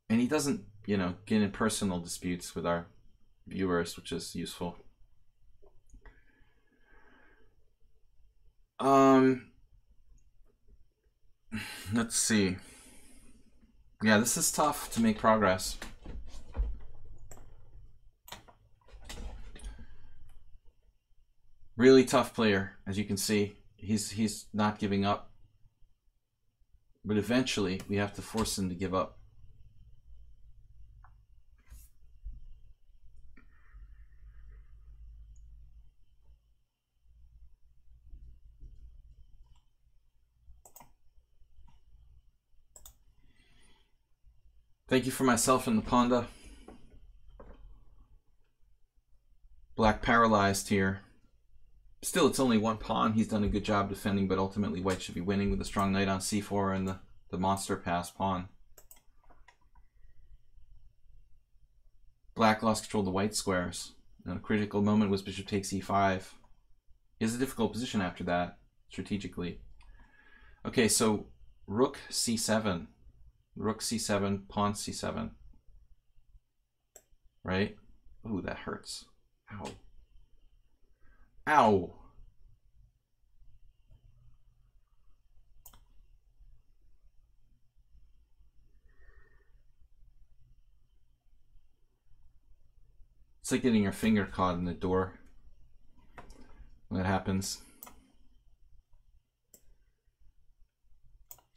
S1: And he doesn't, you know, get in personal disputes with our viewers, which is useful. Let's see. Yeah, this is tough to make progress. Really tough player, as you can see. He's not giving up. But eventually, we have to force him to give up. Thank you for myself and the Ponda. Black paralyzed here. Still, it's only one pawn. He's done a good job defending, but ultimately white should be winning with a strong knight on c4 and the monster pass pawn. Black lost control of the white squares. And a critical moment was bishop takes e5. He has a difficult position after that, strategically. Okay, so rook c7. Rook c7, pawn c7. Right? Ooh, that hurts. Ow. Ow! It's like getting your finger caught in the door when that happens.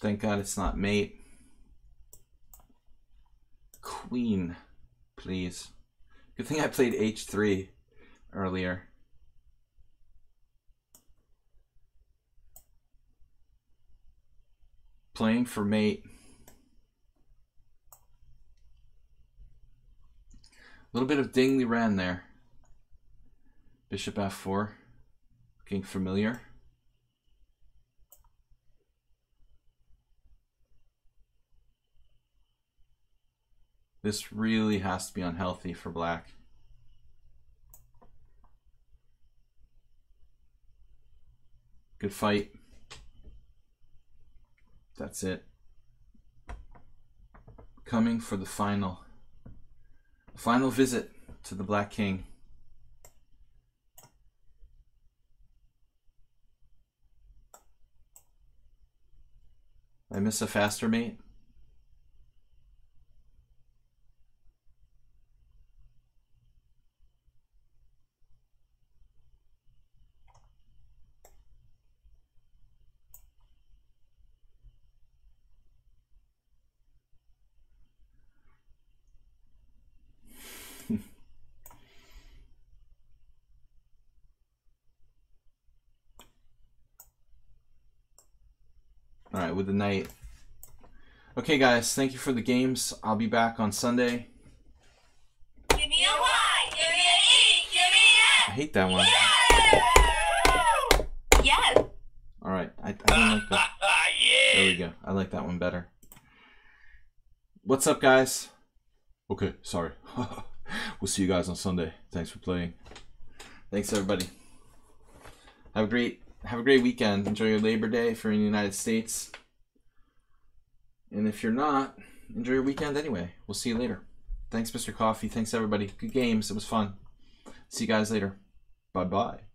S1: Thank God it's not mate. Queen, please. Good thing I played h3 earlier. Playing for mate. A little bit of Dingley Ran there. Bishop f4. Looking familiar. This really has to be unhealthy for black. Good fight. That's it. Coming for the final visit to the Black King. I miss a faster mate. All right, with the knight. Okay, guys, thank you for the games. I'll be back on Sunday.
S2: Give me a Y, give me an E, give me an F.
S1: I hate that one.
S2: Yeah! Yes.
S1: All right, I don't like that.
S2: Yeah.
S1: There we go. I like that one better. What's up, guys? Okay, sorry. We'll see you guys on Sunday. Thanks for playing. Thanks, everybody. Have a great weekend. Enjoy your Labor Day if you're in the United States. And if you're not, enjoy your weekend anyway. We'll see you later. Thanks, Mr. Coffee. Thanks, everybody. Good games. It was fun. See you guys later. Bye-bye.